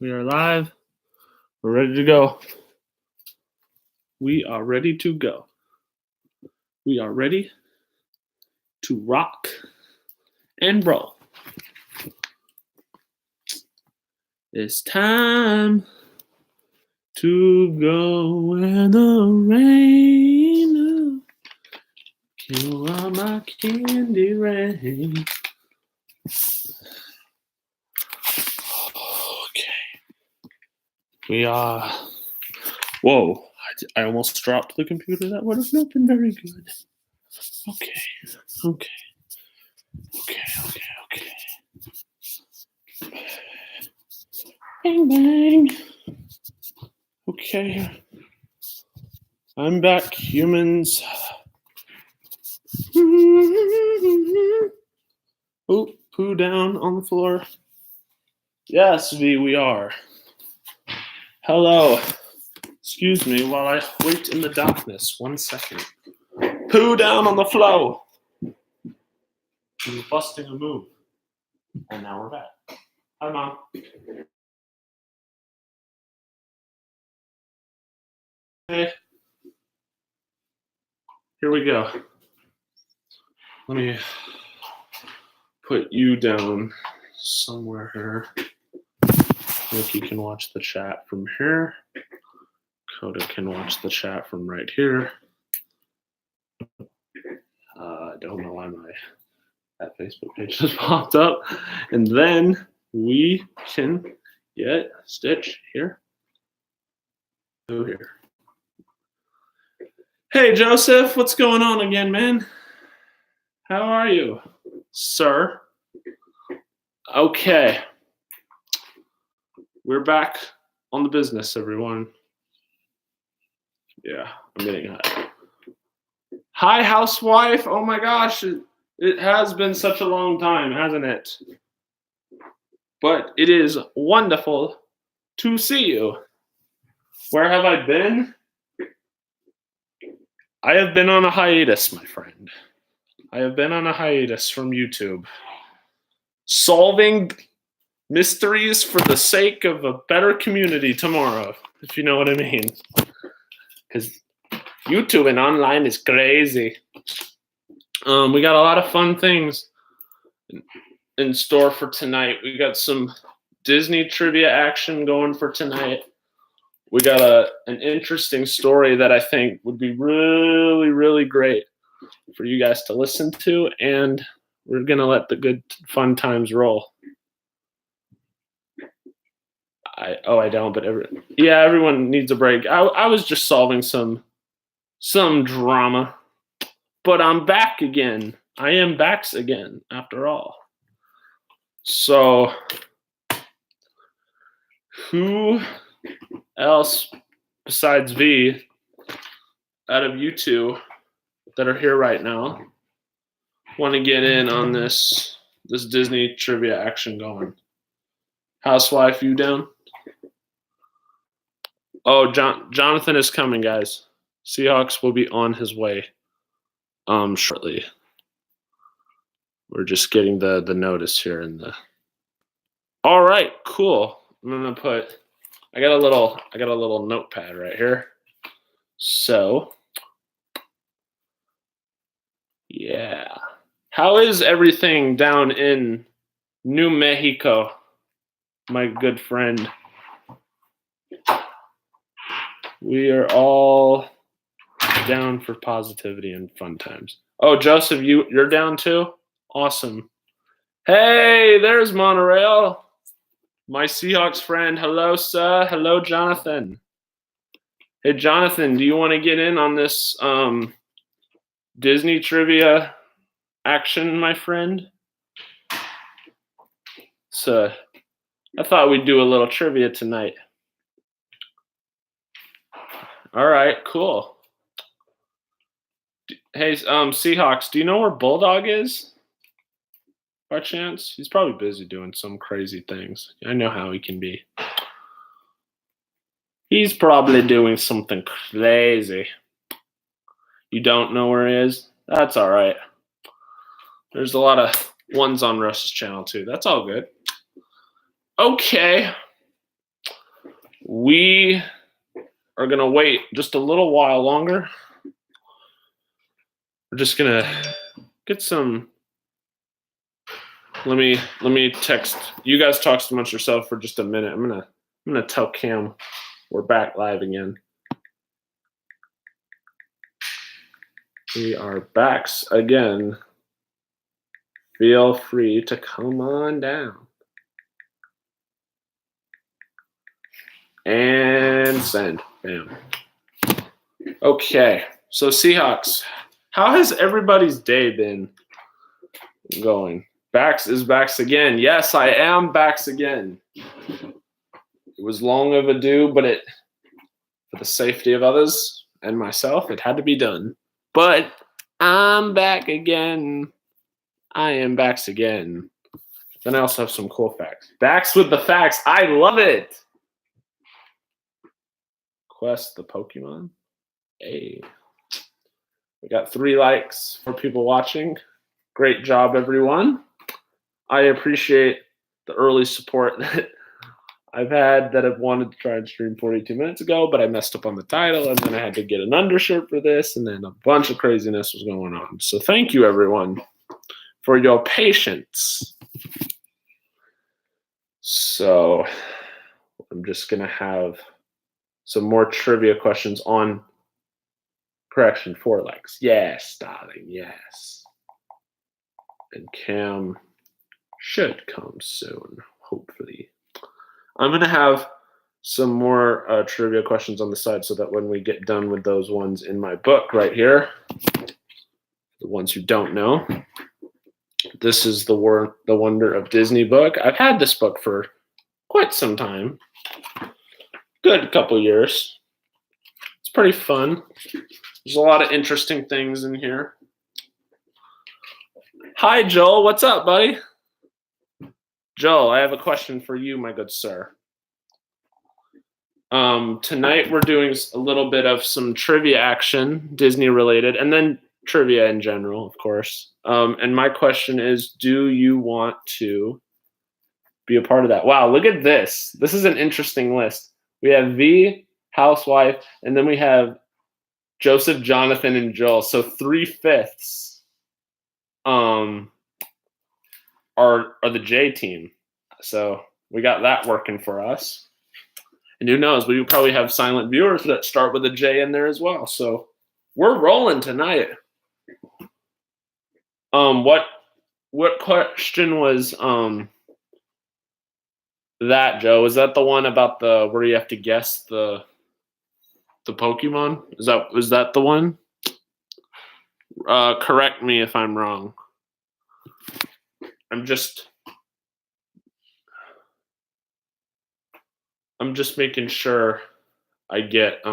We are live. We're ready to go. We are ready to go. We are ready to rock and roll. It's time to go where the rain kill all my candy rain. Okay. We are. Whoa. I almost dropped the computer. That would have not been very good. Okay. Bang, bang. Okay. I'm back, humans. Oh, poo down on the floor. Yes, we are. Hello. Excuse me while I wait in the darkness. 1 second. Poo down on the floor. He was busting a move. And now we're back. Hi, Mom. Hey. Here we go. Let me put you down somewhere here. If you can watch the chat from here. Coda can watch the chat from right here. I don't know why that Facebook page just popped up. And then we can get Stitch here. Go here. Hey, Joseph, what's going on again, man? How are you, sir? Okay. We're back on the business, everyone. Yeah, I'm getting hot. Hi, housewife. Oh my gosh, it has been such a long time, hasn't it? But it is wonderful to see you. Where have I been? I have been on a hiatus, my friend. I have been on a hiatus from YouTube. Solving mysteries for the sake of a better community tomorrow, if you know what I mean. Because YouTube and online is crazy. We got a lot of fun things in store for tonight. We got some Disney trivia action going for tonight. We got an interesting story that I think would be really, really great for you guys to listen to, and we're going to let the good fun times roll. I don't, but everyone needs a break. I was just solving some drama, but I'm back again. I am back again after all. So who else besides V out of you two that are here right now want to get in on this Disney trivia action going? Housewife, you down? Oh, Jonathan is coming, guys. Seahawks will be on his way shortly. We're just getting the notice here in the. All right, cool. I'm gonna put. I got a little notepad right here. So, yeah. How is everything down in New Mexico, my good friend? We are all down for positivity and fun times. Oh, Joseph, you're down too? Awesome. Hey, there's Monorail. My Seahawks friend. Hello, sir. Hello, Jonathan. Hey, Jonathan, do you want to get in on this Disney trivia action, my friend? So, I thought we'd do a little trivia tonight. All right, cool. Hey, Seahawks, do you know where Bulldog is? By chance? He's probably busy doing some crazy things. I know how he can be. He's probably doing something crazy. You don't know where he is? That's all right. There's a lot of ones on Russ's channel too. That's all good. Okay. we are going to wait just a little while longer. We're just going to get some. Let me text. You guys talk amongst yourself for just a minute. I'm gonna tell Cam we're back live again. We are back again. Feel free to come on down. And send. Bam. Okay. So Seahawks, how has everybody's day been going? Bax is Bax again. Yes, I am Bax again. It was long overdue, but for the safety of others and myself, it had to be done. But I'm back again. I am Bax again. Then I also have some cool facts. Bax with the facts. I love it. Quest the Pokemon. Hey. We got 3 likes for people watching. Great job, everyone. I appreciate the early support that I've had that I've wanted to try and stream 42 minutes ago, but I messed up on the title, and then I had to get an undershirt for this, and then a bunch of craziness was going on. So thank you, everyone, for your patience. So I'm just going to have some more trivia questions on correction 4 likes. Yes, darling, yes. And Cam should come soon, hopefully. I'm going to have some more trivia questions on the side so that when we get done with those ones in my book right here, the ones who don't know, this is the Wonder of Disney book. I've had this book for quite some time, good couple years. It's pretty fun. There's a lot of interesting things in here. Hi, Joel. What's up, buddy? Joel, I have a question for you, my good sir. Tonight we're doing a little bit of some trivia action, Disney related, and then trivia in general, of course. And my question is, do you want to be a part of that? Wow, look at this. This is an interesting list. We have V, housewife, and then we have Joseph, Jonathan, and Joel. So 3/5 are the J team. So we got that working for us. And who knows, we probably have silent viewers that start with a J in there as well. So we're rolling tonight. What question was that, Joe? Is that the one about the where you have to guess the Pokemon? Was that the one? Correct me if I'm wrong. I'm just making sure I get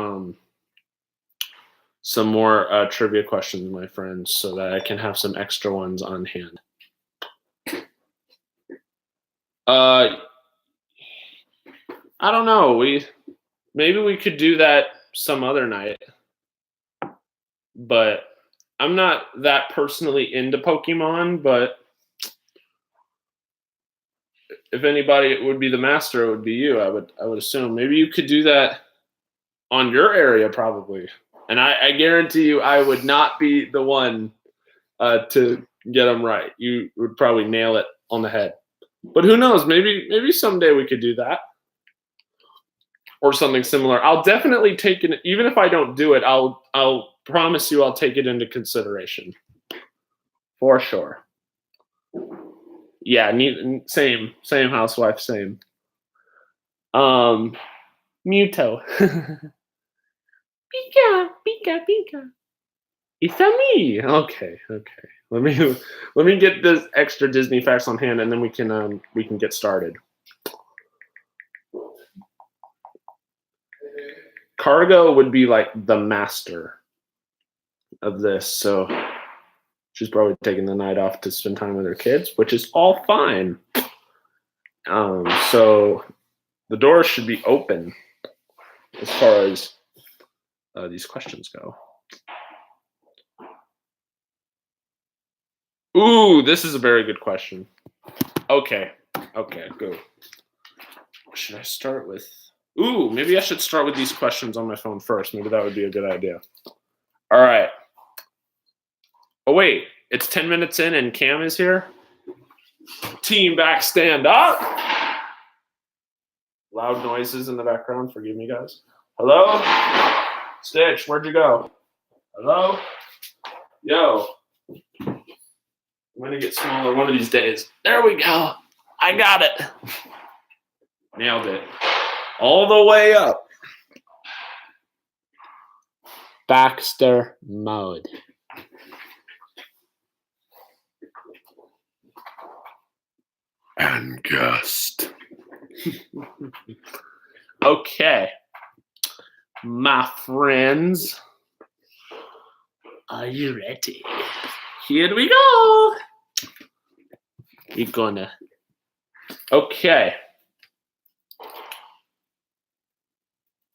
some more trivia questions, my friends, so that I can have some extra ones on hand. I don't know. Maybe we could do that some other night, but I'm not that personally into Pokemon. But if anybody would be the master, it would be you. I would assume. Maybe you could do that on your area, probably. And I guarantee you, I would not be the one to get them right. You would probably nail it on the head. But who knows? Maybe someday we could do that. Or something similar. I'll definitely take it, even if I don't do it, I'll promise you I'll take it into consideration. For sure. Yeah, same housewife, same. Muto. Pika. It's a me. Okay. Let me get this extra Disney facts on hand, and then we can get started. Cargo would be like the master of this, so she's probably taking the night off to spend time with her kids, which is all fine. So the doors should be open as far as these questions go. Ooh, this is a very good question. Okay, go. What should I start with? Ooh, maybe I should start with these questions on my phone first. Maybe that would be a good idea. All right. Oh, wait. It's 10 minutes in and Cam is here? Team back, stand up. Loud noises in the background. Forgive me, guys. Hello? Stitch, where'd you go? Hello? Yo. I'm going to get smaller one of these days. There we go. I got it. Nailed it. All the way up. Baxter mode. And gust. Okay. My friends. Are you ready? Here we go. We're gonna. Okay.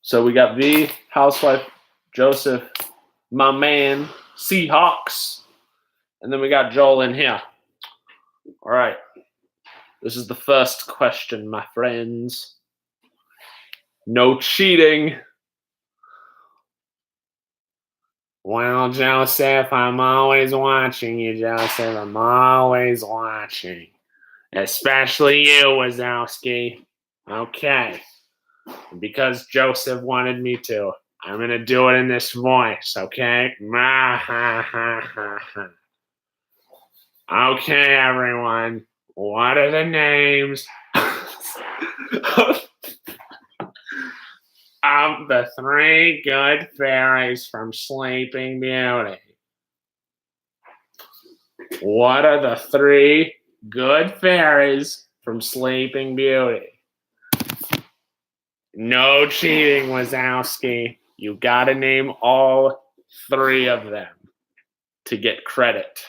So we got V, housewife, Joseph, my man, Seahawks, and then we got Joel in here. All right. This is the first question, my friends. No cheating. Well, Joseph, I'm always watching you, Joseph. I'm always watching. Especially you, Wazowski. Okay. Because Joseph wanted me to, I'm going to do it in this voice, okay? Okay, everyone. What are the names of the three good fairies from Sleeping Beauty? What are the three good fairies from Sleeping Beauty? No cheating, Wazowski. You gotta name all three of them to get credit.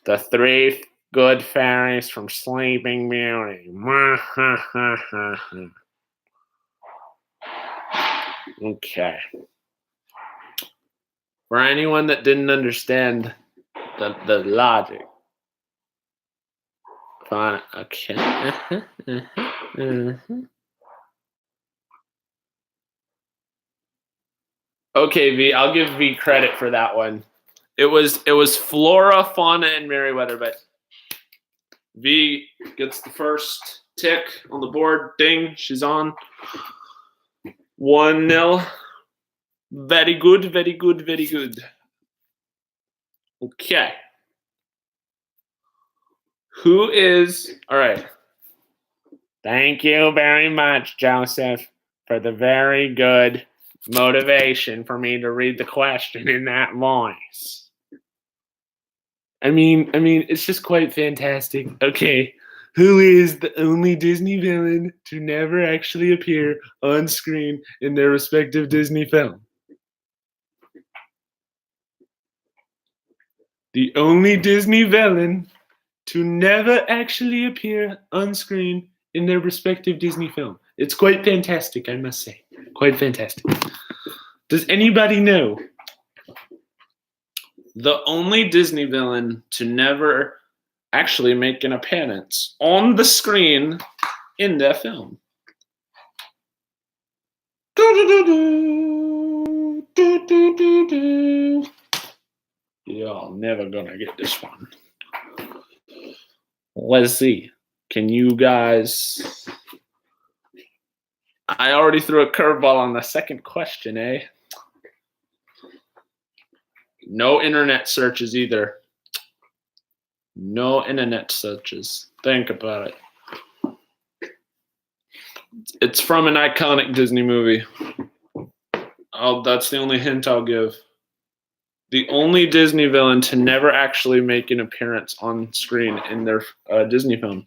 The three good fairies from Sleeping Beauty. Okay. For anyone that didn't understand the logic. Fine. Okay. Okay, V. I'll give V credit for that one. It was Flora, Fauna, and Merriweather, but V gets the first tick on the board. Ding, she's on. 1-0. Very good, very good, very good. Okay. Who is, all right. Thank you very much, Joseph, for the very good motivation for me to read the question in that voice. I mean, it's just quite fantastic. Okay. Who is the only Disney villain to never actually appear on screen in their respective Disney film? The only Disney villain to never actually appear on screen in their respective Disney film. It's quite fantastic, I must say. Quite fantastic. Does anybody know the only Disney villain to never actually make an appearance on the screen in their film? Y'all never gonna get this one. Let's see. Can you guys... I already threw a curveball on the second question, eh? No internet searches either. No internet searches. Think about it. It's from an iconic Disney movie. Oh, that's the only hint I'll give. The only Disney villain to never actually make an appearance on screen in their Disney film.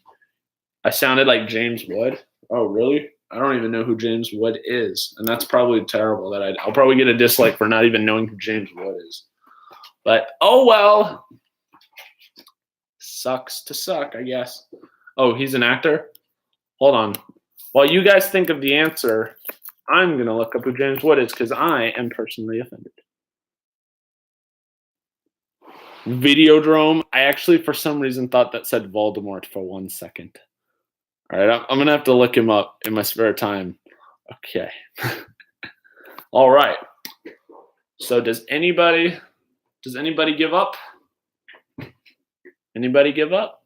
I sounded like James Wood. Oh, really? I don't even know who James Wood is. And that's probably terrible. I'll probably get a dislike for not even knowing who James Wood is. But, oh well. Sucks to suck, I guess. Oh, he's an actor? Hold on. While you guys think of the answer, I'm going to look up who James Wood is because I am personally offended. Videodrome. I actually, for some reason, thought that said Voldemort for 1 second. All right, I'm gonna have to look him up in my spare time. Okay. All right. So does anybody give up? Anybody give up?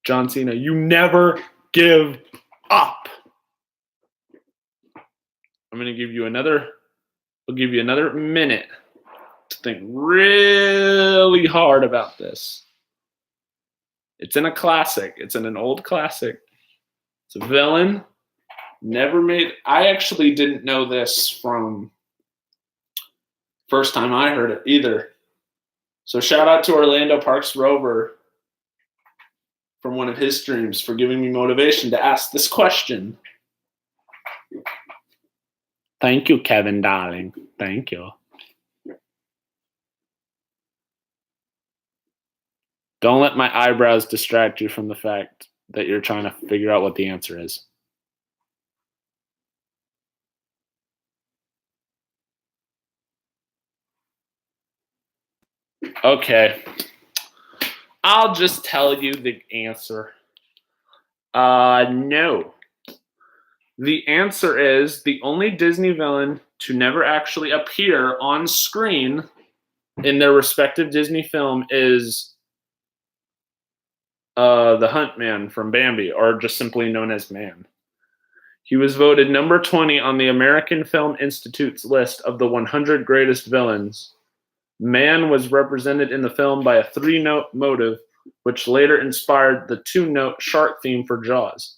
John Cena, you never give up. I'm gonna give you another. I'll give you another minute to think really hard about this. It's in a classic. It's in an old classic. It's a villain. Never made. I actually didn't know this from first time I heard it either. So shout out to Orlando Parks Rover from one of his streams for giving me motivation to ask this question. Thank you, Kevin, darling. Thank you. Don't let my eyebrows distract you from the fact that you're trying to figure out what the answer is. Okay. I'll just tell you the answer. No. The answer is the only Disney villain to never actually appear on screen in their respective Disney film is the Hunt Man from Bambi, or just simply known as Man. He was voted number 20 on the American Film Institute's list of the 100 greatest villains. Man was represented in the film by a 3-note motive, which later inspired the 2-note shark theme for Jaws.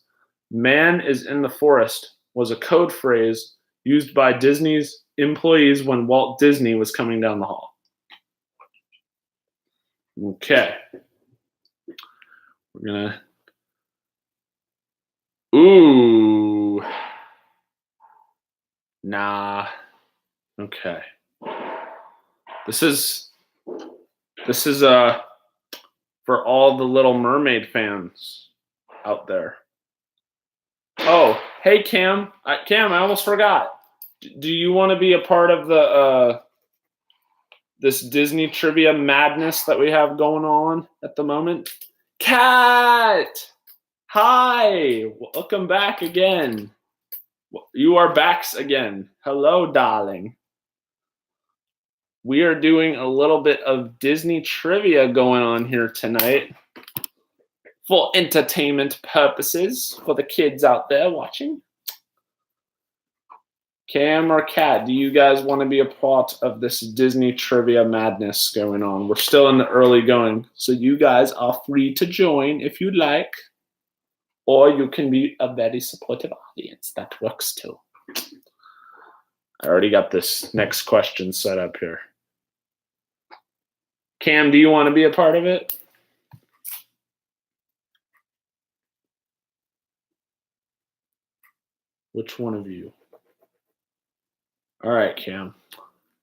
Man is in the forest was a code phrase used by Disney's employees when Walt Disney was coming down the hall. Okay. We're gonna. Ooh. Nah. Okay. This is for all the Little Mermaid fans out there. Oh, hey Cam. Cam, I almost forgot. Do you want to be a part of the this Disney trivia madness that we have going on at the moment? Cat! Hi! Welcome back again. You are back again. Hello, darling. We are doing a little bit of Disney trivia going on here tonight for entertainment purposes for the kids out there watching. Cam or Kat, do you guys want to be a part of this Disney trivia madness going on? We're still in the early going, so you guys are free to join if you'd like, or you can be a very supportive audience. That works too. I already got this next question set up here. Cam, do you want to be a part of it? Which one of you? All right, Cam.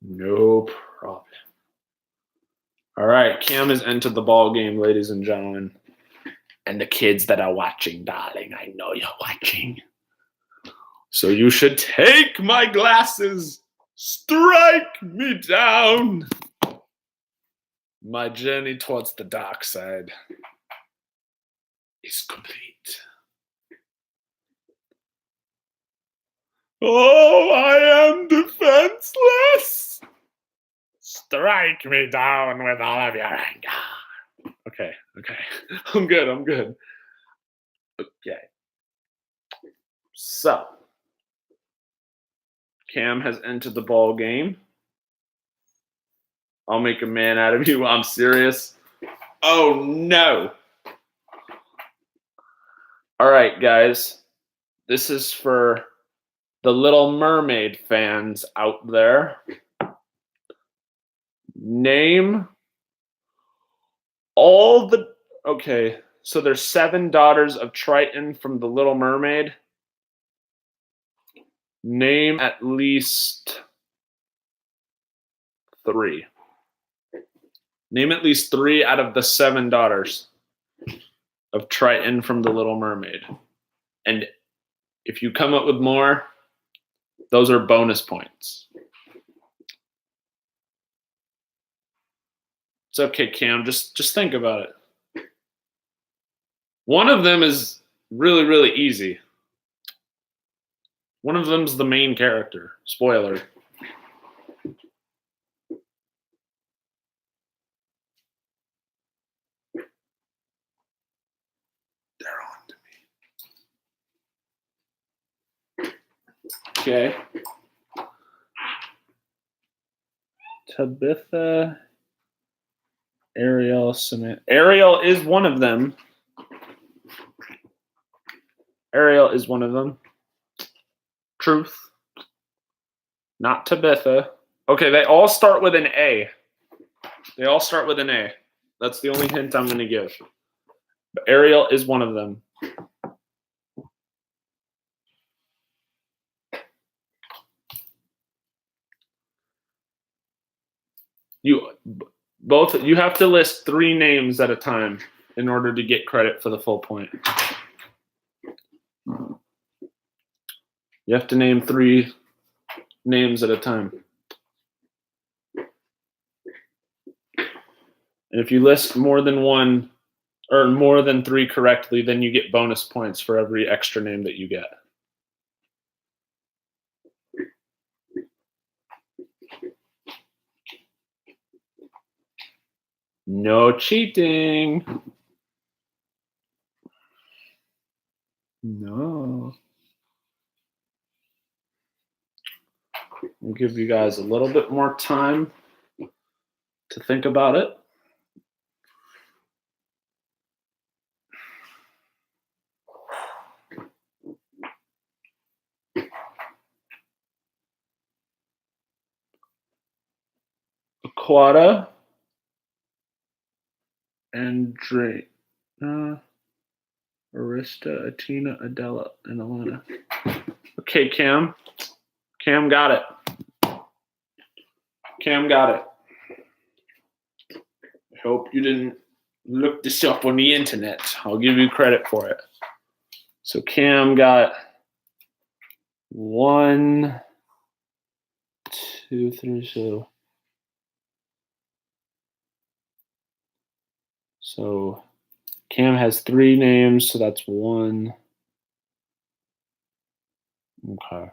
No problem. All right, Cam has entered the ball game, ladies and gentlemen. And the kids that are watching, darling, I know you're watching. So you should take my glasses, strike me down. My journey towards the dark side is complete. Oh, I am defenseless. Strike me down with all of your anger. Okay. I'm good. Okay. So, Cam has entered the ball game. I'll make a man out of you. I'm serious. Oh, no. All right, guys. This is for the Little Mermaid fans out there. Name all the... Okay, so there's 7 daughters of Triton from the Little Mermaid. Name at least 3. Name at least 3 out of the 7 daughters of Triton from the Little Mermaid. And if you come up with more, those are bonus points. It's okay, Cam. Just think about it. One of them is really, really easy. One of them's the main character. Spoiler. They're on to me. Okay. Tabitha, Ariel, Samantha. Ariel is one of them. Ariel is one of them. Truth. Not Tabitha. Okay, they all start with an A. They all start with an A. That's the only hint I'm going to give. But Ariel is one of them. You have to list 3 names at a time in order to get credit for the full point. You have to name 3 names at a time. And if you list more than 1 or more than 3 correctly, then you get bonus points for every extra name that you get. No cheating. No. We'll give you guys a little bit more time to think about it. Aquata, Andre, Arista, Atina, Adela, and Alana. Okay, Cam. Cam got it. Cam got it. I hope you didn't look this up on the internet. I'll give you credit for it. So Cam got 1, 2, 3, so Cam has 3 names, so that's 1. Okay.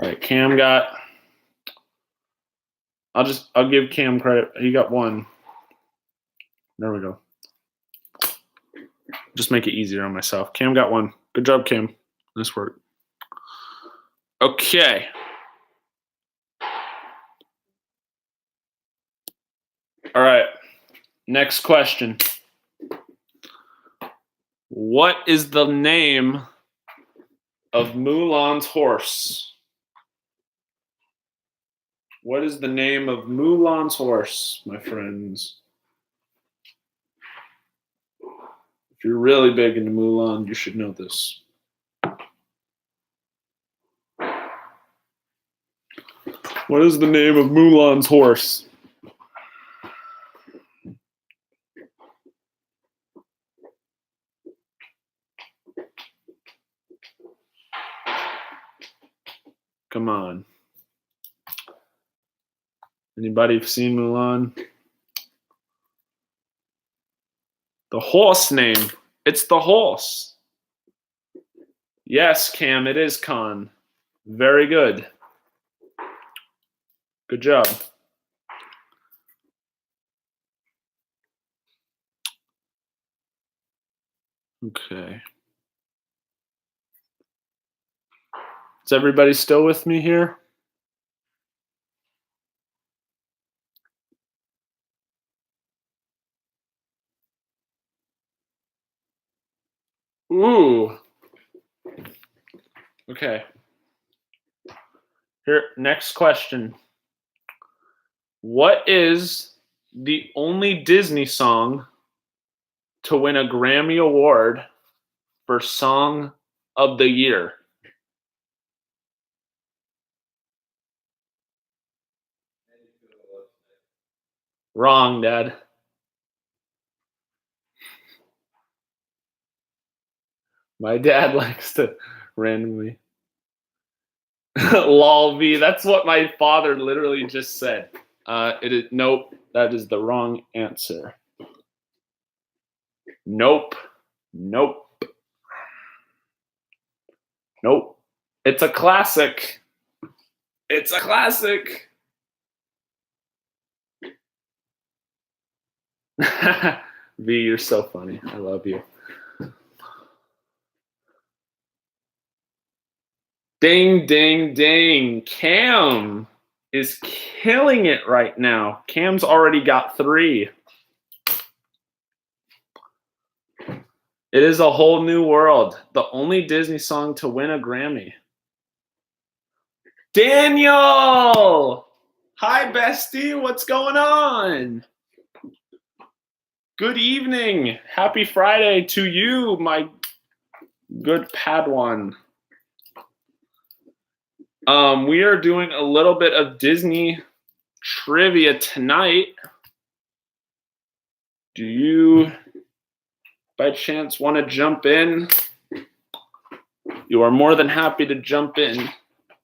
All right, Cam got. I'll give Cam credit. He got 1. There we go. Just make it easier on myself. Cam got 1. Good job, Cam. Nice work. Okay. All right. Next question. What is the name of Mulan's horse? What is the name of Mulan's horse, my friends? If you're really big into Mulan, you should know this. What is the name of Mulan's horse? Come on. Anybody seen Mulan? The horse name. It's the horse. Yes, Cam, it is Khan. Very good. Good job. Okay. Is everybody still with me here? Ooh. Okay. Here, next question. What is the only Disney song to win a Grammy Award for Song of the Year? Wrong, Dad. My dad likes to randomly. Lol V. That's what my father literally just said. Nope, that is the wrong answer. Nope. It's a classic. V, you're so funny. I love you. Ding, ding, ding. Cam is killing it right now. Cam's already got 3. It is a whole new world. The only Disney song to win a Grammy. Daniel! Hi, bestie. What's going on? Good evening. Happy Friday to you, my good Padawan. We are doing a little bit of Disney trivia tonight. Do you, by chance, want to jump in? You are more than happy to jump in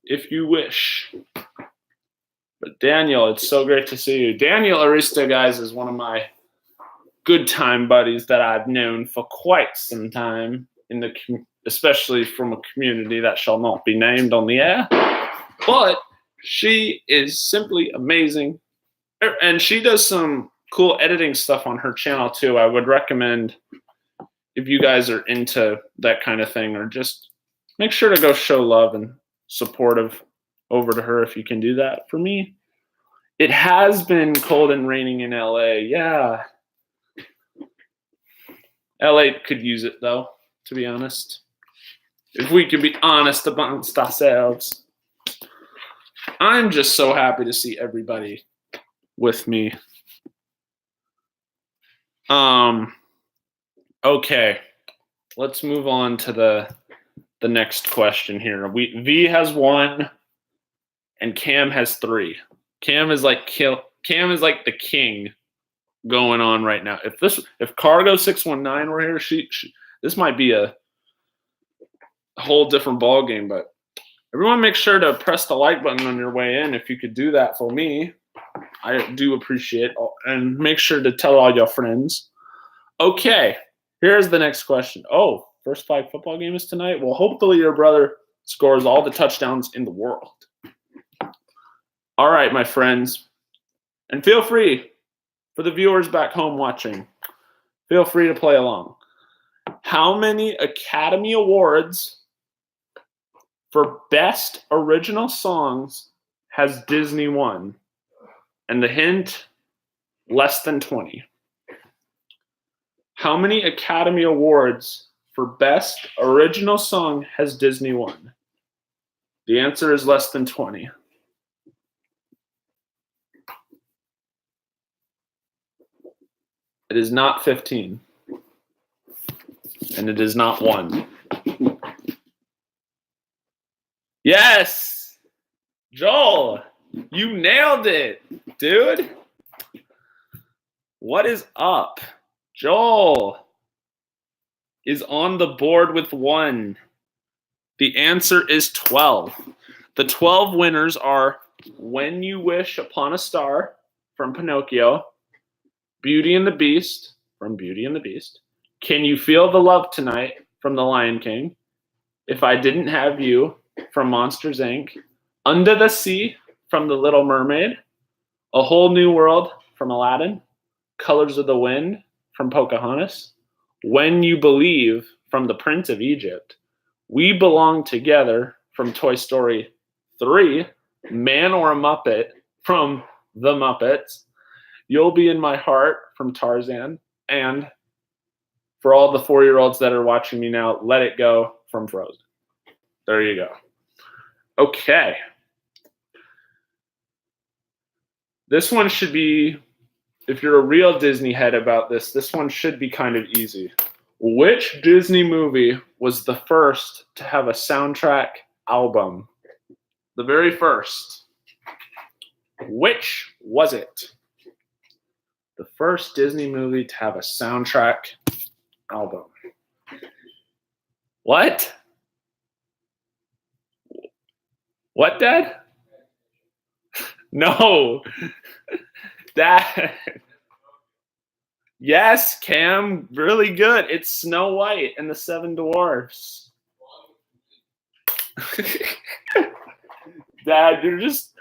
if you wish. But Daniel, it's so great to see you. Daniel Arista, guys, is one of my good time buddies that I've known for quite some time, especially from a community that shall not be named on the air. But she is simply amazing. And she does some cool editing stuff on her channel too. I would recommend, if you guys are into that kind of thing, or just make sure to go show love and supportive over to her if you can do that. For me, it has been cold and raining in LA. Yeah. LA could use it though, to be honest. If we could be honest amongst ourselves. I'm just so happy to see everybody with me. Okay, let's move on to the next question here. V has 1, and Cam has 3. Cam is like the king going on right now. If Cargo 619 were here, this might be a whole different ball game. But everyone, make sure to press the like button on your way in. If you could do that for me, I do appreciate it. And make sure to tell all your friends. Okay, here's the next question. Oh, first flag football game is tonight? Well, hopefully your brother scores all the touchdowns in the world. All right, my friends. And feel free, for the viewers back home watching, feel free to play along. How many Academy Awards for Best Original Songs has Disney won? And the hint, less than 20. How many Academy Awards for Best Original Song has Disney won? The answer is less than 20. It is not 15. And it is not 1. Yes! Joel, you nailed it, dude. What is up? Joel is on the board with 1. The answer is 12. The 12 winners are When You Wish Upon a Star from Pinocchio, Beauty and the Beast from Beauty and the Beast, Can You Feel the Love Tonight from The Lion King, If I Didn't Have You from Monsters, Inc., Under the Sea from The Little Mermaid, A Whole New World from Aladdin, Colors of the Wind from Pocahontas, When You Believe from The Prince of Egypt, We Belong Together from Toy Story 3, Man or a Muppet from The Muppets, You'll Be in My Heart from Tarzan, and for all the 4-year-olds that are watching me now, Let It Go from Frozen. There you go. Okay. This one should be, if you're a real Disney head about this one should be kind of easy. Which Disney movie was the first to have a soundtrack album? The very first. Which was it? The first Disney movie to have a soundtrack album. What? What, Dad? No. That. Yes, Cam, really good. It's Snow White and the Seven Dwarfs. Dad, you're just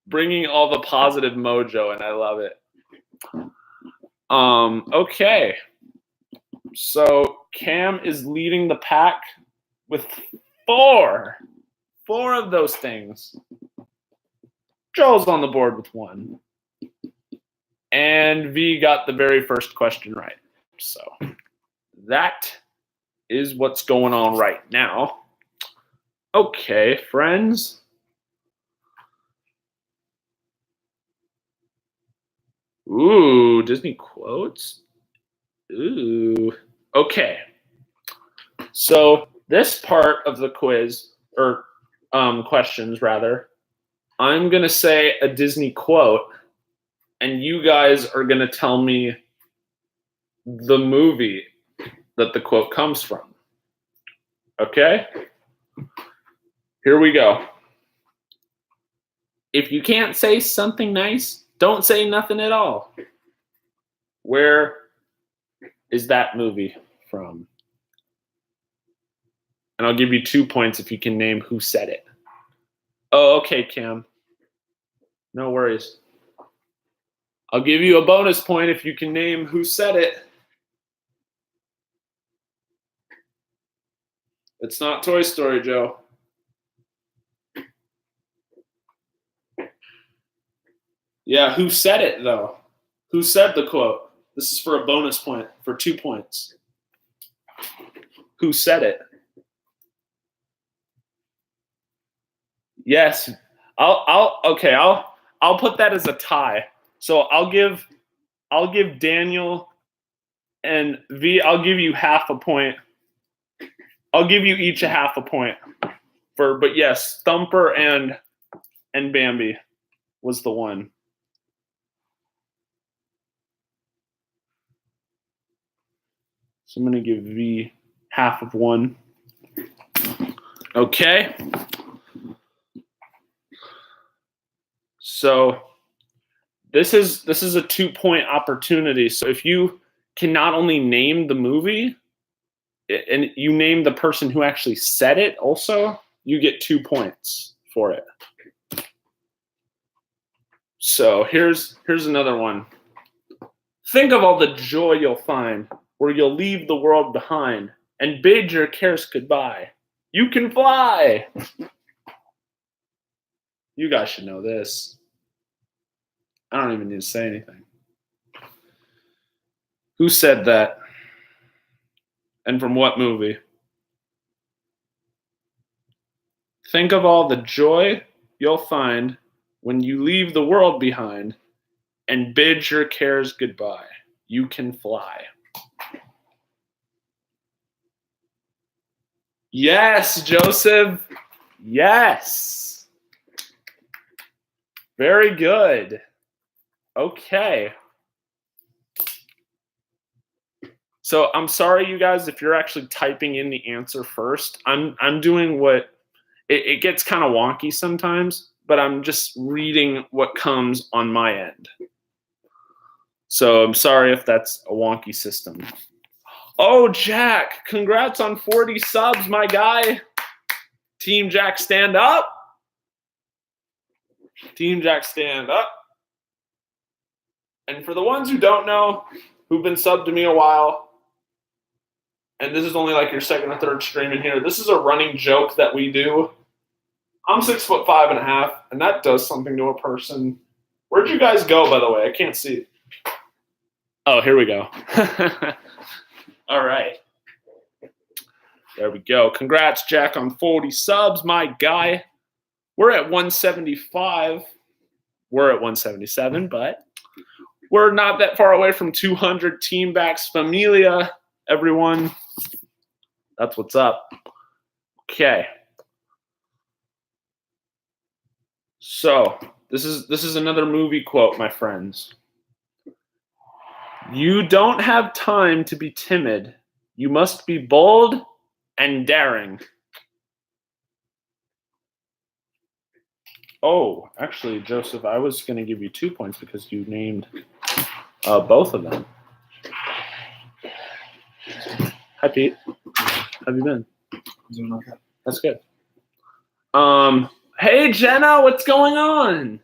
bringing all the positive mojo, and I love it. Okay. So Cam is leading the pack with four of those things. Joel's on the board with one. And V got the very first question right. So that is what's going on right now. Okay, friends. Ooh, Disney quotes. Ooh. Okay. So this part of the quiz, or questions rather, I'm going to say a Disney quote, and you guys are going to tell me the movie that the quote comes from. Okay? Here we go. If you can't say something nice, don't say nothing at all. Where is that movie from? And I'll give you 2 points if you can name who said it. Oh, okay, Cam. No worries. I'll give you a bonus point if you can name who said it. It's not Toy Story, Joe. Yeah, who said it, though? Who said the quote? This is for a bonus point, for 2 points. Who said it? Yes. I'll put that as a tie. So I'll give Daniel and V, I'll give you half a point. I'll give you each a half a point but yes, Thumper and Bambi was the one. So I'm going to give V half of one. Okay. So this is a 2-point opportunity. So if you can not only name the movie and you name the person who actually said it also, you get 2 points for it. So here's another one. Think of all the joy you'll find where you'll leave the world behind and bid your cares goodbye. You can fly. You guys should know this. I don't even need to say anything. Who said that? And from what movie? Think of all the joy you'll find when you leave the world behind and bid your cares goodbye. You can fly. Yes, Joseph. Yes. Very good. Okay. So I'm sorry, you guys, if you're actually typing in the answer first. I'm doing what it gets kind of wonky sometimes, but I'm just reading what comes on my end. So I'm sorry if that's a wonky system. Oh, Jack, congrats on 40 subs, my guy. Team Jack, stand up. Team Jack, stand up. And for the ones who don't know, who've been subbed to me a while, and this is only like your second or third stream in here, this is a running joke that we do. I'm 6'5.5", and that does something to a person. Where'd you guys go, by the way? I can't see. Oh, here we go. All right. There we go. Congrats, Jack, on 40 subs, my guy. We're at 175. We're at 177, but we're not that far away from 200. Team Bax Familia, everyone. That's what's up. Okay. So this is another movie quote, my friends. You don't have time to be timid. You must be bold and daring. Oh, actually, Joseph, I was going to give you 2 points because you named both of them. Hi, Pete. How have you been? Doing okay. That's good. Hey, Jenna, what's going on?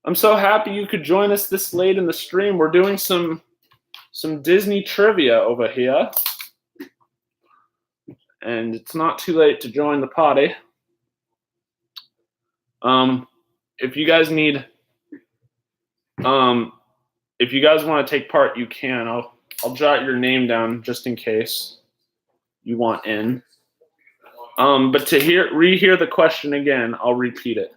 I'm so happy you could join us this late in the stream. We're doing some Disney trivia over here. And it's not too late to join the party. If you guys need, if you guys want to take part, you can. I'll jot your name down just in case you want in. But to rehear the question again, I'll repeat it.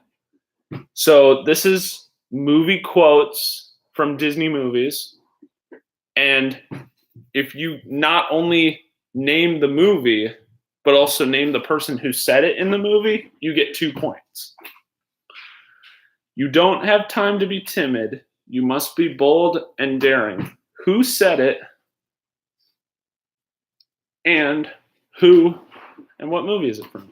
So this is movie quotes from Disney movies. And if you not only name the movie, but also name the person who said it in the movie, you get 2 points. You don't have time to be timid. You must be bold and daring. Who said it? And who and what movie is it from?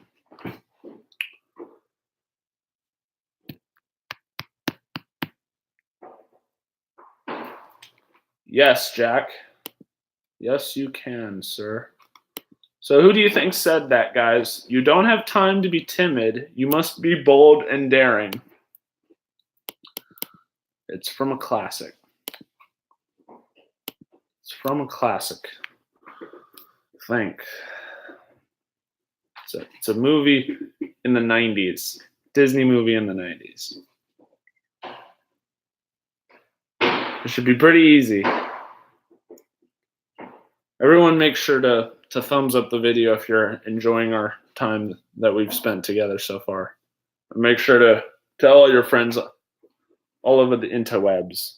Yes, Jack. Yes, you can, sir. So who do you think said that, guys? You don't have time to be timid. You must be bold and daring. It's from a classic. It's from a classic. Think. It's a movie in the 90s. Disney movie in the 90s. It should be pretty easy. Everyone make sure to thumbs up the video if you're enjoying our time that we've spent together so far. And make sure to tell all your friends all over the interwebs.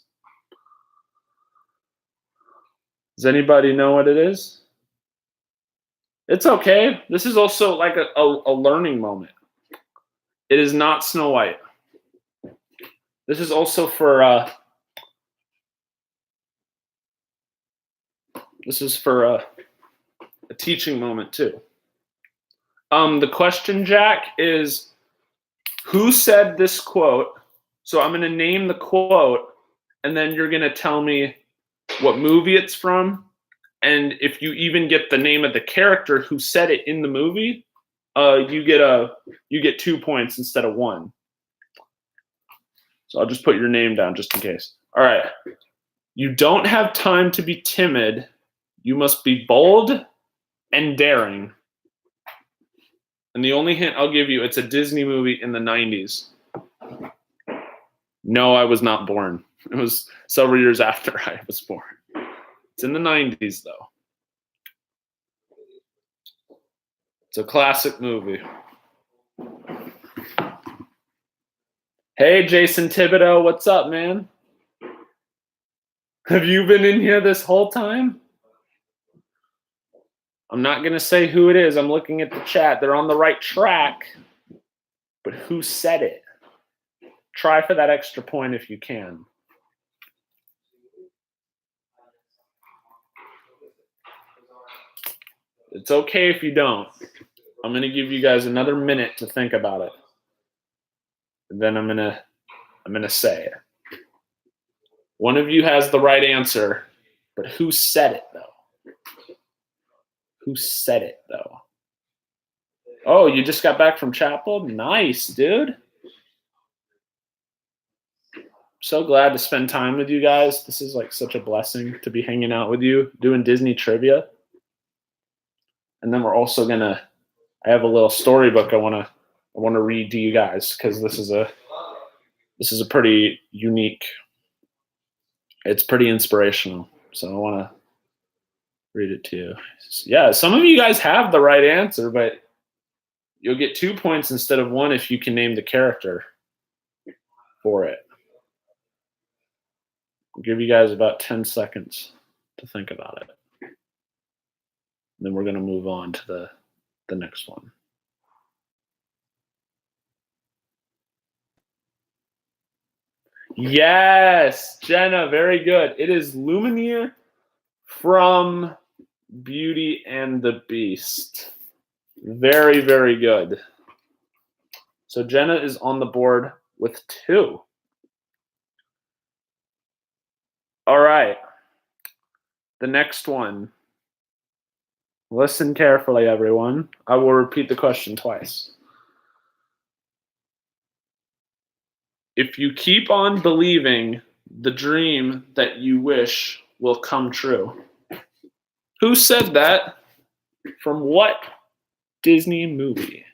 Does anybody know what it is? It's okay. This is also like a learning moment. It is not Snow White. This is also for a teaching moment too. The question, Jack, is who said this quote? So I'm going to name the quote, and then you're going to tell me what movie it's from, and if you even get the name of the character who said it in the movie, you get 2 points instead of 1. So I'll just put your name down just in case. All right. You don't have time to be timid. You must be bold and daring. And the only hint I'll give you, it's a Disney movie in the 90s. No, I was not born. It was several years after I was born. It's in the 90s, though. It's a classic movie. Hey, Jason Thibodeau, what's up, man? Have you been in here this whole time? I'm not going to say who it is. I'm looking at the chat. They're on the right track. But who said it? Try for that extra point if you can. It's okay if you don't. I'm going to give you guys another minute to think about it. And then I'm going to say it. One of you has the right answer, but who said it, though? Who said it, though? Oh, you just got back from chapel? Nice, dude. So glad to spend time with you guys. This is like such a blessing to be hanging out with you, doing Disney trivia. And then we're also I have a little storybook I want to read to you guys because this is a pretty unique. It's pretty inspirational. So I want to read it to you. Yeah, some of you guys have the right answer, but you'll get 2 points instead of 1 if you can name the character for it. I'll give you guys about 10 seconds to think about it. And then we're going to move on to the next one. Yes, Jenna, very good. It is Lumiere from Beauty and the Beast. Very, very good. So Jenna is on the board with 2. All right. The next one. Listen carefully, everyone. I will repeat the question twice. If you keep on believing, the dream that you wish will come true. Who said that? From what Disney movie?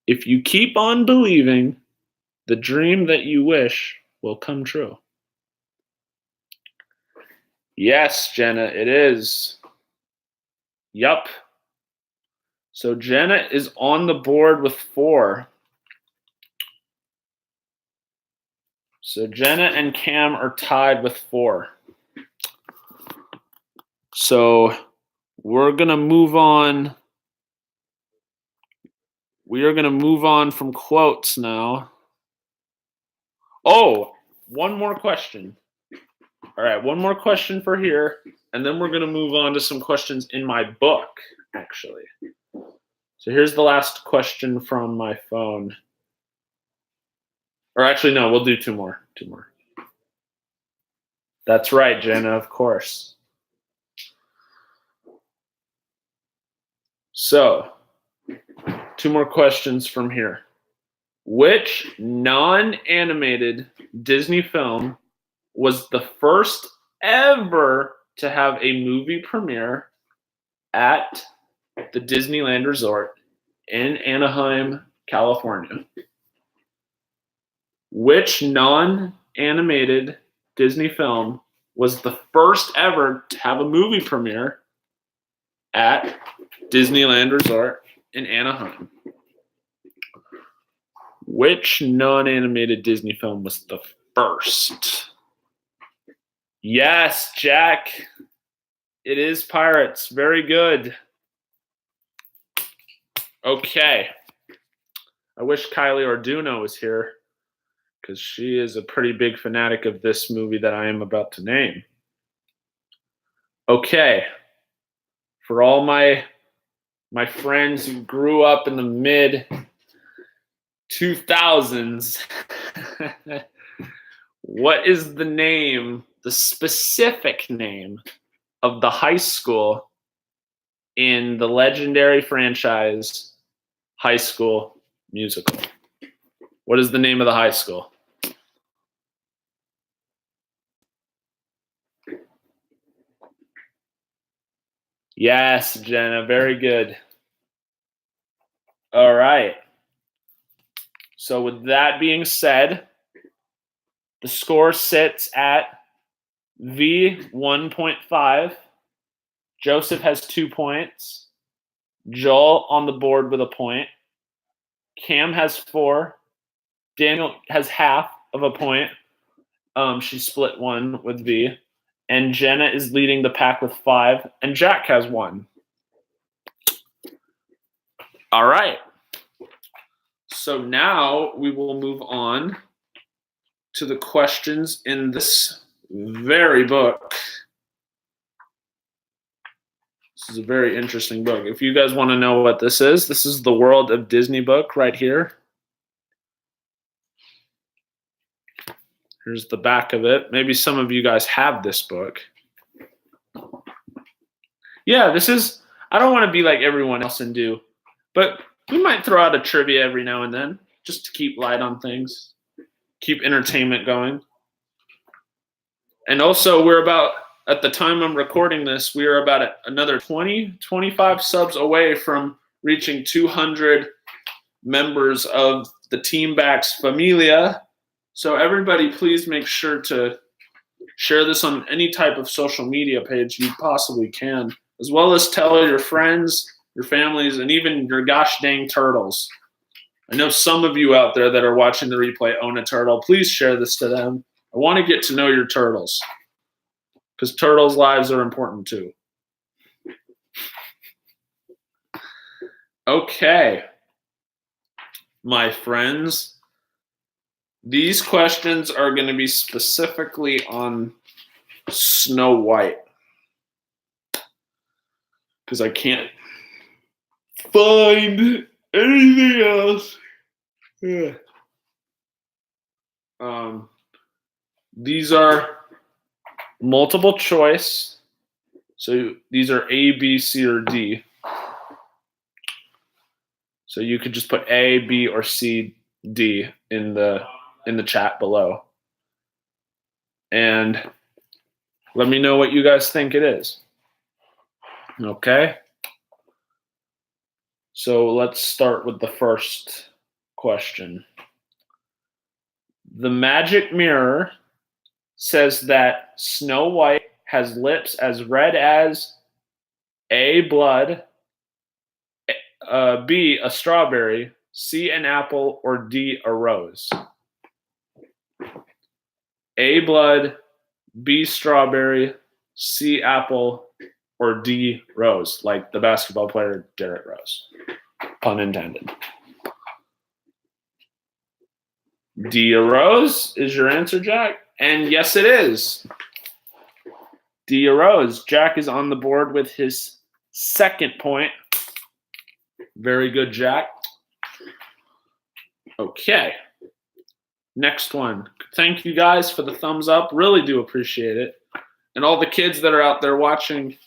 If you keep on believing, the dream that you wish will come true. Yes, Jenna, it is. Yup. So Jenna is on the board with 4. So Jenna and Cam are tied with 4. So we're going to move on. We are going to move on from quotes now. Oh, one more question. All right, one more question for here, and then we're going to move on to some questions in my book, actually. So here's the last question from my phone. Or actually, no, we'll do 2 more. 2 more. That's right, Jenna, of course. So, 2 more questions from here. Which non-animated Disney film was the first ever to have a movie premiere at the Disneyland Resort in Anaheim, California? Which non-animated Disney film was the first ever to have a movie premiere at Disneyland Resort in Anaheim? Which non-animated Disney film was the first? Yes, Jack. It is Pirates. Very good. Okay. I wish Kylie Orduno was here because she is a pretty big fanatic of this movie that I am about to name. Okay. For all my friends who grew up in the mid 2000s, what is the name, the specific name of the high school in the legendary franchise High School Musical? What is the name of the high school? Yes, Jenna, very good. All right. So with that being said, the score sits at V 1.5. Joseph has 2 points. Joel on the board with a point. Cam has 4. Daniel has half of a point. She split 1 with V. And Jenna is leading the pack with 5. And Jack has 1. All right. So now we will move on to the questions in this very book. This is a very interesting book. If you guys want to know what this is the World of Disney book right here. Here's the back of it. Maybe some of you guys have this book. Yeah, this is, I don't want to be like everyone else and do, but we might throw out a trivia every now and then just to keep light on things, keep entertainment going. And also we're about, at the time I'm recording this, we are about another 25 subs away from reaching 200 members of the Team Backs Familia. So everybody, please make sure to share this on any type of social media page you possibly can, as well as tell your friends, your families, and even your gosh dang turtles. I know some of you out there that are watching the replay own a turtle. Please share this to them. I want to get to know your turtles because turtles' lives are important too. Okay, my friends. These questions are going to be specifically on Snow White because I can't find anything else Yeah. These are multiple choice. So these are A, B, C, or D. So you could just put A, B, or C, D in the chat below. And let me know what you guys think it is. Okay? So let's start with the first question. The magic mirror says that Snow White has lips as red as A, blood, B, a strawberry, C, an apple, or D, a rose. A, blood, B, strawberry, C, apple, or D, rose, like the basketball player Derrick Rose. Pun intended. D, a rose is your answer, Jack? And yes, it is. D, a rose. Jack is on the board with his second point. Very good, Jack. Okay. Next one. Thank you guys for the thumbs up. Really do appreciate it. And all the kids that are out there watching,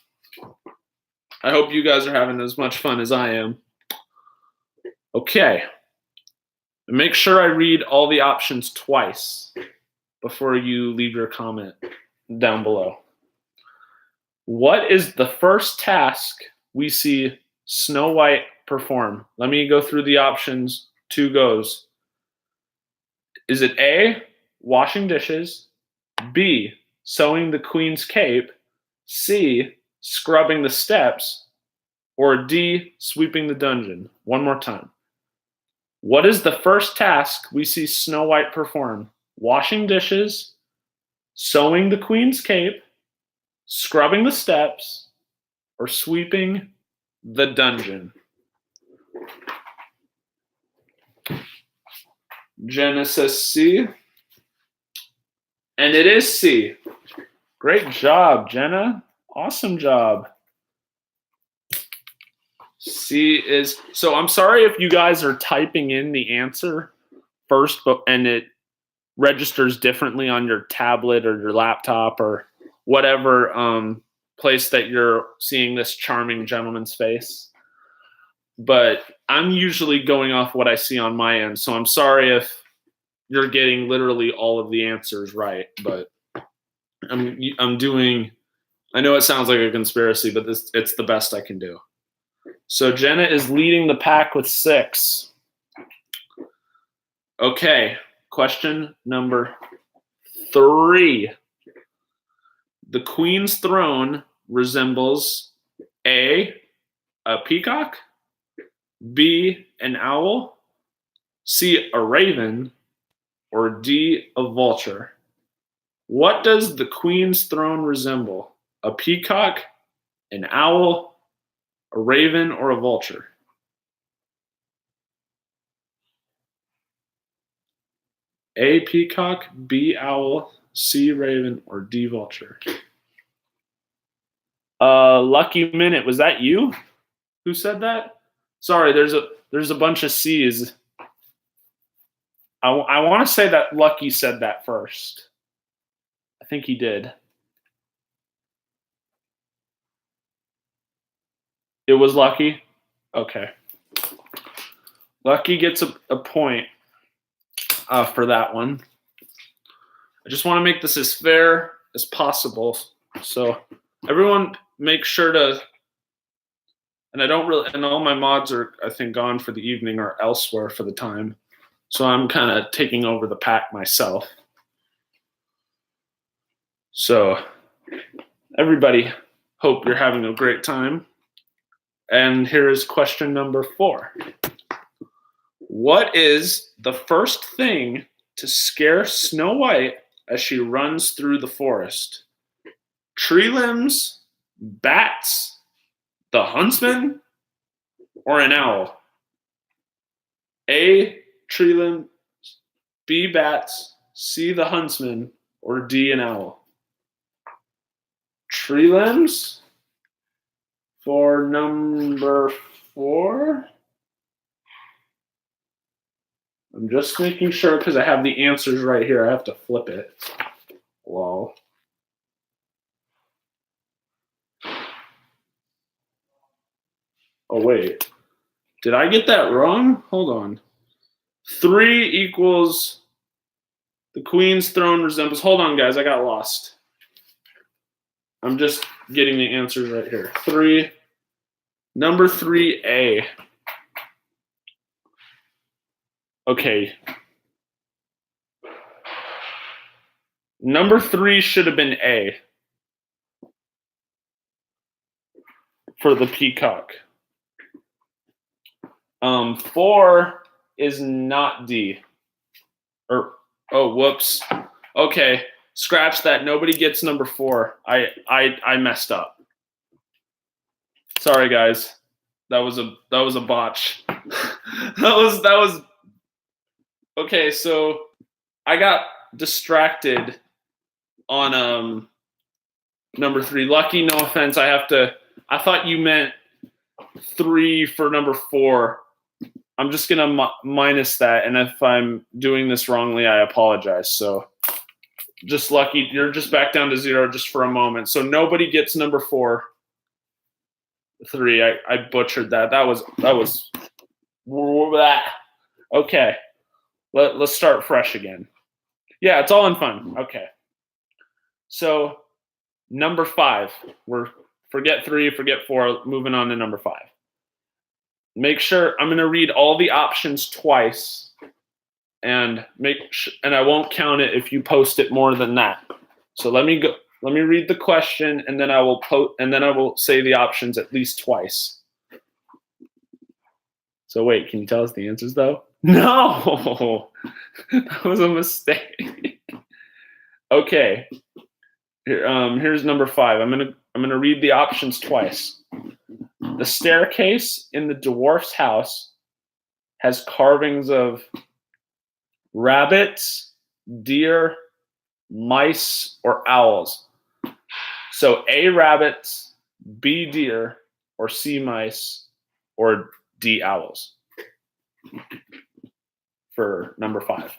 I hope you guys are having as much fun as I am. Okay. Make sure I read all the options twice before you leave your comment down below. What is the first task we see Snow White perform? Let me go through the options. 2 goes. Is it A, washing dishes, B, sewing the queen's cape, C, scrubbing the steps, or D, sweeping the dungeon? One more time. What is the first task we see Snow White perform? Washing dishes, sewing the queen's cape, scrubbing the steps, or sweeping the dungeon? Genesis C. And it is C. Great job, Jenna. Awesome job. C is, so I'm sorry if you guys are typing in the answer first, and it registers differently on your tablet or your laptop or whatever place that you're seeing this charming gentleman's face. But I'm usually going off what I see on my end, so I'm sorry if you're getting literally all of the answers right, but I'm doing, I know it sounds like a conspiracy, but it's the best I can do. So Jenna is leading the pack with 6. Okay, question number 3. The queen's throne resembles A, a peacock, B, an owl, C, a raven, or D, a vulture? What does the queen's throne resemble? A peacock, an owl, a raven, or a vulture? A, peacock, B, owl, C, raven, or D, vulture? Lucky Minute, was that you who said that? Sorry, there's a bunch of C's. I want to say that Lucky said that first. I think he did. It was Lucky? Okay. Lucky gets a point for that one. I just want to make this as fair as possible. So everyone make sure to, and all my mods are, I think, gone for the evening or elsewhere for the time. So I'm kind of taking over the pack myself. So everybody, hope you're having a great time. And here is question number 4. What is the first thing to scare Snow White as she runs through the forest? Tree limbs, bats, the huntsman, or an owl? A, tree limbs, B, bats, C, the huntsman, or D, an owl? Tree limbs for number 4. I'm just making sure because I have the answers right here. I have to flip it. Lol. Oh, wait. Did I get that wrong? Hold on. 3 equals the queen's throne resembles. Hold on, guys. I got lost. I'm just getting the answers right here. 3. Number 3A. Okay. Number 3 should have been A for the peacock. 4 is not D. Oh, whoops. Okay, scratch that. Nobody gets number 4. I messed up. Sorry, guys. That was a botch. that was. Okay, so I got distracted on number 3. Lucky, no offense. I thought you meant 3 for number 4. I'm just gonna minus that, and if I'm doing this wrongly, I apologize. So, just Lucky, you're just back down to 0 just for a moment. So nobody gets number 4. 3. I butchered that. That was. Okay, let's start fresh again. Yeah, it's all in fun. Okay. So number 5. Forget 3, forget 4. Moving on to number 5. Make sure I'm going to read all the options twice, and and I won't count it if you post it more than that. So let me read the question, and then I will say the options at least twice. So wait, can you tell us the answers though? No, that was a mistake. Okay, here's number 5. I'm gonna read the options twice. The staircase in the dwarf's house has carvings of rabbits, deer, mice, or owls. So A, rabbits, B, deer, or C, mice, or D, owls for number 5.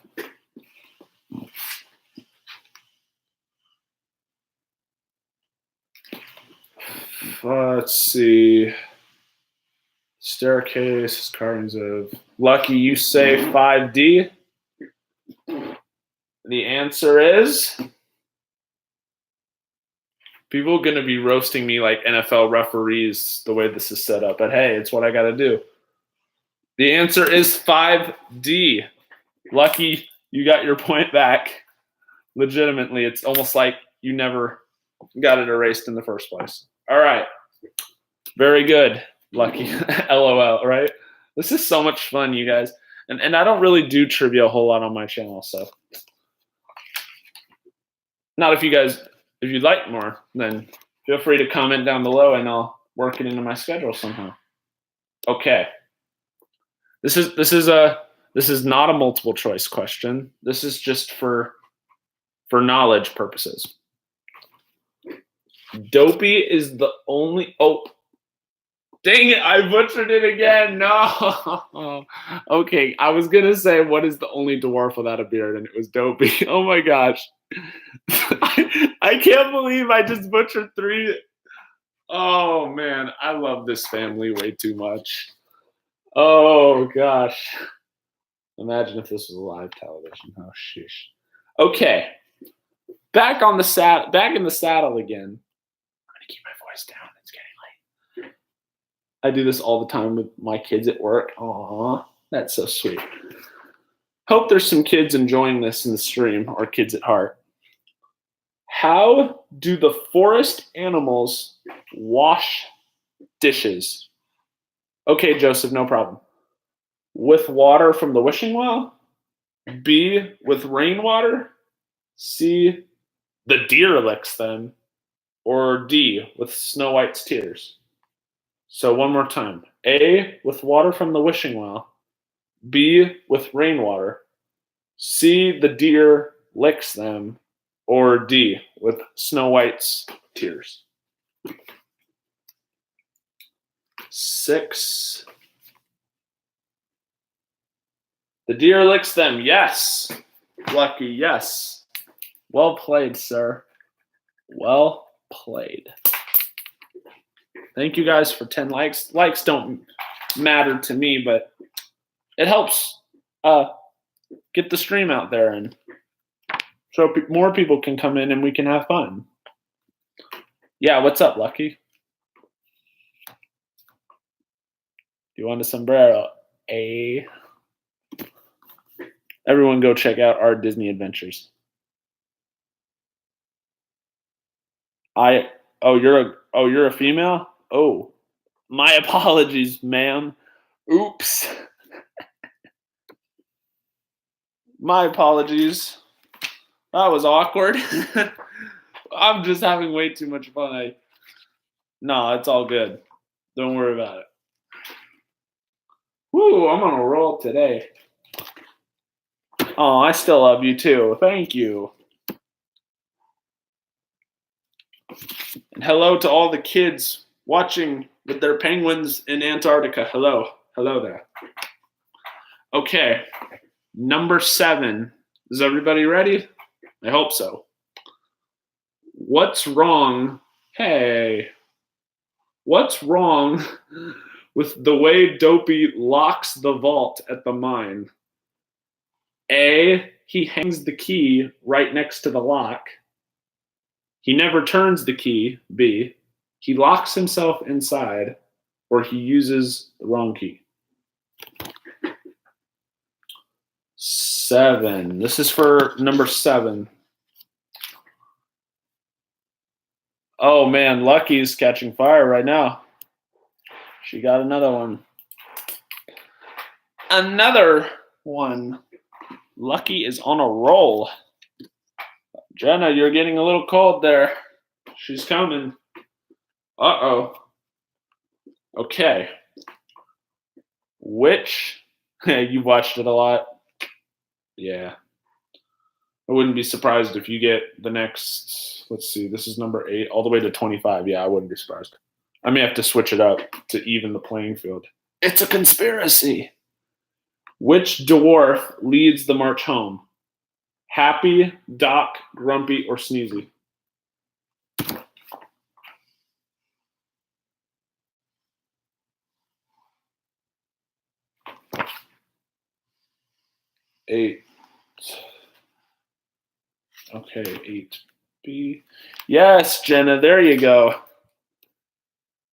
Let's see. Staircase, carvings of. Lucky, you say 5D. The answer is. People are going to be roasting me like NFL referees the way this is set up, but hey, it's what I got to do. The answer is 5D. Lucky, you got your point back. Legitimately, it's almost like you never got it erased in the first place. All right. Very good, Lucky. LOL, right? This is so much fun, you guys. And I don't really do trivia a whole lot on my channel, so. Not if you'd like more, then feel free to comment down below and I'll work it into my schedule somehow. Okay. This is not a multiple choice question. This is just for knowledge purposes. Dopey is the only. Oh, dang it! I butchered it again. No. Okay, I was gonna say what is the only dwarf without a beard, and it was Dopey. Oh my gosh. I can't believe I just butchered 3. Oh man, I love this family way too much. Oh gosh. Imagine if this was live television. Oh sheesh. Okay. Back in the saddle again. I'm gonna keep my voice down. It's getting late. I do this all the time with my kids at work. Aw, that's so sweet. Hope there's some kids enjoying this in the stream, or kids at heart. How do the forest animals wash dishes? Okay, Joseph, no problem. With water from the wishing well? B, with rainwater? C, the deer licks them? Or D, with Snow White's tears? So one more time. A, with water from the wishing well. B, with rainwater. C, the deer licks them. Or D, with Snow White's tears. 6. The deer licks them. Yes. Lucky, yes. Well played, sir. Well played. Thank you guys for 10 likes. Likes don't matter to me, but it helps get the stream out there and so more people can come in and we can have fun. Yeah, what's up, Lucky? You want a sombrero? Everyone go check out our Disney adventures. You're a female? Oh, my apologies, ma'am. Oops. My apologies. That was awkward. I'm just having way too much fun. No, it's all good. Don't worry about it. Woo, I'm on a roll today. Oh, I still love you too. Thank you. And hello to all the kids watching with their penguins in Antarctica. Hello. Hello there. Okay. Number 7. Is everybody ready? I hope so. What's wrong? Hey. What's wrong with the way Dopey locks the vault at the mine? A, he hangs the key right next to the lock. He never turns the key. B, he locks himself inside, or he uses the wrong key. 7. This is for number 7. Oh man, Lucky's catching fire right now. She got another one. Another one. Lucky is on a roll. Jenna, you're getting a little cold there. She's coming. Uh-oh. Okay. Which, you watched it a lot. Yeah. I wouldn't be surprised if you get the next, let's see, this is number 8, all the way to 25. Yeah, I wouldn't be surprised. I may have to switch it up to even the playing field. It's a conspiracy. Which dwarf leads the march home? Happy, Doc, Grumpy, or Sneezy? Eight. Okay, 8B. Yes, Jenna, there you go.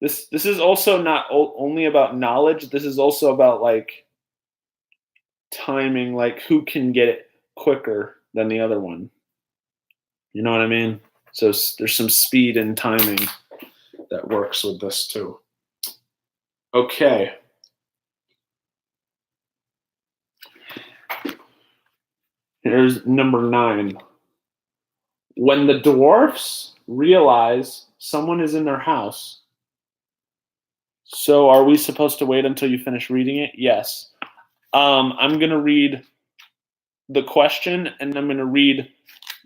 This is also not only about knowledge. This is also about like timing, like who can get it quicker than the other one. You know what I mean? So there's some speed and timing that works with this too. Okay. Here's number 9. When the dwarfs realize someone is in their house, so are we supposed to wait until you finish reading it? Yes. I'm going to read the question and I'm going to read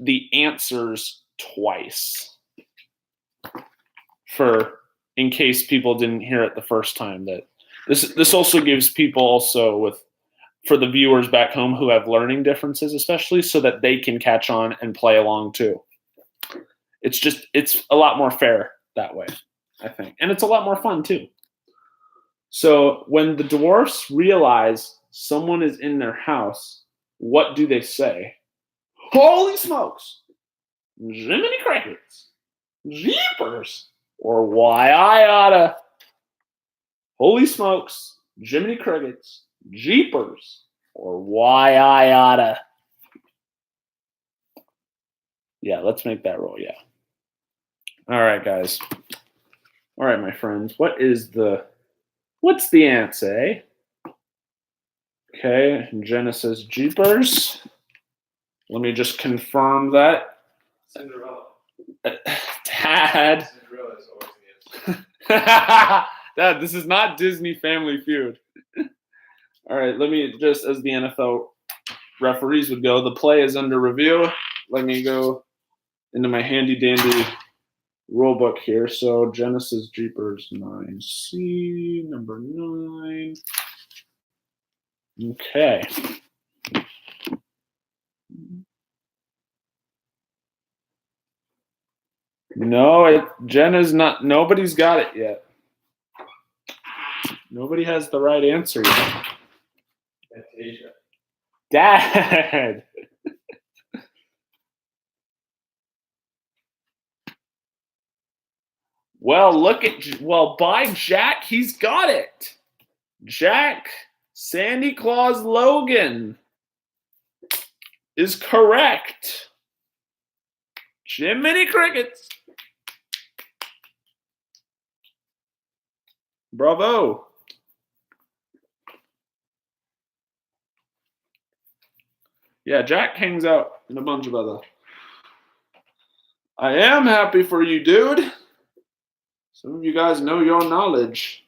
the answers twice in case people didn't hear it the first time. That this also gives people also for the viewers back home who have learning differences, especially, so that they can catch on and play along too. It's a lot more fair that way, I think. And it's a lot more fun too. So when the dwarfs realize someone is in their house, what do they say? Holy smokes! Jiminy crickets! Jeepers! Or why I oughta. Holy smokes! Jiminy crickets! Jeepers! Or why I oughta. Yeah, let's make that roll, yeah. All right, guys. All right, my friends. What's the answer, eh? Okay, and Jenna says Jeepers. Let me just confirm that. Cinderella. Dad. Cinderella is always the answer. Dad, this is not Disney Family Feud. All right, let me just, as the NFL referees would go, the play is under review. Let me go into my handy dandy rule book here. So Genesis Jeepers 9C, number 9. Okay. No, Jenna's not. Nobody's got it yet. Nobody has the right answer yet. Fantasia. Dad. Well, by Jack, he's got it. Jack Sandy Claus Logan is correct. Jiminy Crickets. Bravo. Yeah, Jack hangs out in a bunch of other. I am happy for you, dude. Some of you guys know your knowledge.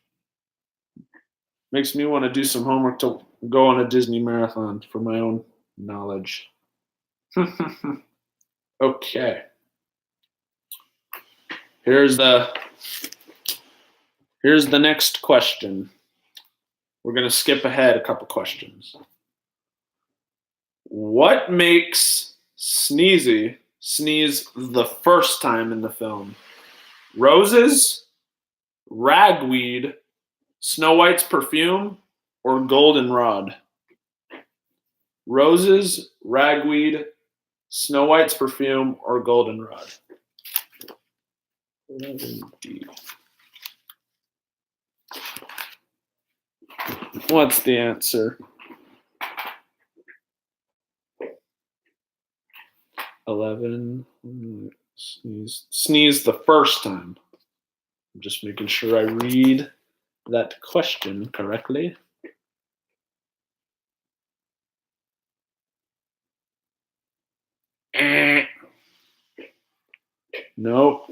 Makes me want to do some homework to go on a Disney marathon for my own knowledge. Okay. Here's the next question. We're going to skip ahead a couple questions. What makes Sneezy sneeze the first time in the film? Roses, ragweed, Snow White's perfume, or goldenrod? Roses, ragweed, Snow White's perfume, or goldenrod? What's the answer? 11. Sneeze the first time. I'm just making sure I read that question correctly. Nope.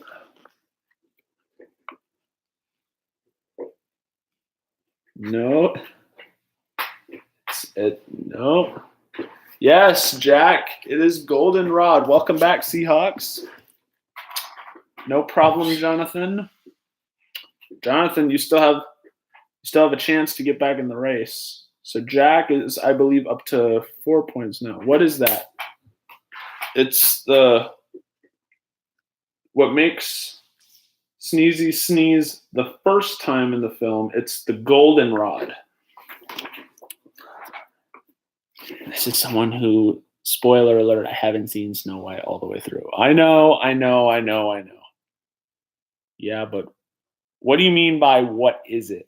No. No. Yes, Jack. It is goldenrod. Welcome back, Seahawks. No problem, Jonathan. Jonathan, you still have a chance to get back in the race. So Jack is, I believe, up to 4 points now. What is that? It's what makes Sneezy sneeze the first time in the film. It's the goldenrod. This is someone who, spoiler alert, I haven't seen Snow White all the way through. I know. Yeah, but what do you mean by what is it?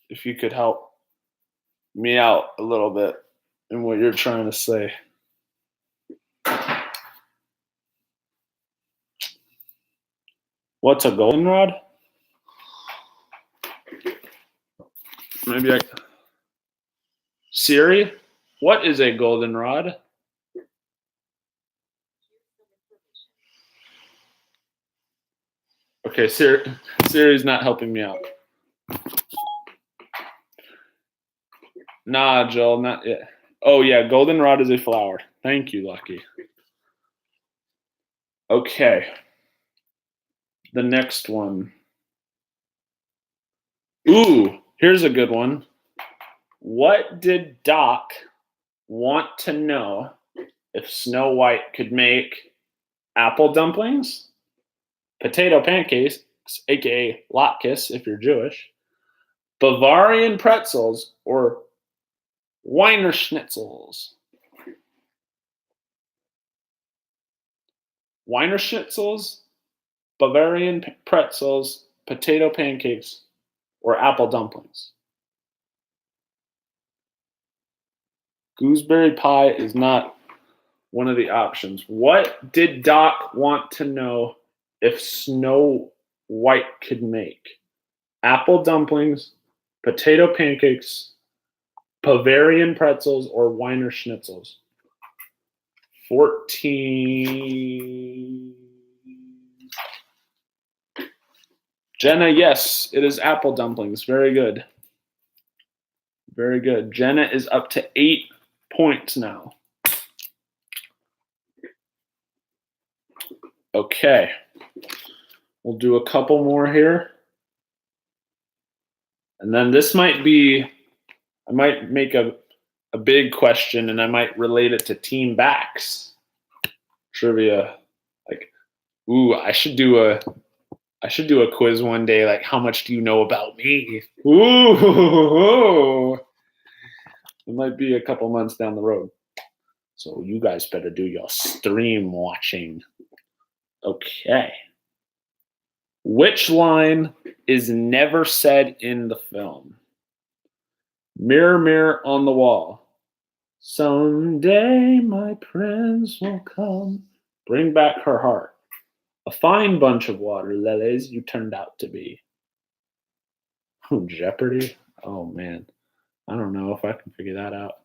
If you could help me out a little bit in what you're trying to say. What's a goldenrod? Maybe Siri, what is a goldenrod? Okay, Siri's not helping me out. Nah, Joel, not yet. Oh yeah, goldenrod is a flower. Thank you, Lucky. Okay. The next one. Ooh, here's a good one. What did Doc want to know if Snow White could make apple dumplings, potato pancakes, aka latkes if you're Jewish, Bavarian pretzels, or Wiener schnitzels? Wiener schnitzels, Bavarian pretzels, potato pancakes, or apple dumplings? Gooseberry pie is not one of the options. What did Doc want to know if Snow White could make? Apple dumplings, potato pancakes, Bavarian pretzels, or Wiener schnitzels? 14. Jenna, yes, it is apple dumplings. Very good. Very good. Jenna is up to 8 points now. Okay. We'll do a couple more here. And then this might be, I might make a big question and I might relate it to team backs trivia. Like, Ooh, I should do a quiz one day, like how much do you know about me? Ooh, it might be a couple months down the road. So you guys better do your stream watching. Okay. Which line is never said in the film? Mirror, mirror on the wall. Someday my prince will come. Bring back her heart. A fine bunch of water lilies you turned out to be. Oh, Jeopardy? Oh, man. I don't know if I can figure that out.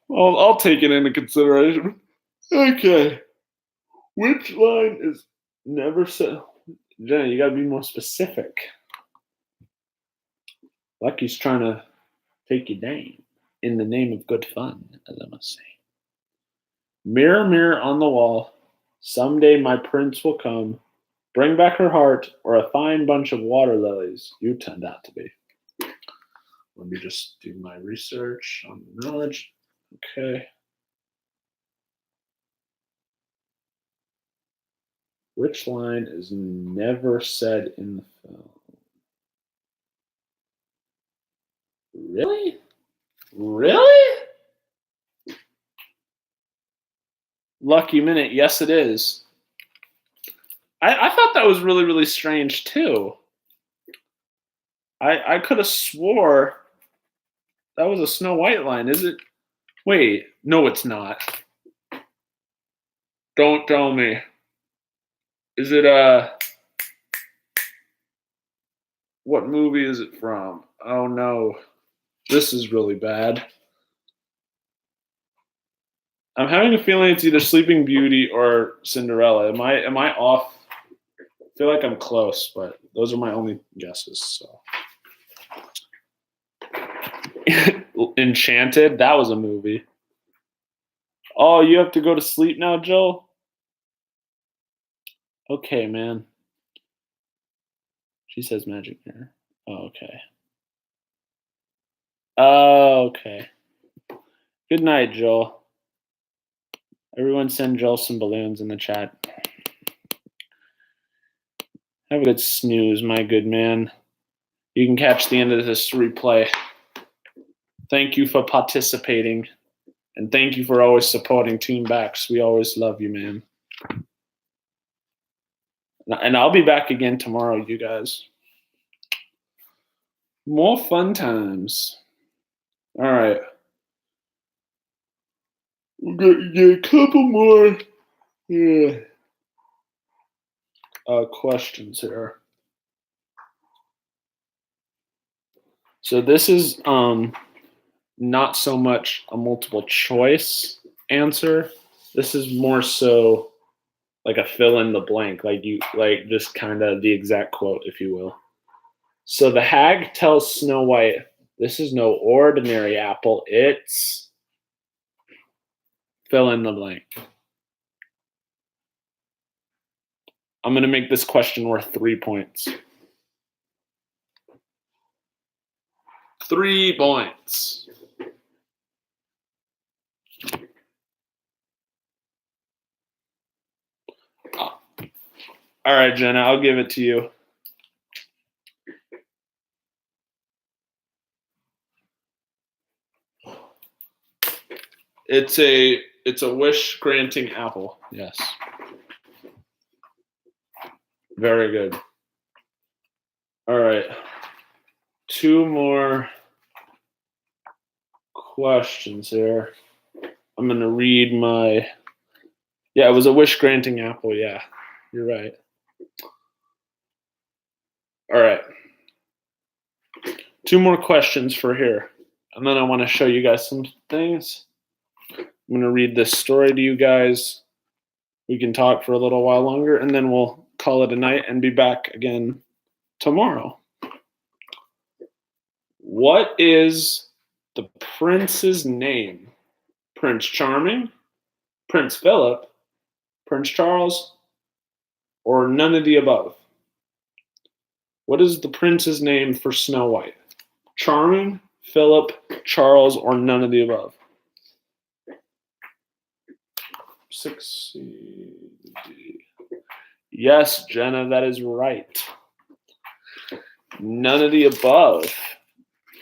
Well, I'll take it into consideration. Okay. Which line is never said? Jenna, you gotta be more specific. Lucky's trying to take you down in the name of good fun, as I must say. Mirror, mirror on the wall, someday my prince will come. Bring back her heart, or a fine bunch of water lilies you turned out to be. Let me just do my research on the knowledge. Okay. Which line is never said in the film? Really? Really? Lucky minute. Yes, it is. I thought that was really, really strange too. I could have swore that was a Snow White line. Is it? Wait, no, it's not. Don't tell me. Is it what movie is it from? Oh no. This is really bad. I'm having a feeling it's either Sleeping Beauty or Cinderella. Am I off? I feel like I'm close, but those are my only guesses. So Enchanted, that was a movie. Oh, you have to go to sleep now, Joe? Okay, man. She says magic mirror. Oh, okay. Oh, okay. Good night, Joel. Everyone send Joel some balloons in the chat. Have a good snooze, my good man. You can catch the end of this replay. Thank you for participating. And thank you for always supporting Team Backs. We always love you, man. And I'll be back again tomorrow, you guys. More fun times. All right. We'll get a couple more questions here. So this is not so much a multiple choice answer. This is more so like a fill in the blank, like just kind of the exact quote, if you will. So the hag tells Snow White, "This is no ordinary apple. It's fill in the blank." I'm going to make this question worth 3 points. 3 points. All right, Jenna, I'll give it to you. It's a wish granting apple. Yes. Very good. All right. 2 more questions here. I'm going to read my. Yeah, it was a wish granting apple. Yeah, you're right. All right. 2 more questions for here. And then I want to show you guys some things. I'm going to read this story to you guys. We can talk for a little while longer, and then we'll call it a night and be back again tomorrow. What is the prince's name? Prince Charming, Prince Philip, Prince Charles, or none of the above? What is the prince's name for Snow White? Charming, Philip, Charles, or none of the above? 6. Yes, Jenna, that is right. None of the above.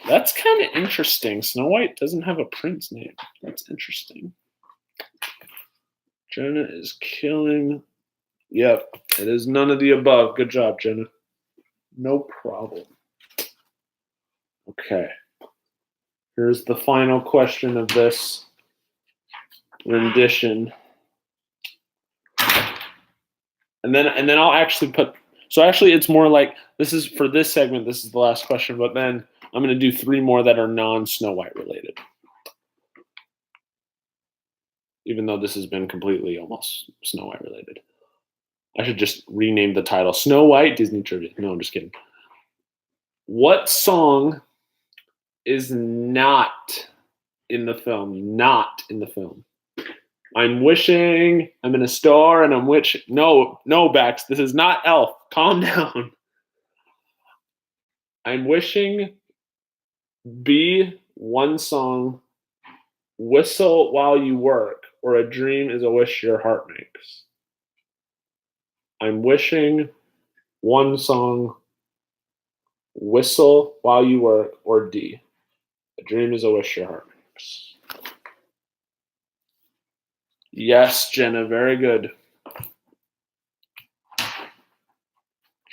That's kind of interesting. Snow White doesn't have a prince name. That's interesting. Jenna is killing. Yep, it is none of the above. Good job, Jenna. No problem. Okay. Here's the final question of this rendition. And then I'll actually put, so actually it's more like, this is for this segment, this is the last question, but then I'm going to do 3 more that are non-Snow White related. Even though this has been completely almost Snow White related. I should just rename the title Snow White Disney Trivia. No, I'm just kidding. What song is not in the film? Not in the film. I'm wishing I'm in a store and I'm wishing. No, Bax, this is not Elf. Calm down. I'm wishing B, one song, whistle while you work, or a dream is a wish your heart makes. I'm wishing one song, whistle while you work, or D, a dream is a wish your heart makes. Yes, Jenna, very good.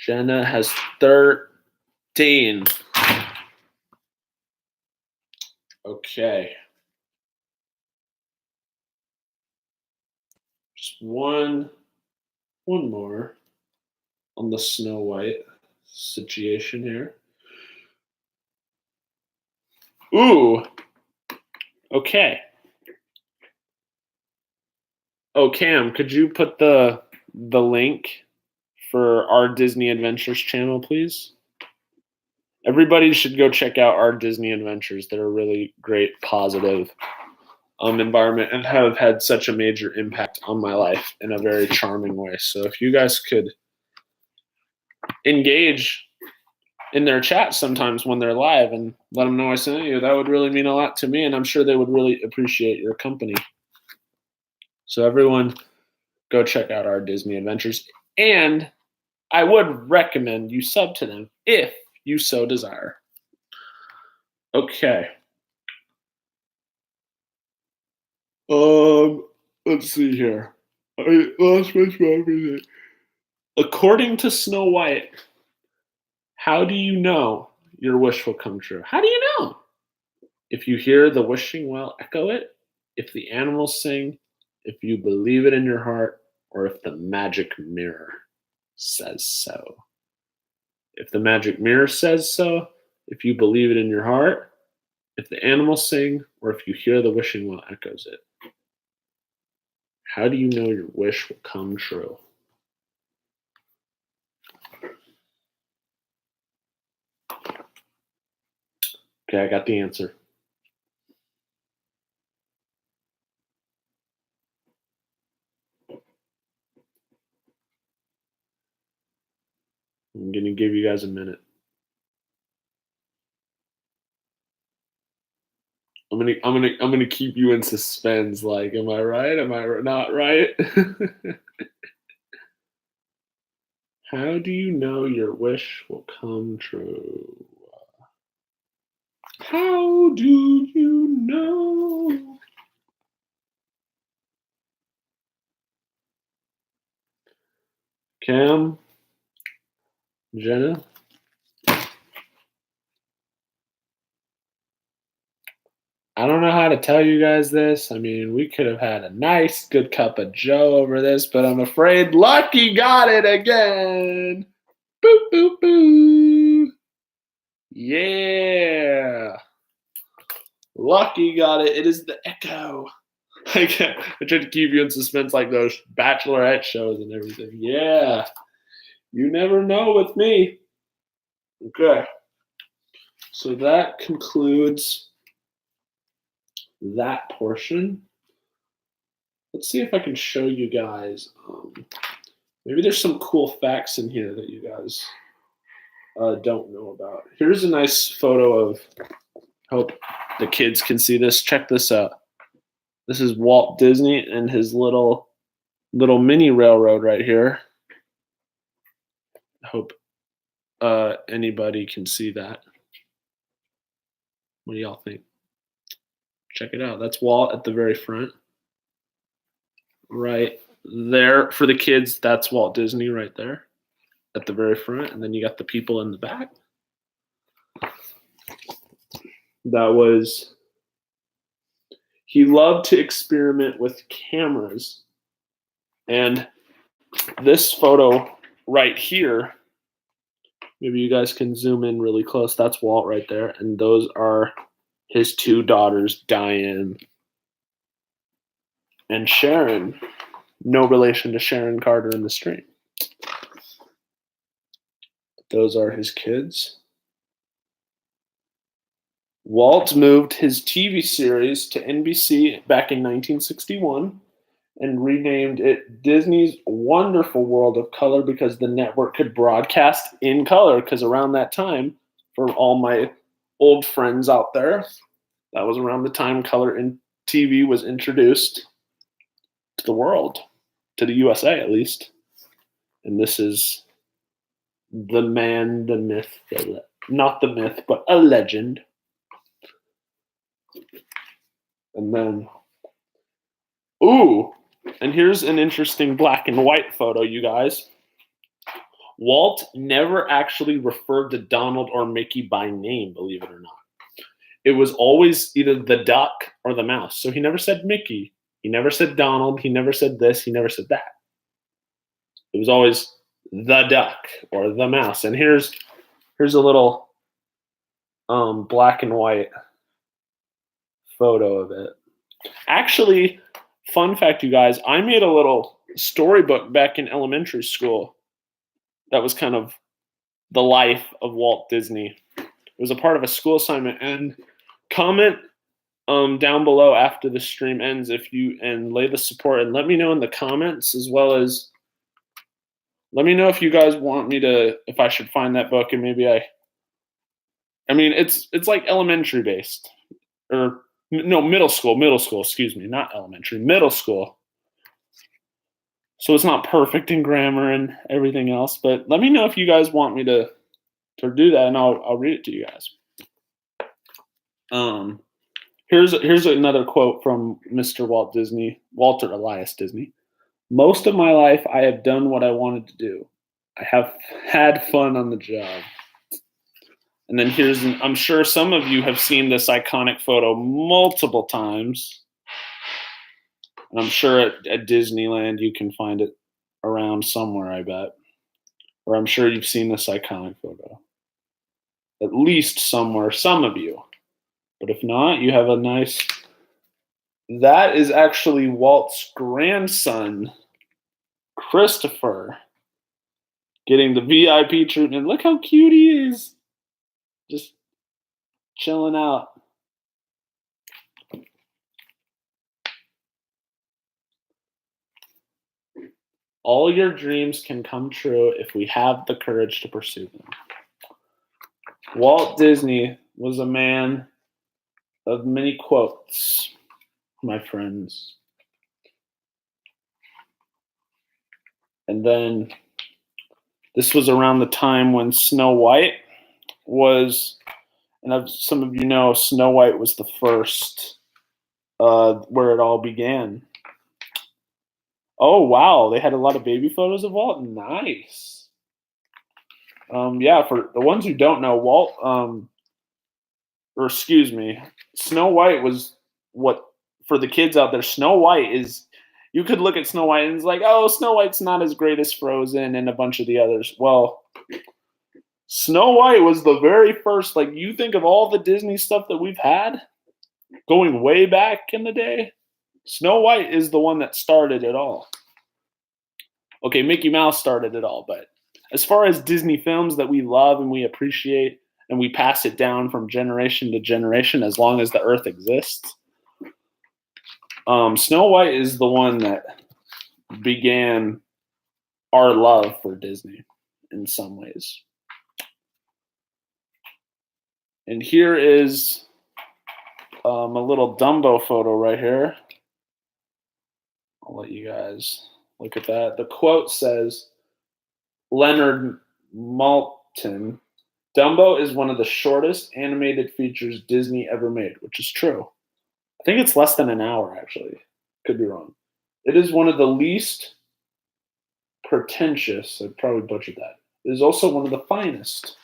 Jenna has 13. Okay. Just one more on the Snow White situation here. Ooh. Okay. Oh, Cam, could you put the link for our Disney Adventures channel, please? Everybody should go check out our Disney Adventures. They're a really great, positive environment and have had such a major impact on my life in a very charming way. So if you guys could engage in their chat sometimes when they're live and let them know I sent you, that would really mean a lot to me, and I'm sure they would really appreciate your company. So everyone, go check out our Disney Adventures, and I would recommend you sub to them if you so desire. Okay. Let's see here. I lost my spot. According to Snow White, how do you know your wish will come true? How do you know? If you hear the wishing well echo it, if the animals sing, if you believe it in your heart, or if the magic mirror says so. If the magic mirror says so, if you believe it in your heart, if the animals sing, or if you hear the wishing well echoes it. How do you know your wish will come true? Okay, I got the answer. I'm gonna give you guys a minute. I'm gonna keep you in suspense. Like, am I right? Am I not right? How do you know your wish will come true? How do you know? Cam, Jenna. I don't know how to tell you guys this. I mean, we could have had a nice, good cup of Joe over this, but I'm afraid Lucky got it again. Boop, boop, boop. Yeah. Lucky got it. It is the Echo. I tried to keep you in suspense like those Bachelorette shows and everything. Yeah. You never know with me. Okay. So that concludes that portion. Let's see if I can show you guys. Maybe there's some cool facts in here that you guys don't know about. Here's a nice photo of, hope the kids can see this. Check this out. This is Walt Disney and his little mini railroad right here. I hope anybody can see that. What do y'all think? Check it out. That's Walt at the very front. Right there for the kids, that's Walt Disney right there at the very front. And then you got the people in the back. He loved to experiment with cameras. And this photo right here, maybe you guys can zoom in really close. That's Walt right there. And those are his two daughters, Diane and Sharon. No relation to Sharon Carter in the stream. Those are his kids. Walt moved his TV series to NBC back in 1961 and renamed it Disney's Wonderful World of Color because the network could broadcast in color. Because around that time, for all my old friends out there, that was around the time color in TV was introduced to the world, to the USA at least. And this is the man, the myth, not the myth, but a legend. And then, and here's an interesting black and white photo, you guys. Walt never actually referred to Donald or Mickey by name, believe it or not. It was always either the duck or the mouse. So he never said Mickey. He never said Donald. He never said this. He never said that. It was always the duck or the mouse. And here's a little black and white photo of it. Actually, fun fact, you guys, I made a little storybook back in elementary school that was kind of the life of Walt Disney. It was a part of a school assignment. And comment down below after the stream ends and lay the support, and let me know in the comments, as well as let me know if you guys want me to, if I should find that book, and maybe I mean it's like elementary based, or no, middle school, excuse me, not elementary, middle school. So it's not perfect in grammar and everything else, but let me know if you guys want me to do that, and I'll read it to you guys. Here's another quote from Mr. Walter Elias Disney. Most of my life, I have done what I wanted to do. I have had fun on the job. And then I'm sure some of you have seen this iconic photo multiple times. And I'm sure at Disneyland you can find it around somewhere, I bet. Or I'm sure you've seen this iconic photo. At least somewhere, some of you. But if not, you have a nice... That is actually Walt's grandson, Christopher, getting the VIP treatment. Look how cute he is. Just chilling out. All your dreams can come true if we have the courage to pursue them. Walt Disney was a man of many quotes, my friends. And then this was around the time when Snow White was, and some of you know, Snow White was the first where it all began. Oh, wow. They had a lot of baby photos of Walt. Nice. Yeah, for the ones who don't know, Snow White was what, for the kids out there, Snow White is, you could look at Snow White and it's like, oh, Snow White's not as great as Frozen and a bunch of the others. Well, Snow White was the very first, like, you think of all the Disney stuff that we've had going way back in the day, Snow White is the one that started it all. Okay, Mickey Mouse started it all, but as far as Disney films that we love and we appreciate and we pass it down from generation to generation as long as the earth exists, Snow White is the one that began our love for Disney in some ways. And here is a little Dumbo photo right here. I'll let you guys look at that. The quote says, Leonard Malton. Dumbo is one of the shortest animated features Disney ever made, which is true. I think it's less than an hour, actually. Could be wrong. It is one of the least pretentious. I probably butchered that. It is also one of the finest.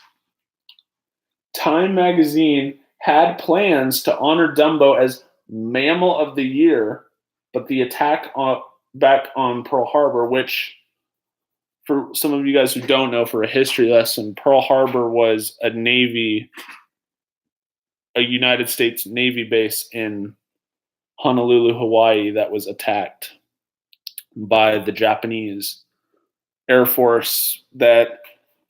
Time magazine had plans to honor Dumbo as Mammal of the Year, but the attack back on Pearl Harbor, which, for some of you guys who don't know, for a history lesson, Pearl Harbor was a United States Navy base in Honolulu, Hawaii, that was attacked by the Japanese Air Force that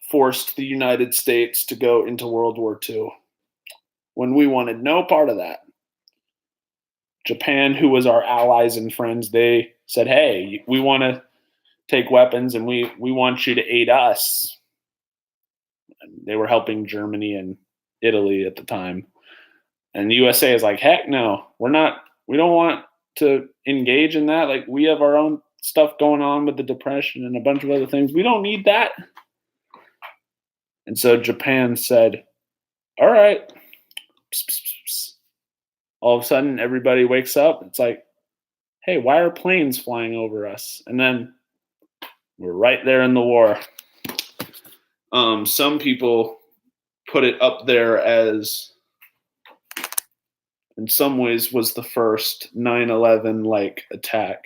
forced the United States to go into World War II when we wanted no part of that. Japan, who was our allies and friends, they said, hey, we want to take weapons and we want you to aid us. And they were helping Germany and Italy at the time. And the USA is like, heck no, we don't want to engage in that. Like, we have our own stuff going on with the Depression and a bunch of other things. We don't need that. And so Japan said, all right. All of a sudden, everybody wakes up. It's like, hey, why are planes flying over us? And then we're right there in the war. Some people put it up there as, in some ways, was the first 9/11 like attack.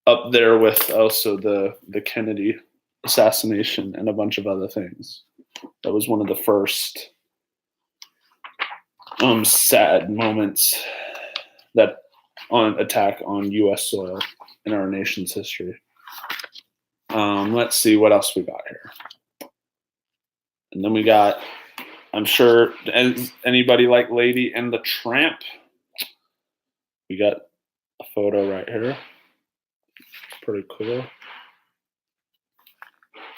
Up there with also the Kennedy assassination and a bunch of other things. That was one of the first sad moments that on attack on U.S. soil in our nation's history. Let's see what else we got here. And then we got, I'm sure, anybody like Lady and the Tramp? We got a photo right here. Pretty cool.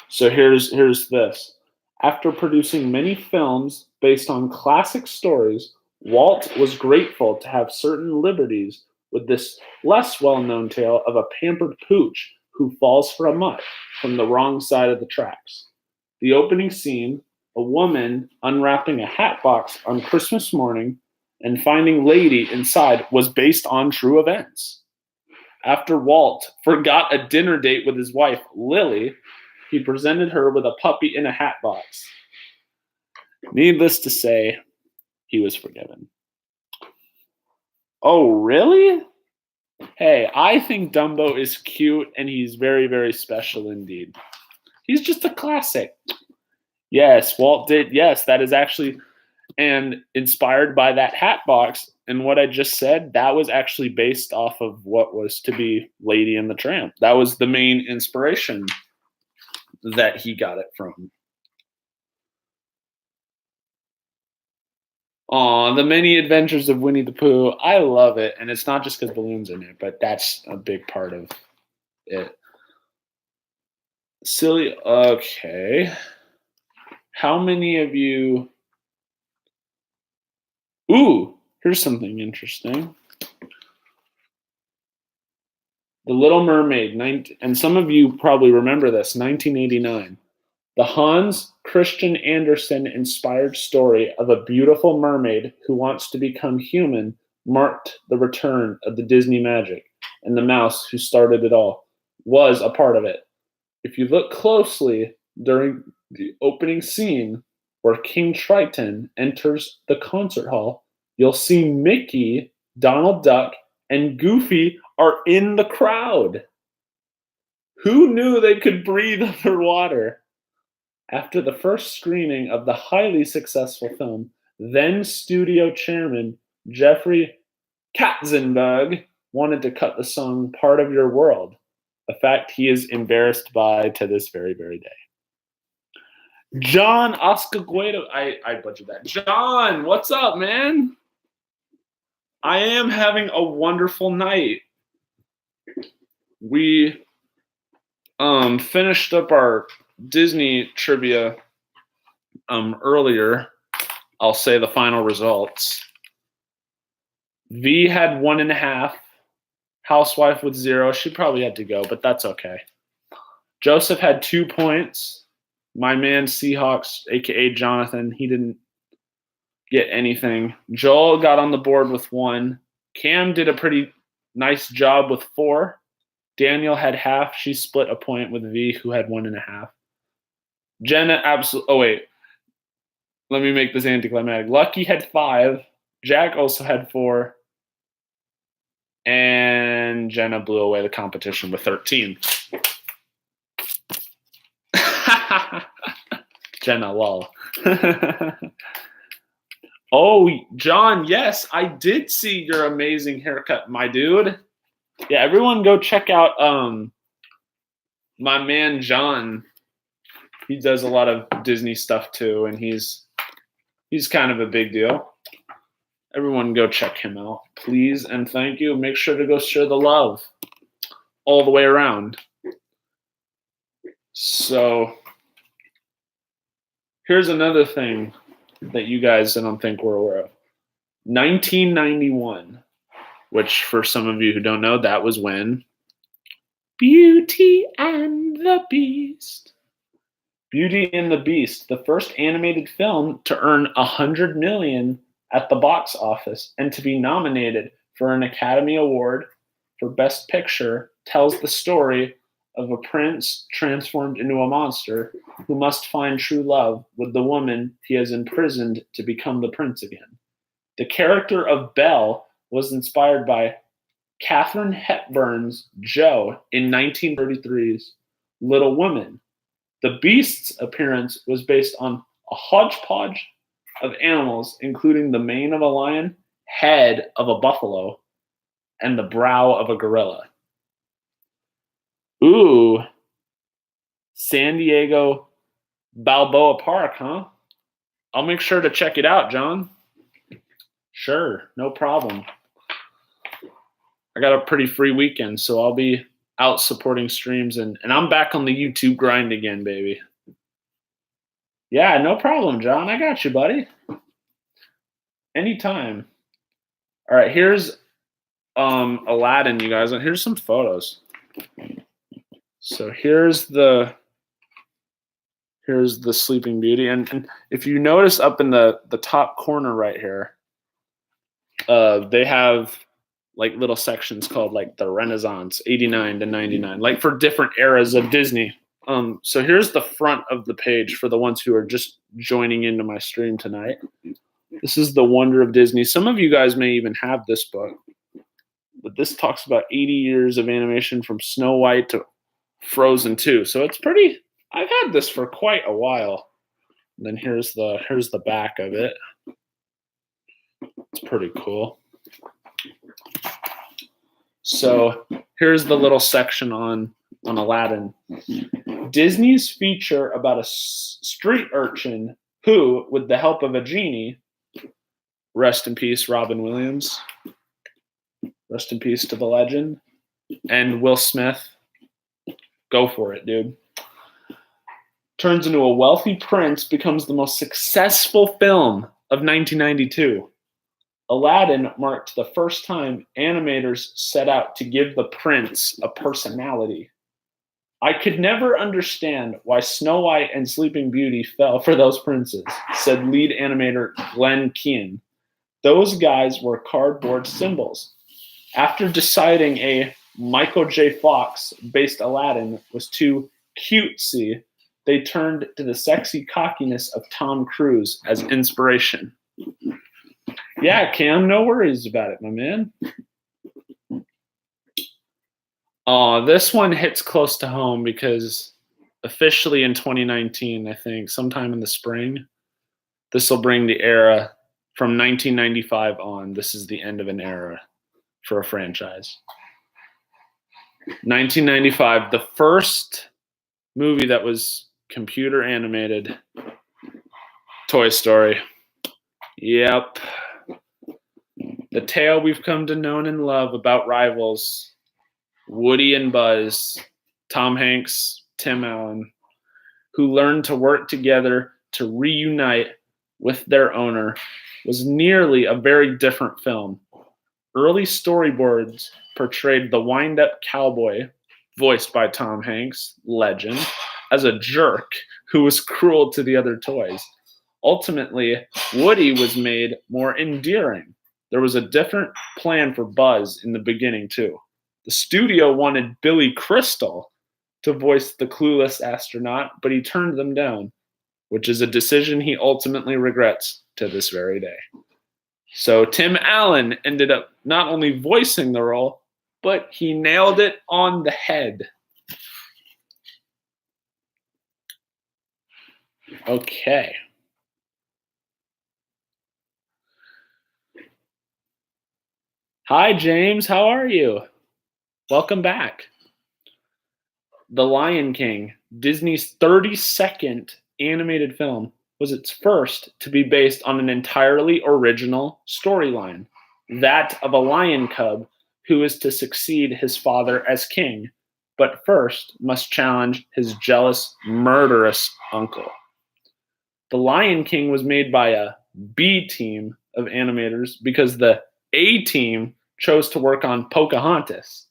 So here's this. After producing many films based on classic stories, Walt was grateful to have certain liberties with this less well-known tale of a pampered pooch who falls for a mutt from the wrong side of the tracks. The opening scene, a woman unwrapping a hat box on Christmas morning and finding Lady inside, was based on true events. After Walt forgot a dinner date with his wife, Lily, he presented her with a puppy in a hat box. Needless to say, he was forgiven. Oh, really? Hey, I think Dumbo is cute and he's very, very special indeed. He's just a classic. Yes, Walt did. Yes, that is actually, and inspired by that hat box and what I just said, that was actually based off of what was to be Lady and the Tramp. That was the main inspiration that he got it from. Aw, The Many Adventures of Winnie the Pooh. I love it. And it's not just because balloons in it, but that's a big part of it. Silly. Okay. How many of you... Ooh, here's something interesting. The Little Mermaid, and some of you probably remember this, 1989. The Hans Christian Andersen inspired story of a beautiful mermaid who wants to become human marked the return of the Disney magic, and the mouse who started it all was a part of it. If you look closely during the opening scene where King Triton enters the concert hall, you'll see Mickey, Donald Duck, and Goofy are in the crowd. Who knew they could breathe underwater? After the first screening of the highly successful film, then studio chairman Jeffrey Katzenberg wanted to cut the song Part of Your World, a fact he is embarrassed by to this very, very day. John Oscaguedo, I butchered that. John, what's up, man? I am having a wonderful night. We finished up our Disney trivia earlier. I'll say the final results. V had 1.5. Housewife with 0. She probably had to go, but that's okay. Joseph had 2 points. My man Seahawks, aka Jonathan, he didn't get anything. Joel got on the board with 1. Cam did a pretty nice job with 4. Daniel had half. She split a point with V, who had 1.5. Jenna absolutely. Oh wait, let me make this anticlimactic. Lucky had 5. Jack also had 4. And Jenna blew away the competition with 13. Jenna, lol. Oh, John, yes, I did see your amazing haircut, my dude. Yeah, everyone go check out my man John. He does a lot of Disney stuff too, and he's kind of a big deal. Everyone go check him out, please, and thank you. Make sure to go share the love all the way around. So here's another thing that you guys I don't think were aware of. 1991, which for some of you who don't know, that was when Beauty and the Beast. Beauty and the Beast, the first animated film to earn $100 million at the box office and to be nominated for an Academy Award for Best Picture, tells the story of a prince transformed into a monster who must find true love with the woman he has imprisoned to become the prince again. The character of Belle was inspired by Katharine Hepburn's Jo in 1933's Little Women. The Beast's appearance was based on a hodgepodge of animals, including the mane of a lion, head of a buffalo, and the brow of a gorilla. Ooh, San Diego Balboa Park, huh? I'll make sure to check it out, John. Sure, no problem. I got a pretty free weekend, so I'll be out supporting streams, and I'm back on the YouTube grind again, baby. Yeah, no problem, John. I got you, buddy. Anytime. All right, here's Aladdin, you guys, and here's some photos. So here's the Sleeping Beauty, and if you notice up in the top corner right here, they have like little sections called like the Renaissance, 89 to 99, like for different eras of Disney. So here's the front of the page for the ones who are just joining into my stream tonight. This is The Wonder of Disney. Some of you guys may even have this book, but this talks about 80 years of animation from Snow White to Frozen 2. So it's pretty, I've had this for quite a while. And then here's the back of it. It's pretty cool. So here's the little section on Aladdin. Disney's feature about a street urchin who, with the help of a genie, rest in peace, Robin Williams, rest in peace to the legend, and Will Smith, go for it, dude, turns into a wealthy prince, becomes the most successful film of 1992. Aladdin marked the first time animators set out to give the prince a personality. I could never understand why Snow White and Sleeping Beauty fell for those princes, said lead animator Glenn Keane. Those guys were cardboard symbols. After deciding a Michael J. Fox-based Aladdin was too cutesy, they turned to the sexy cockiness of Tom Cruise as inspiration. Yeah, Cam, no worries about it, my man. This one hits close to home because officially in 2019, I think, sometime in the spring, this will bring the era from 1995 on. This is the end of an era for a franchise. 1995, the first movie that was computer animated, Toy Story. Yep. The tale we've come to know and love about rivals, Woody and Buzz, Tom Hanks, Tim Allen, who learned to work together to reunite with their owner, was nearly a very different film. Early storyboards portrayed the wind-up cowboy, voiced by Tom Hanks, legend, as a jerk who was cruel to the other toys. Ultimately, Woody was made more endearing. There was a different plan for Buzz in the beginning, too. The studio wanted Billy Crystal to voice the clueless astronaut, but he turned them down, which is a decision he ultimately regrets to this very day. So Tim Allen ended up not only voicing the role, but he nailed it on the head. Okay. Hi, James. How are you? Welcome back. The Lion King, Disney's 32nd animated film, was its first to be based on an entirely original storyline, that of a lion cub who is to succeed his father as king, but first must challenge his jealous, murderous uncle. The Lion King was made by a B team of animators because the A team chose to work on Pocahontas,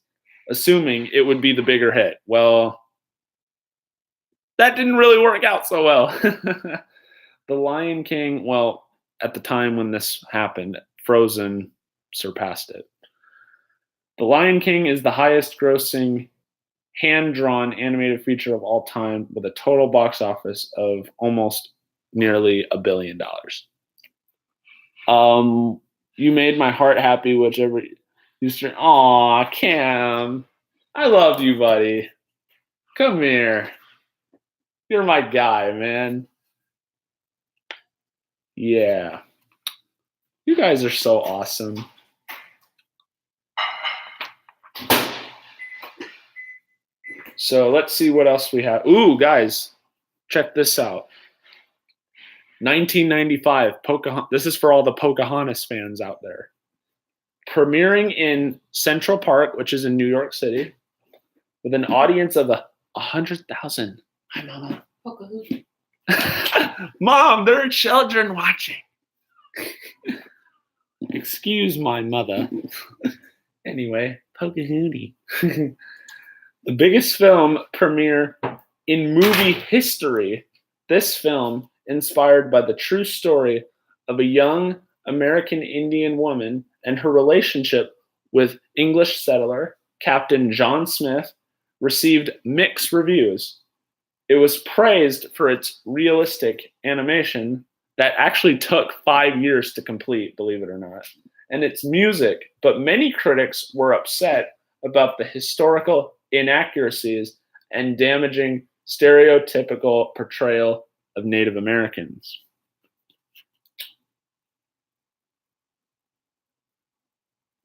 assuming it would be the bigger hit. Well, that didn't really work out so well. The Lion King, well, at the time when this happened, Frozen surpassed it. The Lion King is the highest grossing hand-drawn animated feature of all time with a total box office of almost nearly $1 billion. You made my heart happy, whichever you stream. Aw, Cam. I love you, buddy. Come here. You're my guy, man. Yeah. You guys are so awesome. So let's see what else we have. Ooh, guys, check this out. 1995, Pocahontas. This is for all the Pocahontas fans out there. Premiering in Central Park, which is in New York City, with an audience of 100,000. Hi, Mama. Mom, there are children watching. Excuse my mother. Anyway, Pocahontas. The biggest film premiere in movie history. This film, inspired by the true story of a young American Indian woman and her relationship with English settler Captain John Smith, received mixed reviews. It was praised for its realistic animation that actually took 5 years to complete, believe it or not, and its music, but many critics were upset about the historical inaccuracies and damaging stereotypical portrayal of Native Americans.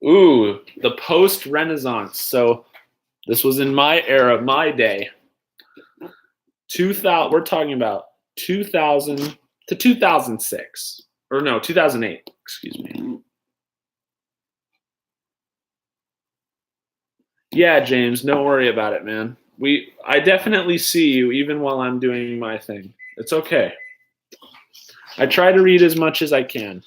Ooh, the post-Renaissance. So this was in my era, my day. 2000, we're talking about 2000 to 2006. Or no, 2008, excuse me. Yeah, James, don't worry about it, man. I definitely see you even while I'm doing my thing. It's okay. I try to read as much as I can.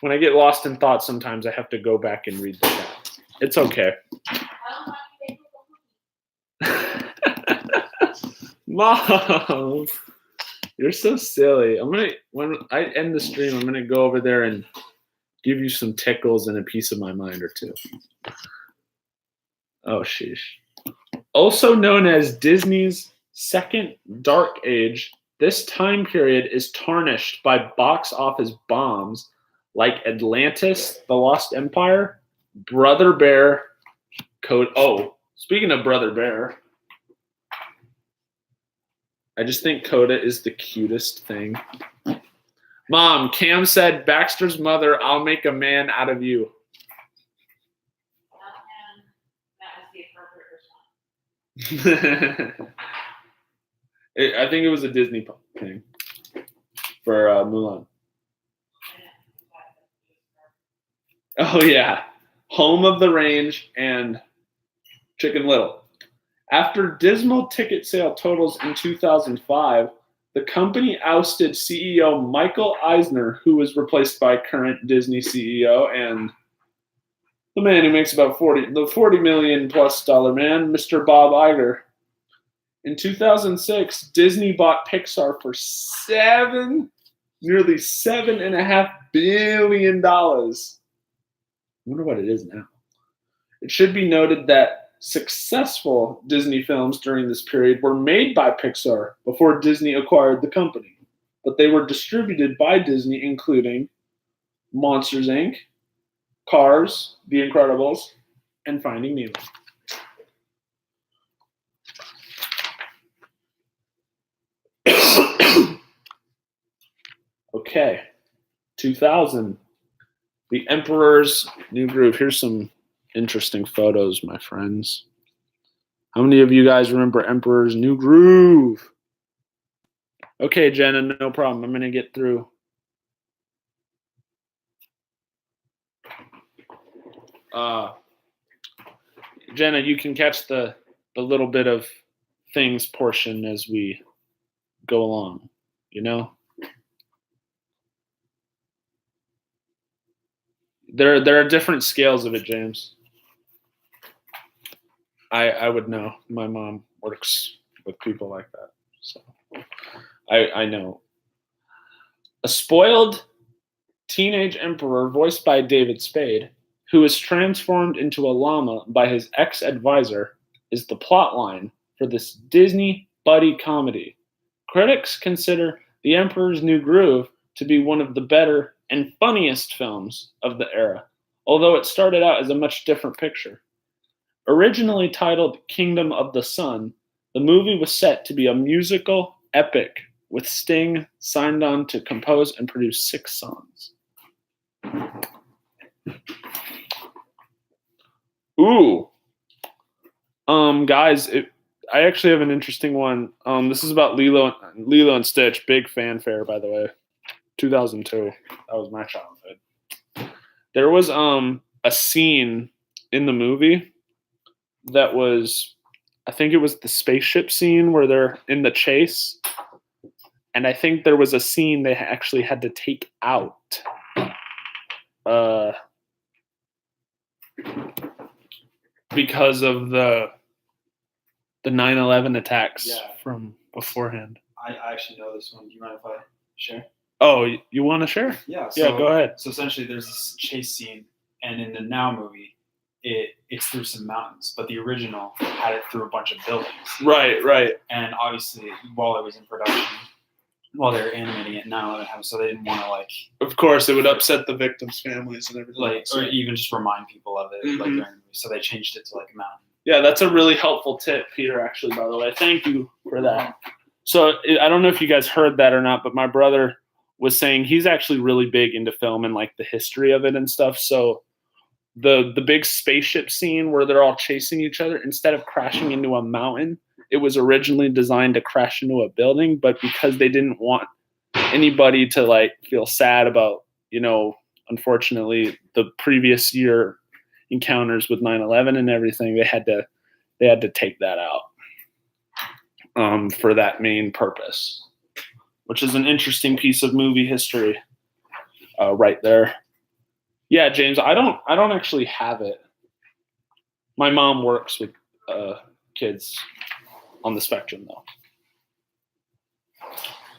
When I get lost in thought, sometimes I have to go back and read the chat. It's okay. Mom, you're so silly. When I end the stream, I'm gonna go over there and give you some tickles and a piece of my mind or two. Oh, sheesh. Also known as Disney's second dark age, this time period is tarnished by box office bombs like Atlantis, The Lost Empire, Brother Bear, Coda. Oh, speaking of Brother Bear, I just think Coda is the cutest thing. Mom, Cam said, Baxter's mother, I'll make a man out of you. I think it was a Disney thing for Mulan. Oh, yeah. Home of the Range and Chicken Little. After dismal ticket sale totals in 2005, the company ousted CEO Michael Eisner, who was replaced by current Disney CEO and the man who makes about the $40 million plus man, Mr. Bob Iger. In 2006, Disney bought Pixar for nearly $7.5 billion. I wonder what it is now. It should be noted that successful Disney films during this period were made by Pixar before Disney acquired the company, but they were distributed by Disney, including Monsters, Inc., Cars, The Incredibles, and Finding Nemo. Okay, 2000, The Emperor's New Groove. Here's some interesting photos, my friends. How many of you guys remember Emperor's New Groove? Okay, Jenna, no problem. I'm going to get through. Jenna, you can catch the little bit of things portion as we go along, you know? There are different scales of it, James. I would know. My mom works with people like that, so I know. A spoiled teenage emperor, voiced by David Spade, who is transformed into a llama by his ex-advisor, is the plotline for this Disney buddy comedy. Critics consider The Emperor's New Groove to be one of the better and funniest films of the era, although it started out as a much different picture. Originally titled Kingdom of the Sun, the movie was set to be a musical epic, with Sting signed on to compose and produce 6 songs. Ooh. Guys, I actually have an interesting one. This is about Lilo and Stitch. Big fanfare, by the way. 2002. That was my childhood. There was a scene in the movie that was, I think it was the spaceship scene where they're in the chase. And I think there was a scene they actually had to take out. Because of the 9/11 attacks from beforehand. I actually know this one. Do you mind if I share? Oh, you want to share? Yeah. Yeah, go ahead. So essentially, there's this chase scene, and in the Now movie, it's through some mountains, but the original had it through a bunch of buildings. Right. And obviously, while it was in production, while they were animating it, 9/11 happened, so they didn't want to Of course, it would upset the victims' families and everything. or even just remind people of it, during the movie. So they changed it to a mountain. Yeah, that's a really helpful tip, Peter. Actually, by the way, thank you for that. So I don't know if you guys heard that or not, but my brother was saying he's actually really big into film and the history of it and stuff. So the big spaceship scene where they're all chasing each other, instead of crashing into a mountain, it was originally designed to crash into a building, but because they didn't want anybody to feel sad about, unfortunately the previous year encounters with 9/11 and everything, they had to take that out for that main purpose, which is an interesting piece of movie history right there. Yeah, James, I don't actually have it. My mom works with kids on the spectrum, though.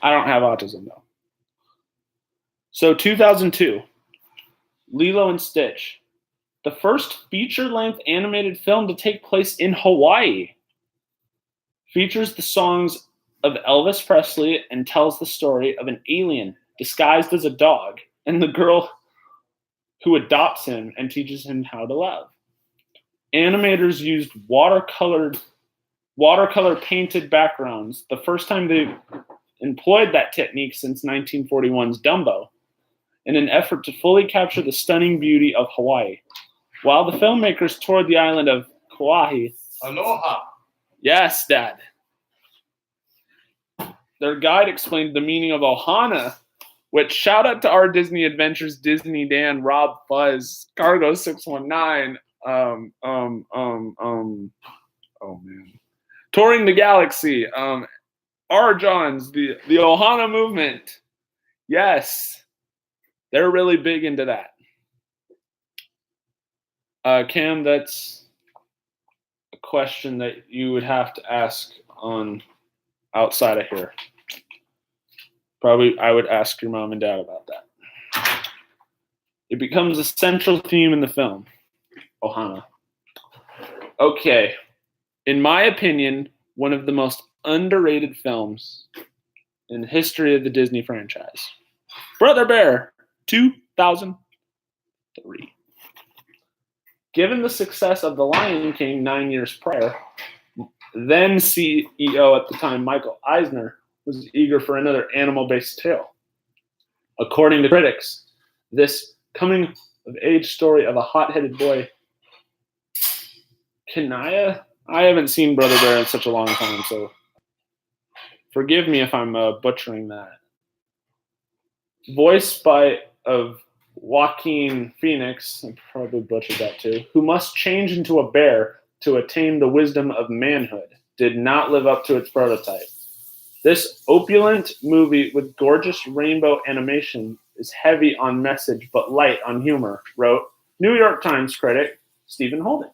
I don't have autism, though. So 2002, Lilo and Stitch, the first feature-length animated film to take place in Hawaii, features the songs of Elvis Presley and tells the story of an alien disguised as a dog and the girl who adopts him and teaches him how to love. Animators used watercolor painted backgrounds, the first time they employed that technique since 1941's Dumbo, in an effort to fully capture the stunning beauty of Hawaii. While the filmmakers toured the island of Kauai. Aloha. Yes, Dad. Their guide explained the meaning of Ohana, which, shout out to our Disney Adventures, Disney Dan, Rob Fuzz, Cargo 619, oh man, Touring the Galaxy, R. Johns, the Ohana movement. Yes, they're really big into that. Cam, that's a question that you would have to ask on outside of here. Probably I would ask your mom and dad about that. It becomes a central theme in the film. Ohana. Okay. In my opinion, one of the most underrated films in the history of the Disney franchise. Brother Bear, 2003. Given the success of The Lion King 9 years prior, then CEO at the time, Michael Eisner, was eager for another animal-based tale. According to critics, this coming-of-age story of a hot-headed boy, Kanaya, I haven't seen Brother Bear in such a long time, so forgive me if I'm butchering that. Voiced of Joaquin Phoenix, I probably butchered that too, who must change into a bear to attain the wisdom of manhood, did not live up to its prototype. This opulent movie with gorgeous rainbow animation is heavy on message but light on humor, wrote New York Times critic Stephen Holden.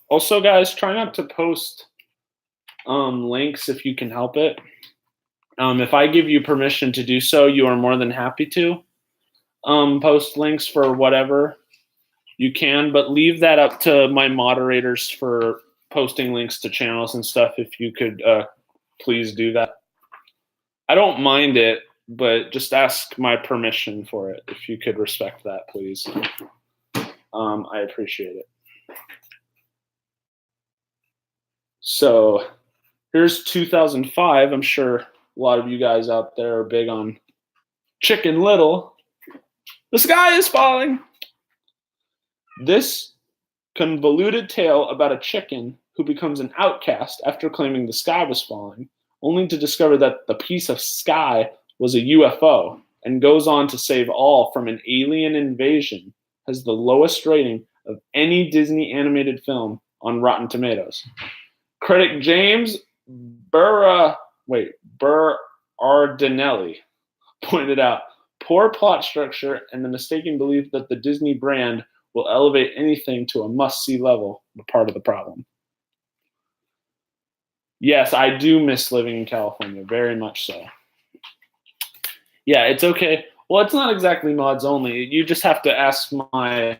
Also, guys, try not to post links if you can help it. If I give you permission to do so, you are more than happy to post links for whatever you can, but leave that up to my moderators for posting links to channels and stuff. If you could please do that. I don't mind it, but just ask my permission for it. If you could respect that, please. I appreciate it. So here's 2005. I'm sure a lot of you guys out there are big on Chicken Little. The sky is falling. This convoluted tale about a chicken who becomes an outcast after claiming the sky was falling, only to discover that the piece of sky was a UFO, and goes on to save all from an alien invasion, has the lowest rating of any Disney animated film on Rotten Tomatoes. Critic James Berardinelli pointed out poor plot structure and the mistaken belief that the Disney brand will elevate anything to a must-see level are part of the problem. Yes, I do miss living in California, very much so. Yeah, it's okay. Well, it's not exactly mods only. You just have to ask my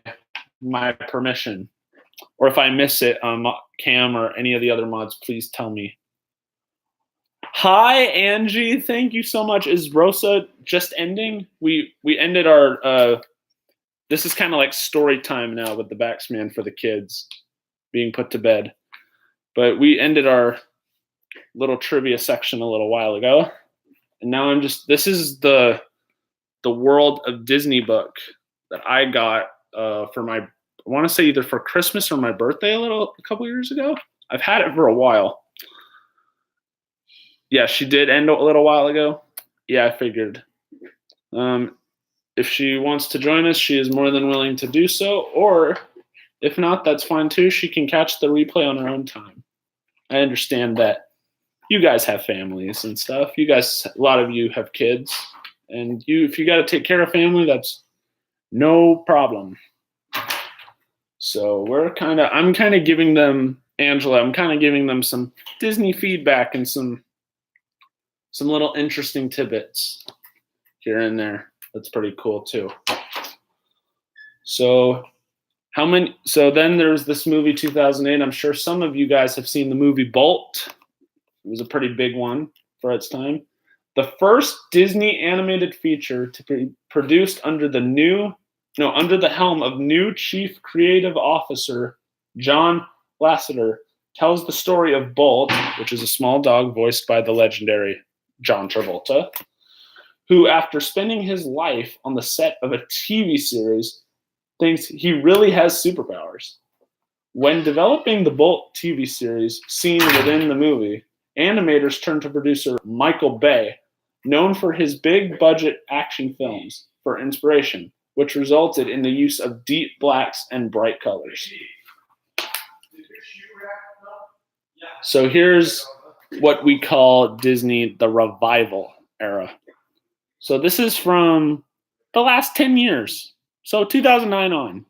permission. Or if I miss it, Cam or any of the other mods, please tell me. Hi, Angie. Thank you so much. Is Rosa just ending? We ended our this is kind of like story time now with the Baxman for the kids being put to bed. But we ended our little trivia section a little while ago. And now this is the World of Disney book that I got for my, I want to say either for Christmas or my birthday a couple years ago. I've had it for a while. Yeah, she did end a little while ago. Yeah, I figured. If she wants to join us, she is more than willing to do so. Or if not, that's fine too. She can catch the replay on her own time. I understand that you guys have families and stuff. You guys, a lot of you have kids. And if you got to take care of family, that's no problem. So I'm kind of giving them, Angela, I'm kind of giving them some Disney feedback and some little interesting tidbits here and there. That's pretty cool too. So then there's this movie 2008. I'm sure some of you guys have seen the movie Bolt. It was a pretty big one for its time. The first Disney animated feature to be produced under the helm of new Chief Creative Officer John Lasseter, tells the story of Bolt, which is a small dog voiced by the legendary John Travolta, who, after spending his life on the set of a TV series, thinks he really has superpowers. When developing the Bolt TV series seen within the movie, animators turned to producer Michael Bay, known for his big-budget action films, for inspiration, which resulted in the use of deep blacks and bright colors. So here's what we call Disney the revival era. So this is from the last 10 years. So 2009 on.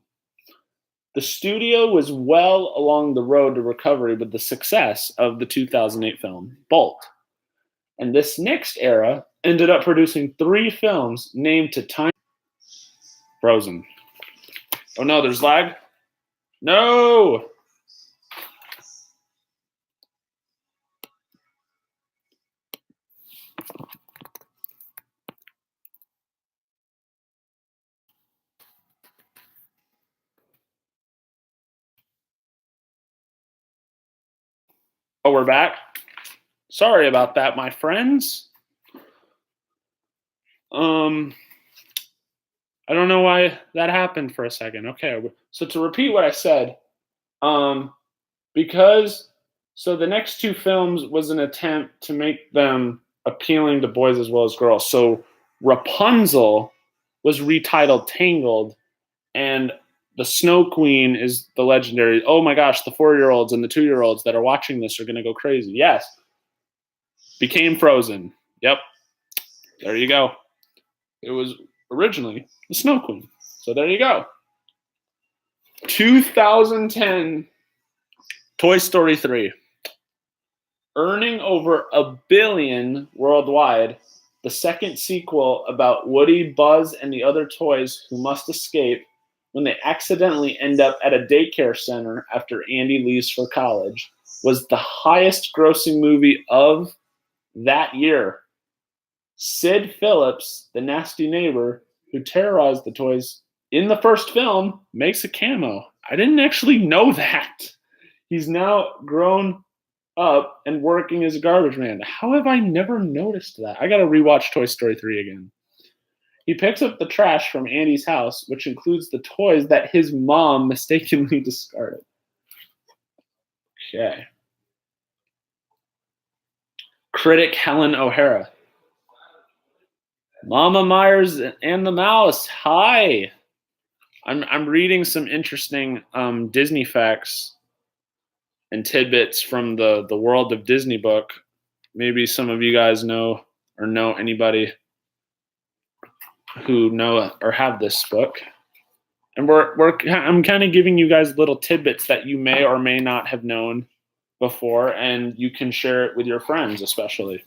The studio was well along the road to recovery with the success of the 2008 film Bolt. And this next era ended up producing 3 films named to time. Frozen. Oh no, there's lag? No! Oh, we're back? Sorry about that, my friends. I don't know why that happened for a second. Okay, so to repeat what I said, because so the next 2 films was an attempt to make them appealing to boys as well as girls. So Rapunzel was retitled Tangled, and the Snow Queen is the legendary. Oh my gosh, the 4-year-olds and the 2-year-olds that are watching this are going to go crazy. Yes, became Frozen. Yep, there you go. It was originally the Snow Queen. So there you go. 2010 Toy Story 3. Earning over $1 billion worldwide, the second sequel about Woody, Buzz, and the other toys who must escape when they accidentally end up at a daycare center after Andy leaves for college, was the highest grossing movie of that year. Sid Phillips, the nasty neighbor who terrorized the toys in the first film, makes a cameo. I didn't actually know that. He's now grown up and working as a garbage man. How have I never noticed that? I gotta rewatch Toy Story 3 again. He picks up the trash from Andy's house, which includes the toys that his mom mistakenly discarded. Okay. Critic Helen O'Hara. Mama Myers and the Mouse. Hi. I'm reading some interesting Disney facts and tidbits from the World of Disney book. Maybe some of you guys know or know anybody who know or have this book. And I'm kind of giving you guys little tidbits that you may or may not have known before, and you can share it with your friends, especially.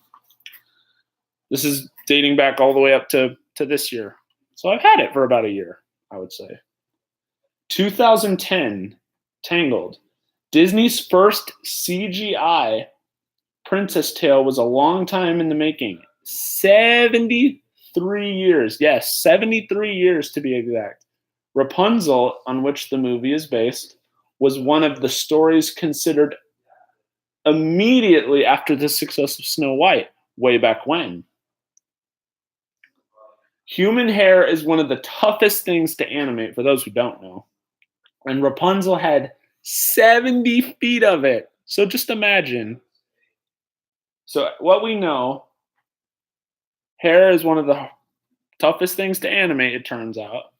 This is dating back all the way up to this year. So I've had it for about a year, I would say. 2010, Tangled. Disney's first CGI Princess Tale was a long time in the making. 73 years. Yes, 73 years to be exact. Rapunzel, on which the movie is based, was one of the stories considered immediately after the success of Snow White, way back when. Human hair is one of the toughest things to animate, for those who don't know. And Rapunzel had 70 feet of it. So just imagine. So what we know, hair is one of the toughest things to animate, it turns out.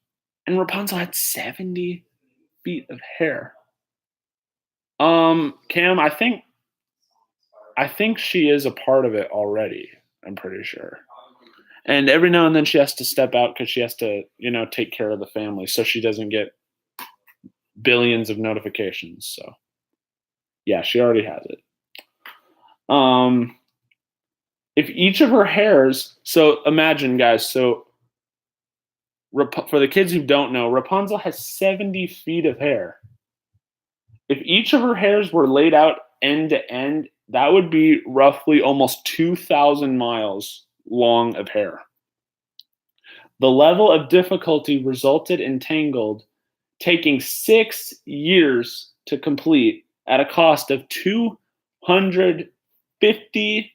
And Rapunzel had 70 feet of hair. Cam, I think she is a part of it already. I'm pretty sure. And every now and then she has to step out because she has to, take care of the family so she doesn't get billions of notifications. So yeah, she already has it. If each of her hairs, so imagine guys, so for the kids who don't know, Rapunzel has 70 feet of hair. If each of her hairs were laid out end to end, that would be roughly almost 2,000 miles long of hair. The level of difficulty resulted in Tangled taking 6 years to complete at a cost of $250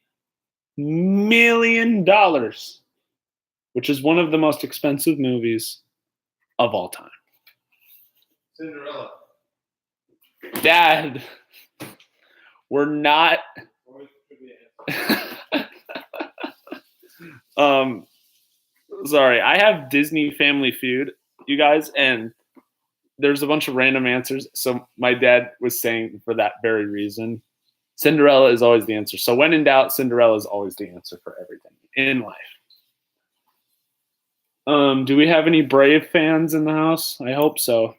million, which is one of the most expensive movies of all time. Cinderella. Dad, we're not. Sorry, I have Disney Family Feud, you guys, and there's a bunch of random answers. So my dad was saying for that very reason, Cinderella is always the answer. So when in doubt, Cinderella is always the answer for everything in life. Do we have any Brave fans in the house? I hope so.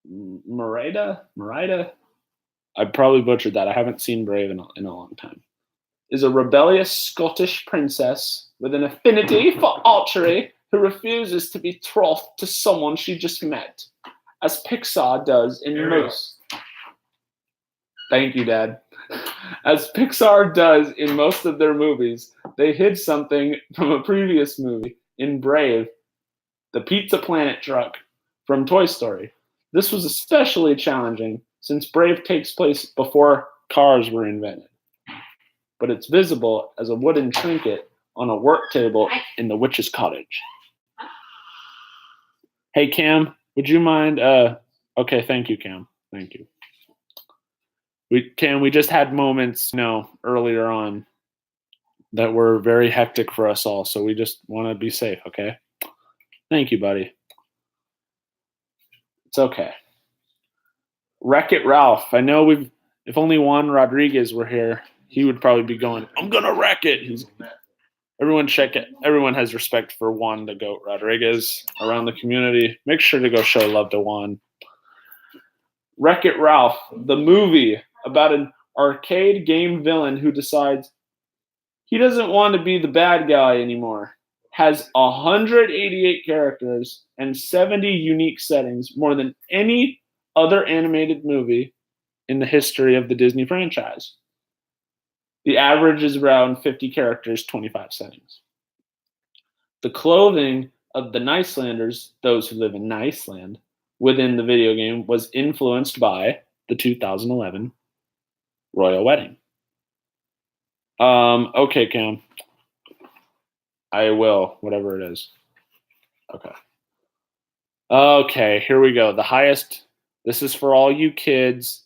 Merida? I probably butchered that. I haven't seen Brave in a long time. Is a rebellious Scottish princess with an affinity for archery who refuses to be betrothed to someone she just met, as Pixar does in most. Thank you, Dad. As Pixar does in most of their movies, they hid something from a previous movie in Brave, the Pizza Planet truck from Toy Story. This was especially challenging since Brave takes place before cars were invented, but it's visible as a wooden trinket on a work table in the witch's cottage. Hey, Cam, would you mind? Okay, thank you, Cam. Thank you. We just had moments, earlier on that were very hectic for us all, so we just want to be safe, okay? Thank you, buddy. It's okay. Wreck-It Ralph. I know if only Juan Rodriguez were here, he would probably be going, I'm gonna wreck it. Everyone check it. Everyone has respect for Juan the Goat Rodriguez around the community. Make sure to go show love to Juan. Wreck-It Ralph, the movie about an arcade game villain who decides he doesn't want to be the bad guy anymore. Has 188 characters and 70 unique settings, more than any other animated movie in the history of the Disney franchise. The average is around 50 characters, 25 settings. The clothing of the Nicelanders, those who live in Niceland, within the video game was influenced by the 2011 royal wedding. Okay, Cam. I will, whatever it is. Okay. Okay, here we go. The highest, this is for all you kids,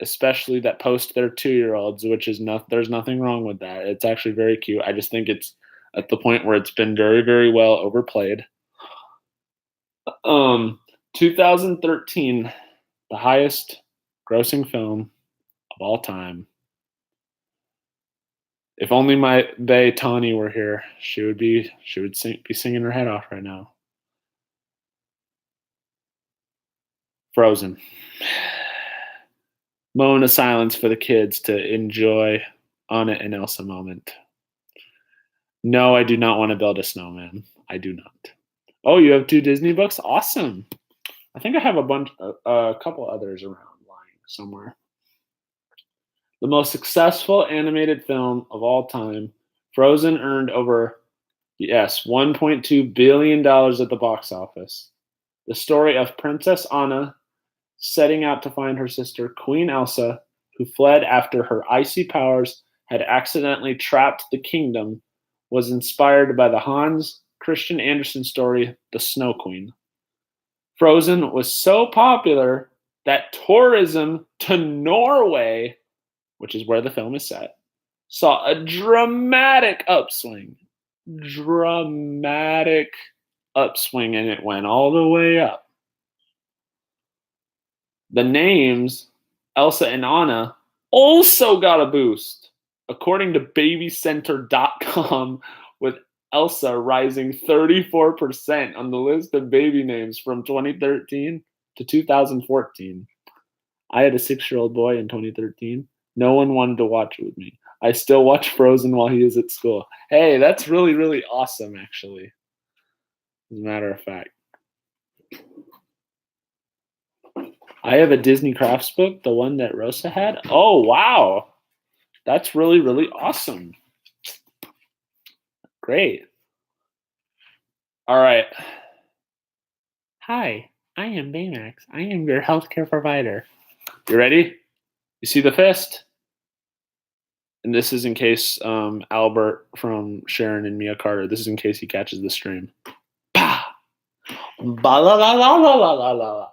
especially that post their 2-year-olds, which is there's nothing wrong with that. It's actually very cute. I just think it's at the point where it's been very, very well overplayed. 2013, the highest grossing film of all time. If only my bae Tani were here, she would be singing her head off right now. Frozen. Moment of silence for the kids to enjoy Anna and Elsa moment. No, I do not want to build a snowman. I do not. Oh, you have 2 Disney books? Awesome. I think I have a couple others around lying somewhere. The most successful animated film of all time, Frozen earned over, $1.2 billion at the box office. The story of Princess Anna setting out to find her sister, Queen Elsa, who fled after her icy powers had accidentally trapped the kingdom, was inspired by the Hans Christian Andersen story, The Snow Queen. Frozen was so popular that tourism to Norway, which is where the film is set, saw a dramatic upswing. And it went all the way up. The names Elsa and Anna also got a boost, according to babycenter.com, with Elsa rising 34% on the list of baby names from 2013 to 2014. I had a 6-year-old boy in 2013. No one wanted to watch it with me. I still watch Frozen while he is at school. Hey, that's really, really awesome, actually. As a matter of fact. I have a Disney Crafts book, the one that Rosa had. Oh, wow. That's really, really awesome. Great. All right. Hi, I am Baymax. I am your healthcare provider. You ready? You see the fist? And this is in case Albert from Sharon and Mia Carter, this is in case he catches the stream. Bah! Ba la la la la la la la.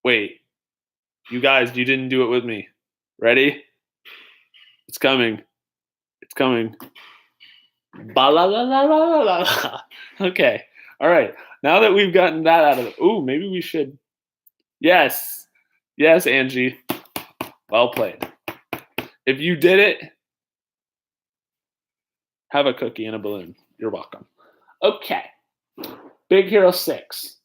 Wait, you guys, you didn't do it with me. Ready? It's coming. It's coming. Ba la la la la la la. Okay. All right. Now that we've gotten that out of it, maybe we should. Yes. Yes, Angie. Well played. If you did it, Have a cookie and a balloon. You're welcome. Okay. Big Hero 6.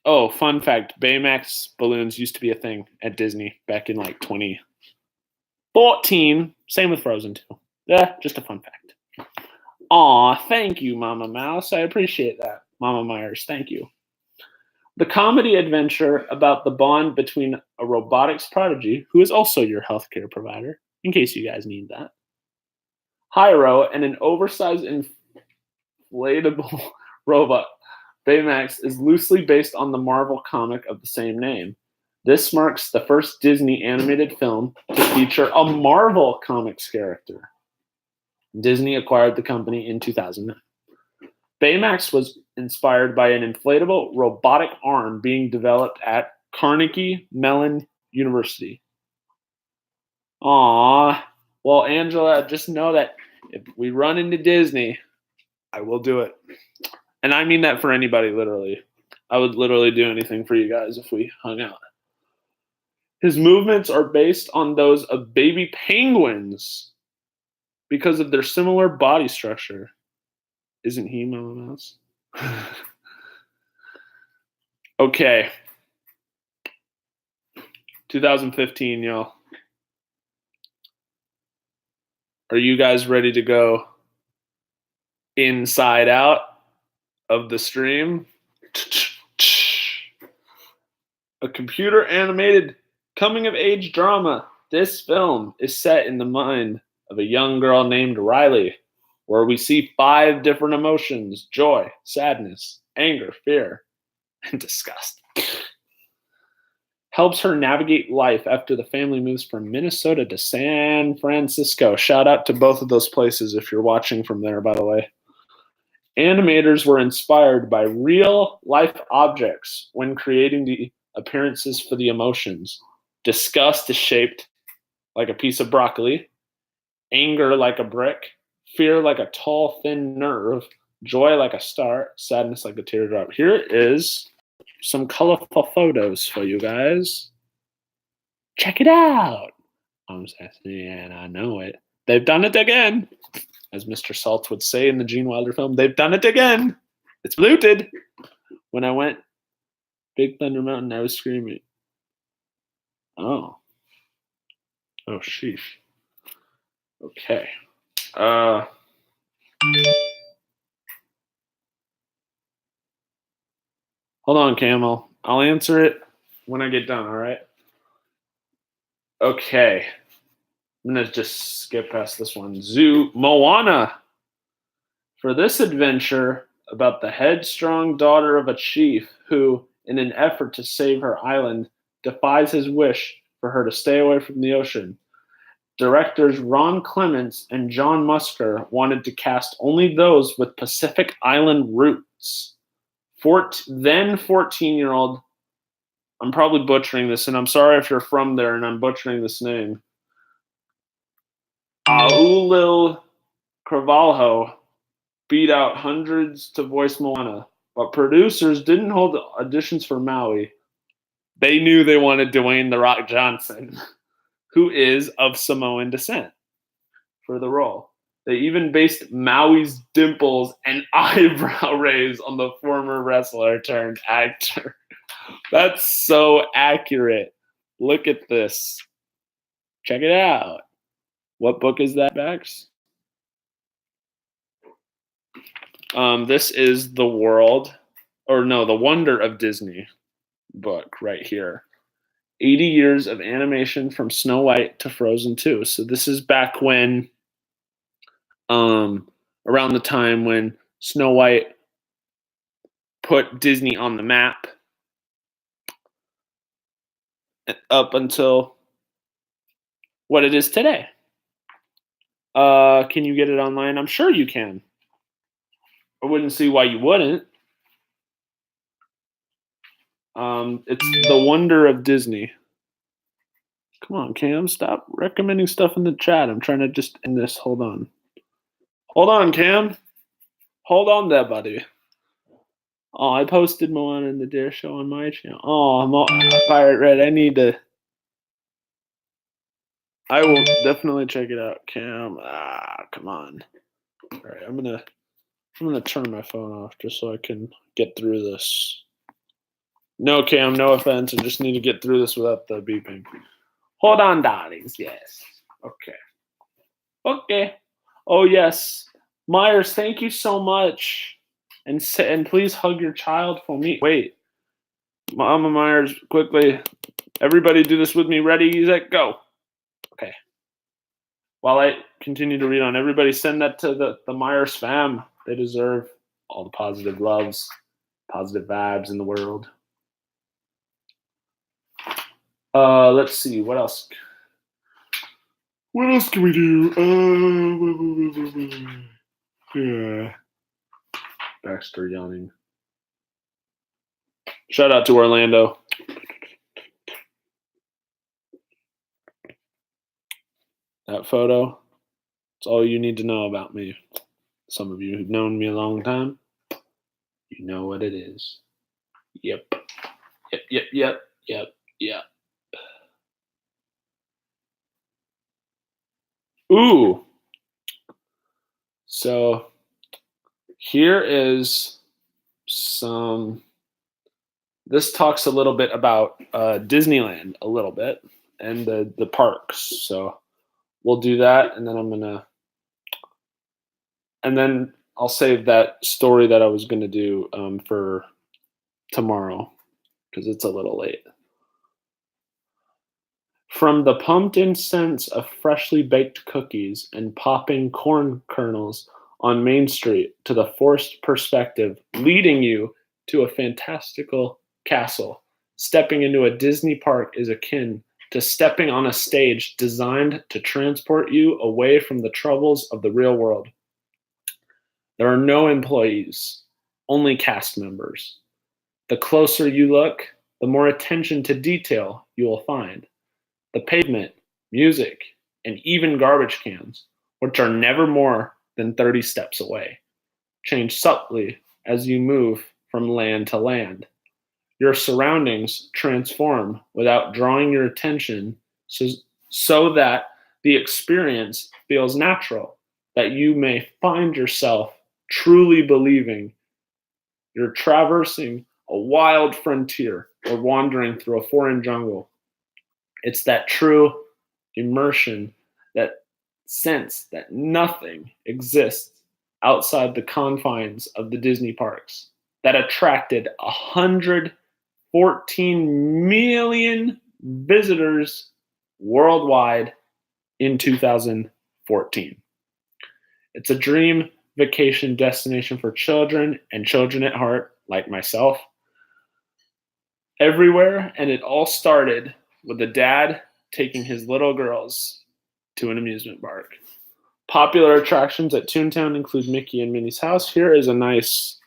Fun fact. Baymax balloons used to be a thing at Disney back in like 2014. Same with Frozen 2. Yeah, just a fun fact. Aw, thank you, Mama Mouse. I appreciate that. Mama Myers, thank you. The comedy adventure about the bond between a robotics prodigy, who is also your healthcare provider, in case you guys need that, Hyro, and an oversized inflatable robot, Baymax, is loosely based on the Marvel comic of the same name. This marks the first Disney animated film to feature a Marvel Comics character. Disney acquired the company in 2009. Baymax was inspired by an inflatable robotic arm being developed at Carnegie Mellon University. Aww. Well, Angela, just know that if we run into Disney, I will do it. And I mean that for anybody, literally. I would literally do anything for you guys if we hung out. His movements are based on those of baby penguins because of their similar body structure. Isn't he, Mama Mouse? Okay. 2015, y'all. Are you guys ready to go inside out of the stream? A computer animated coming of age drama. This film is set in the mind of a young girl named Riley, where we see 5 different emotions: joy, sadness, anger, fear, and disgust. Helps her navigate life after the family moves from Minnesota to San Francisco. Shout out to both of those places if you're watching from there, by the way. Animators were inspired by real life objects when creating the appearances for the emotions. Disgust is shaped like a piece of broccoli, anger like a brick, fear like a tall, thin nerve, joy like a star, sadness like a teardrop. Here is some colorful photos for you guys. Check it out. I'm sassy and I know it. They've done it again. As Mr. Salt would say in the Gene Wilder film, they've done it again. It's looted. When I went Big Thunder Mountain, I was screaming. Oh, sheesh. Okay. Hold on, Camel. I'll answer it when I get done, all right? Okay. I'm going to just skip past this one. Moana. For this adventure about the headstrong daughter of a chief who, in an effort to save her island, defies his wish for her to stay away from the ocean. Directors Ron Clements and John Musker wanted to cast only those with Pacific Island roots. Then 14-year-old, I'm probably butchering this, and I'm sorry if you're from there and I'm butchering this name, Aulil Carvalho beat out hundreds to voice Moana, but producers didn't hold auditions for Maui. They knew they wanted Dwayne "The Rock" Johnson, who is of Samoan descent, for the role. They even based Maui's dimples and eyebrow raise on the former wrestler turned actor. That's so accurate. Look at this. Check it out. What book is that, Bex? This is The Wonder of Disney book right here. 80 years of animation from Snow White to Frozen 2. So this is back when, around the time when Snow White put Disney on the map up until what it is today. Can you get it online? I'm sure you can. I wouldn't see why you wouldn't. It's The Wonder of Disney. Come on, Cam, stop recommending stuff in the chat. I'm trying to just end this. Hold on. Hold on, Cam. Hold on there, buddy. Oh, I posted Moana and the Dare Show on my channel. Oh, Pirate Red, I will definitely check it out, Cam. Come on. All right, I'm gonna turn my phone off just so I can get through this. No, Cam, no offense. I just need to get through this without the beeping. Hold on, darlings. Yes. Okay. Okay. Oh yes, Myers. Thank you so much. And please hug your child for me. Wait, Mama Myers, quickly. Everybody, do this with me. Ready, set, go. Okay. While I continue to read on, everybody send that to the Myers fam. They deserve all the positive loves, positive vibes in the world. Let's see, what else? What else can we do? Yeah. Baxter yawning. Shout out to Orlando. That photo, it's all you need to know about me. Some of you who've known me a long time, you know what it is. Yep. Yep. Ooh. So here is some. This talks a little bit about Disneyland, a little bit, and the parks. So we'll do that, and then I'll save that story that I was gonna do for tomorrow because it's a little late. From the pumped-in scents of freshly baked cookies and popping corn kernels on Main Street to the forced perspective leading you to a fantastical castle, stepping into a Disney park is akin to stepping on a stage designed to transport you away from the troubles of the real world. There are no employees, only cast members. The closer you look, the more attention to detail you will find. The pavement, music, and even garbage cans, which are never more than 30 steps away, change subtly as you move from land to land. Your surroundings transform without drawing your attention so that the experience feels natural, that you may find yourself truly believing you're traversing a wild frontier or wandering through a foreign jungle. It's that true immersion, that sense that nothing exists outside the confines of the Disney parks that attracted 114 million visitors worldwide in 2014. It's a dream vacation destination for children and children at heart, like myself, everywhere, and it all started with a dad taking his little girls to an amusement park. Popular attractions at Toontown include Mickey and Minnie's house. Here is a nice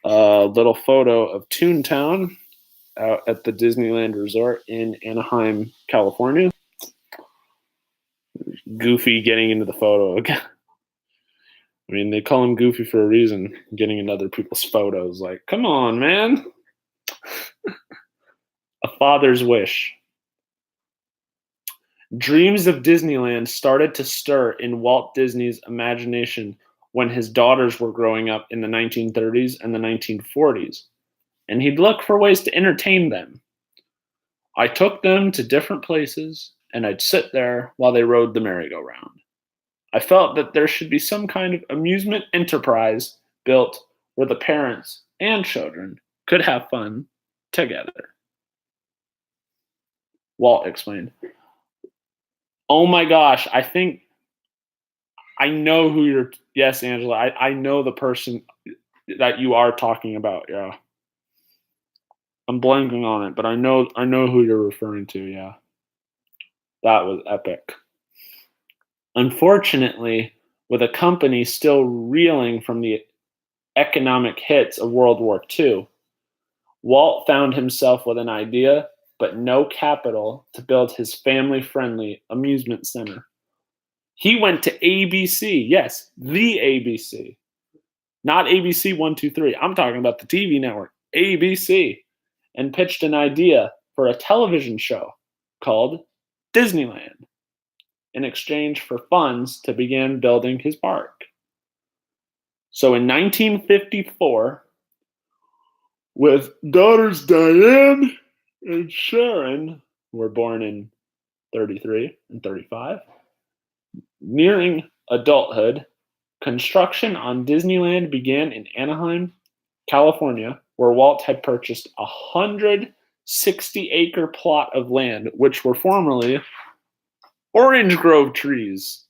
little photo of Toontown out at the Disneyland Resort in Anaheim, California. Goofy getting into the photo again. I mean, they call him Goofy for a reason, getting into other people's photos. Like, come on, man. A father's wish. Dreams of Disneyland started to stir in Walt Disney's imagination when his daughters were growing up in the 1930s and the 1940s, and he'd look for ways to entertain them. I took them to different places, and I'd sit there while they rode the merry-go-round. I felt that there should be some kind of amusement enterprise built where the parents and children could have fun together. Walt explained. Oh my gosh, I think I know who you're. Yes, Angela, I know the person that you are talking about. Yeah, I'm blanking on it, but I know who you're referring to. Yeah, that was epic. Unfortunately, with a company still reeling from the economic hits of World War II, Walt found himself with an idea, but no capital to build his family-friendly amusement center. He went to ABC, yes, the ABC, not ABC 123. I'm talking about the TV network, ABC, and pitched an idea for a television show called Disneyland in exchange for funds to begin building his park. So in 1954, with daughters Diane and Sharon, who were born in 33 and 35, nearing adulthood, construction on Disneyland began in Anaheim, California, where Walt had purchased a 160-acre plot of land, which were formerly orange grove trees.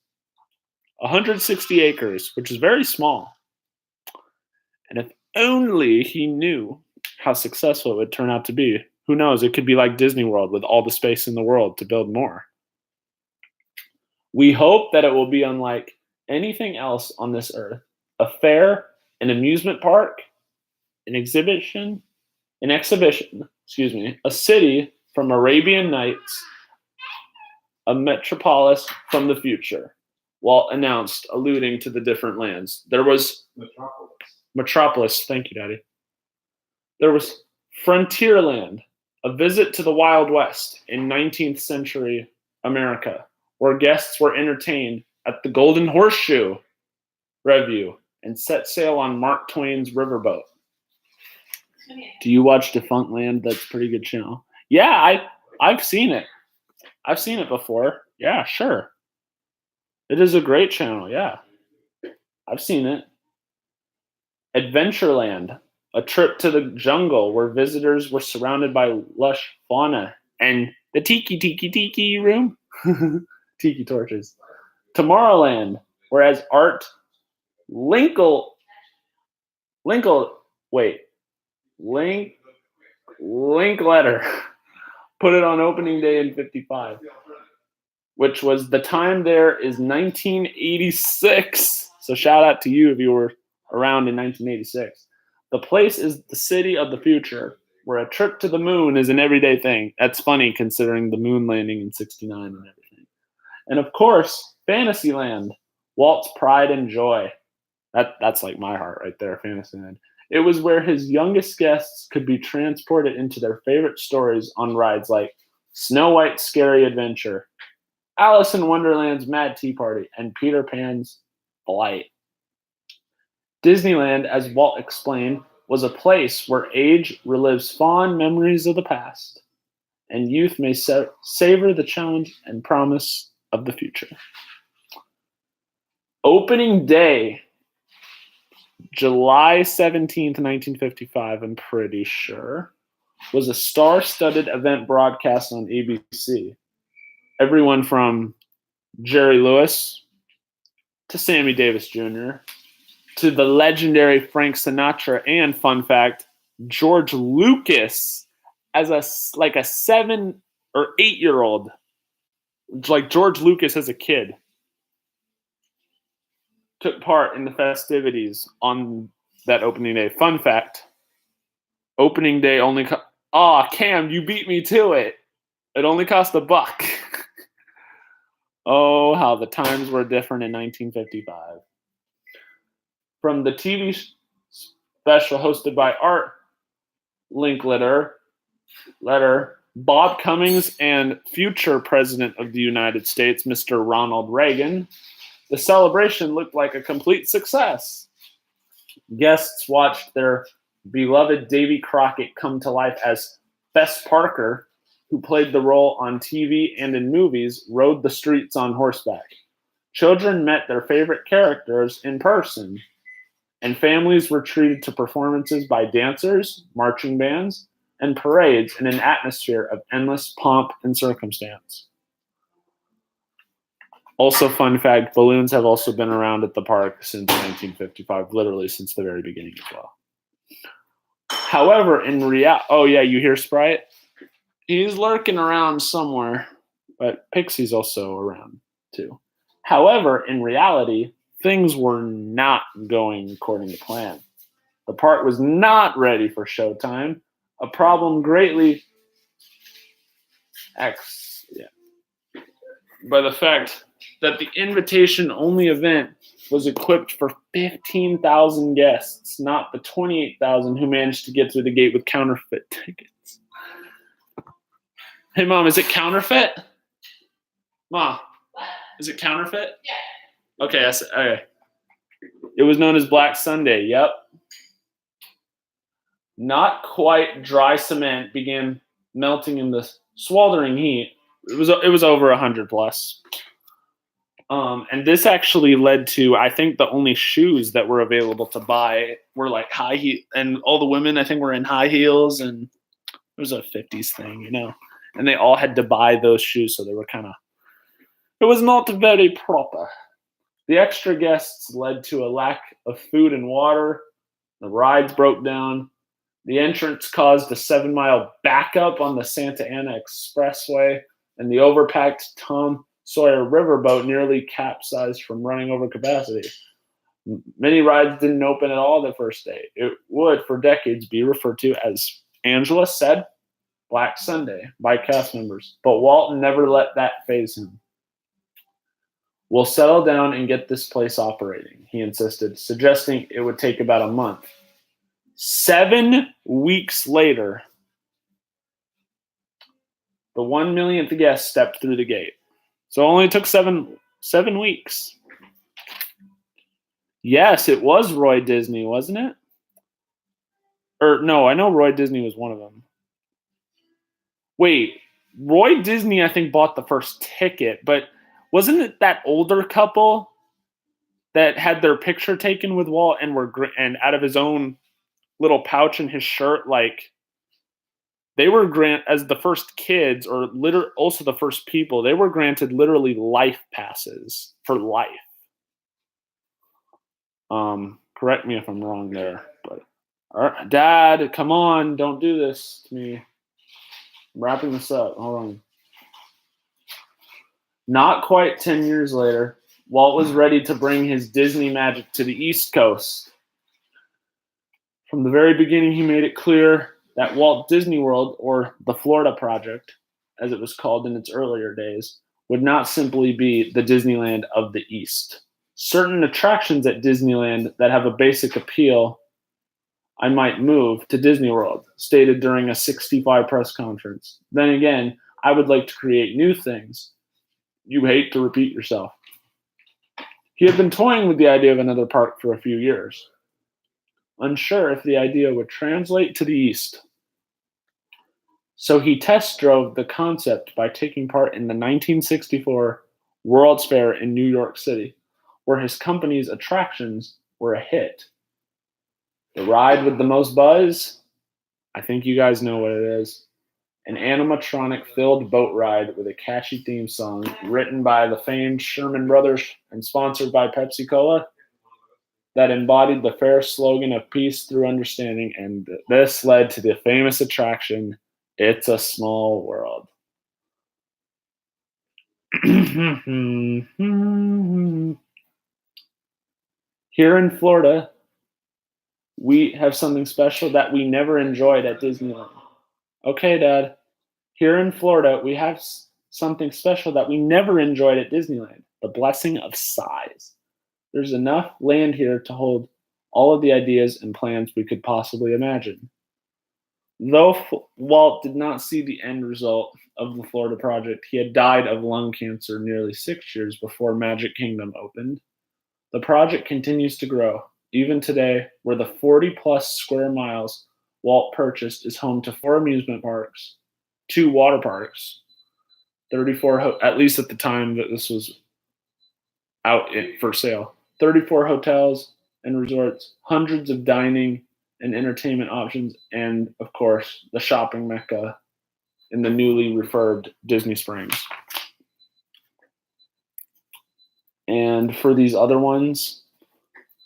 160 acres, which is very small. And if only he knew how successful it would turn out to be. Who knows? It could be like Disney World with all the space in the world to build more. We hope that it will be unlike anything else on this earth. A fair, an amusement park, an exhibition, a city from Arabian Nights, a metropolis from the future. Walt announced, alluding to the different lands. There was Metropolis. Thank you, Daddy. There was Frontierland, a visit to the Wild West in 19th century America, where guests were entertained at the Golden Horseshoe Revue and set sail on Mark Twain's riverboat. Do you watch Defunctland? That's a pretty good channel. Yeah, I've seen it. I've seen it before. Yeah, sure. It is a great channel, yeah. I've seen it. Adventureland, a trip to the jungle where visitors were surrounded by lush fauna and the tiki room. Tiki torches. Tomorrowland, whereas Art Linkletter put it on opening day in 55, which was the time there is 1986. So shout out to you if you were around in 1986. The place is the city of the future, where a trip to the moon is an everyday thing. That's funny considering the moon landing in 69 and everything. And of course, Fantasyland, Walt's pride and joy. That's like my heart right there, Fantasyland. It was where his youngest guests could be transported into their favorite stories on rides like Snow White's Scary Adventure, Alice in Wonderland's Mad Tea Party, and Peter Pan's Flight. Disneyland, as Walt explained, was a place where age relives fond memories of the past, and youth may savor the challenge and promise of the future. Opening day, July 17th, 1955, I'm pretty sure, was a star-studded event broadcast on ABC. Everyone from Jerry Lewis to Sammy Davis Jr. to the legendary Frank Sinatra and, fun fact, George Lucas as a 7 or 8-year-old, like George Lucas as a kid, took part in the festivities on that opening day. Fun fact, opening day only Cam, you beat me to it. It only cost $1. Oh, how the times were different in 1955. From the TV special hosted by Art Linkletter, Bob Cummings, and future President of the United States, Mr. Ronald Reagan, the celebration looked like a complete success. Guests watched their beloved Davy Crockett come to life as Fess Parker, who played the role on TV and in movies, rode the streets on horseback. Children met their favorite characters in person, and families were treated to performances by dancers, marching bands, and parades in an atmosphere of endless pomp and circumstance. Also, fun fact, balloons have also been around at the park since 1955, literally since the very beginning as well. However, in reality, oh yeah, you hear Sprite? He's lurking around somewhere, but Pixie's also around too. However, in reality, things were not going according to plan. The park was not ready for showtime, a problem greatly by the fact that the invitation-only event was equipped for 15,000 guests, not the 28,000 who managed to get through the gate with counterfeit tickets. Hey, Mom, is it counterfeit? Mom, is it counterfeit? Yeah. Okay, okay. It was known as Black Sunday. Yep. Not quite dry cement began melting in the sweltering heat. It was over 100 plus. And this actually led to, I think, the only shoes that were available to buy were like high heel, and all the women I think were in high heels, and it was a 50s thing, you know. And they all had to buy those shoes, so they were kind of. It was not very proper. The extra guests led to a lack of food and water. The rides broke down. The entrance caused a 7-mile backup on the Santa Ana Expressway, and the overpacked Tom Sawyer riverboat nearly capsized from running over capacity. Many rides didn't open at all the first day. It would, for decades, be referred to as, Angela said, Black Sunday by cast members. But Walt never let that faze him. We'll settle down and get this place operating, he insisted, suggesting it would take about a month. 7 weeks later, the 1 millionth guest stepped through the gate. So it only took seven weeks. Yes, it was Roy Disney, wasn't it? Or no, I know Roy Disney was one of them. Wait, Roy Disney, I think, bought the first ticket, but wasn't it that older couple that had their picture taken with Walt and out of his own little pouch in his shirt, like they were as the first kids, or also the first people, they were granted literally life passes for life. Correct me if I'm wrong there, but all right, Dad, come on, don't do this to me. I'm wrapping this up. Hold on. Not quite 10 years later, Walt was ready to bring his Disney magic to the East Coast. From the very beginning, he made it clear that Walt Disney World, or the Florida Project, as it was called in its earlier days, would not simply be the Disneyland of the East. Certain attractions at Disneyland that have a basic appeal, I might move to Disney World, stated during a 65 press conference. Then again, I would like to create new things. You hate to repeat yourself. He had been toying with the idea of another park for a few years, unsure if the idea would translate to the East. So he test drove the concept by taking part in the 1964 World's Fair in New York City, where his company's attractions were a hit. The ride with the most buzz? I think you guys know what it is. An animatronic-filled boat ride with a catchy theme song written by the famed Sherman Brothers and sponsored by Pepsi-Cola that embodied the fair slogan of peace through understanding, and this led to the famous attraction, It's a Small World. Here in Florida, we have something special that we never enjoyed at Disneyland. Okay, Dad. Here in Florida, we have something special that we never enjoyed at Disneyland, the blessing of size. There's enough land here to hold all of the ideas and plans we could possibly imagine. Though Walt did not see the end result of the Florida project, he had died of lung cancer nearly 6 years before Magic Kingdom opened. The project continues to grow. Even today, where the 40-plus square miles Walt purchased is home to 4 amusement parks, 2 water parks, 34, at least at the time that this was out for sale, 34 hotels and resorts, hundreds of dining and entertainment options, and, of course, the shopping mecca in the newly refurbed Disney Springs. And for these other ones,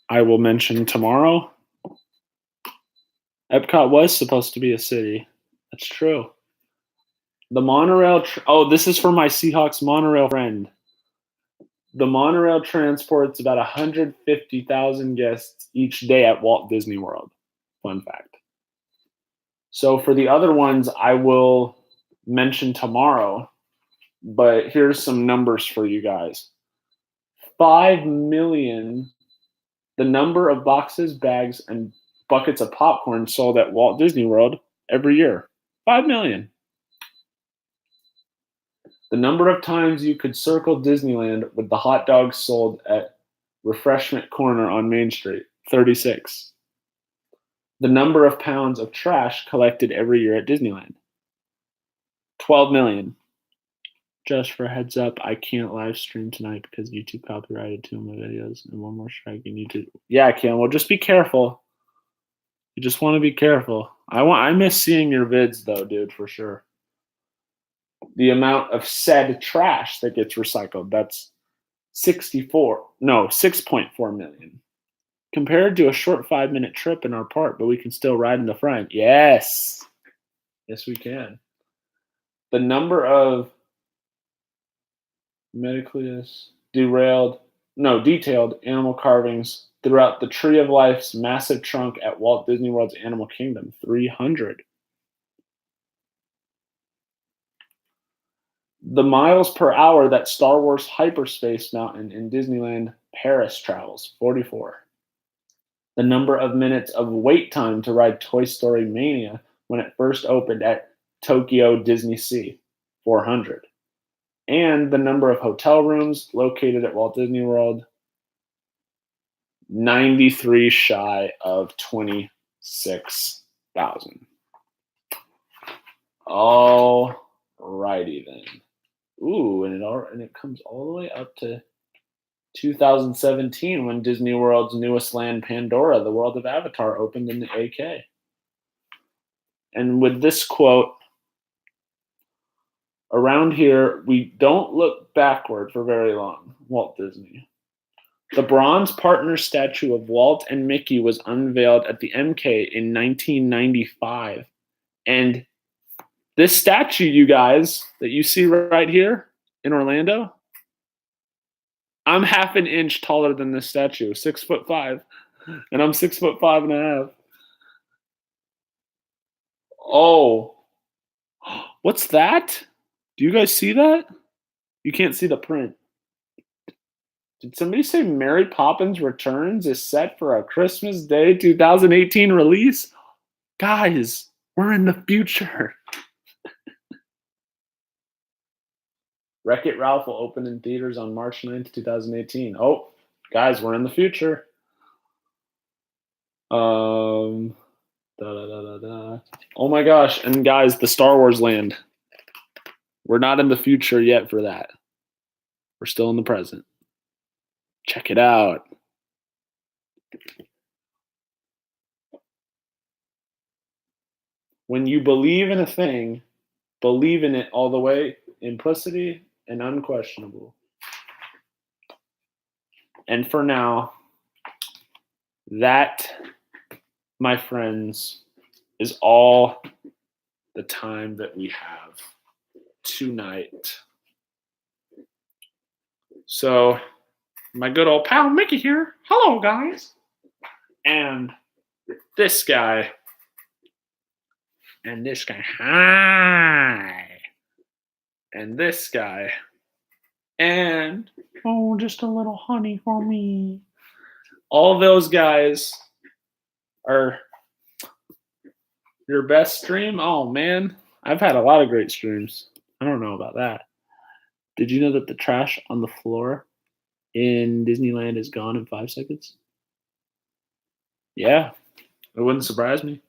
I will mention tomorrow. Epcot was supposed to be a city. That's true. The monorail. This is for my Seahawks monorail friend. The monorail transports about 150,000 guests each day at Walt Disney World. Fun fact. So for the other ones, I will mention tomorrow. But here's some numbers for you guys. 5 million, the number of boxes, bags, and buckets of popcorn sold at Walt Disney World every year. 5 million. The number of times you could circle Disneyland with the hot dogs sold at refreshment corner on Main Street, 36. The number of pounds of trash collected every year at Disneyland, 12 million. Just for a heads up, I can't live stream tonight because YouTube copyrighted 2 of my videos and one more strike in YouTube. Yeah, I can. Well, just be careful. You just want to be careful. I miss seeing your vids though, dude, for sure. The amount of said trash that gets recycled, that's 6.4 million. Compared to a short 5-minute trip in our park, but we can still ride in the front. Yes. Yes, we can. The number of detailed animal carvings throughout the Tree of Life's massive trunk at Walt Disney World's Animal Kingdom, 300. The miles per hour that Star Wars Hyperspace Mountain in Disneyland Paris travels, 44. The number of minutes of wait time to ride Toy Story Mania when it first opened at Tokyo Disney Sea, 400. And the number of hotel rooms located at Walt Disney World, 93 shy of 26,000. All righty then. Ooh, and it comes all the way up to 2017 when Disney World's newest land, Pandora, the world of Avatar, opened in the AK. And with this quote, around here, we don't look backward for very long, Walt Disney. The bronze partner statue of Walt and Mickey was unveiled at the MK in 1995. And this statue, you guys, that you see right here in Orlando, I'm half an inch taller than this statue, 6'5", and I'm 6'5.5". Oh, what's that? Do you guys see that? You can't see the print. Did somebody say Mary Poppins Returns is set for a Christmas Day 2018 release? Guys, we're in the future. Wreck-It Ralph will open in theaters on March 9th, 2018. Oh, guys, we're in the future. Oh my gosh. And guys, the Star Wars land. We're not in the future yet for that. We're still in the present. Check it out. When you believe in a thing, believe in it all the way, implicity and unquestionable. And for now, that, my friends, is all the time that we have tonight. So, my good old pal Mickey here. Hello, guys. And this guy. And this guy. Hi. And this guy. And, oh, just a little honey for me. All those guys are your best stream. Oh, man. I've had a lot of great streams. I don't know about that. Did you know that the trash on the floor in Disneyland is gone in 5 seconds? Yeah, it wouldn't surprise me.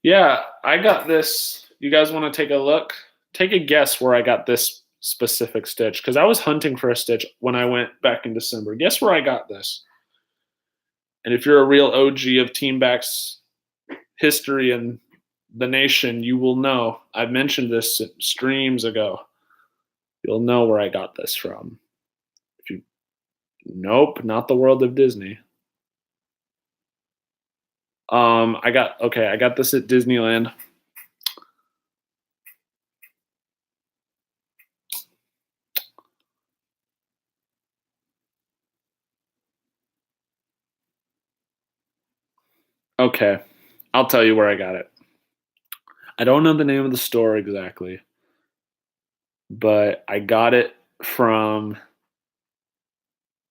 Yeah, I got this. You guys want to take a look? Take a guess where I got this specific stitch, because I was hunting for a stitch when I went back in December. Guess where I got this? And if you're a real OG of Team Back's history and the nation, you will know. I've mentioned this streams ago. You'll know where I got this from. Nope, not the world of Disney. I got this at Disneyland. Okay, I'll tell you where I got it. I don't know the name of the store exactly, but I got it from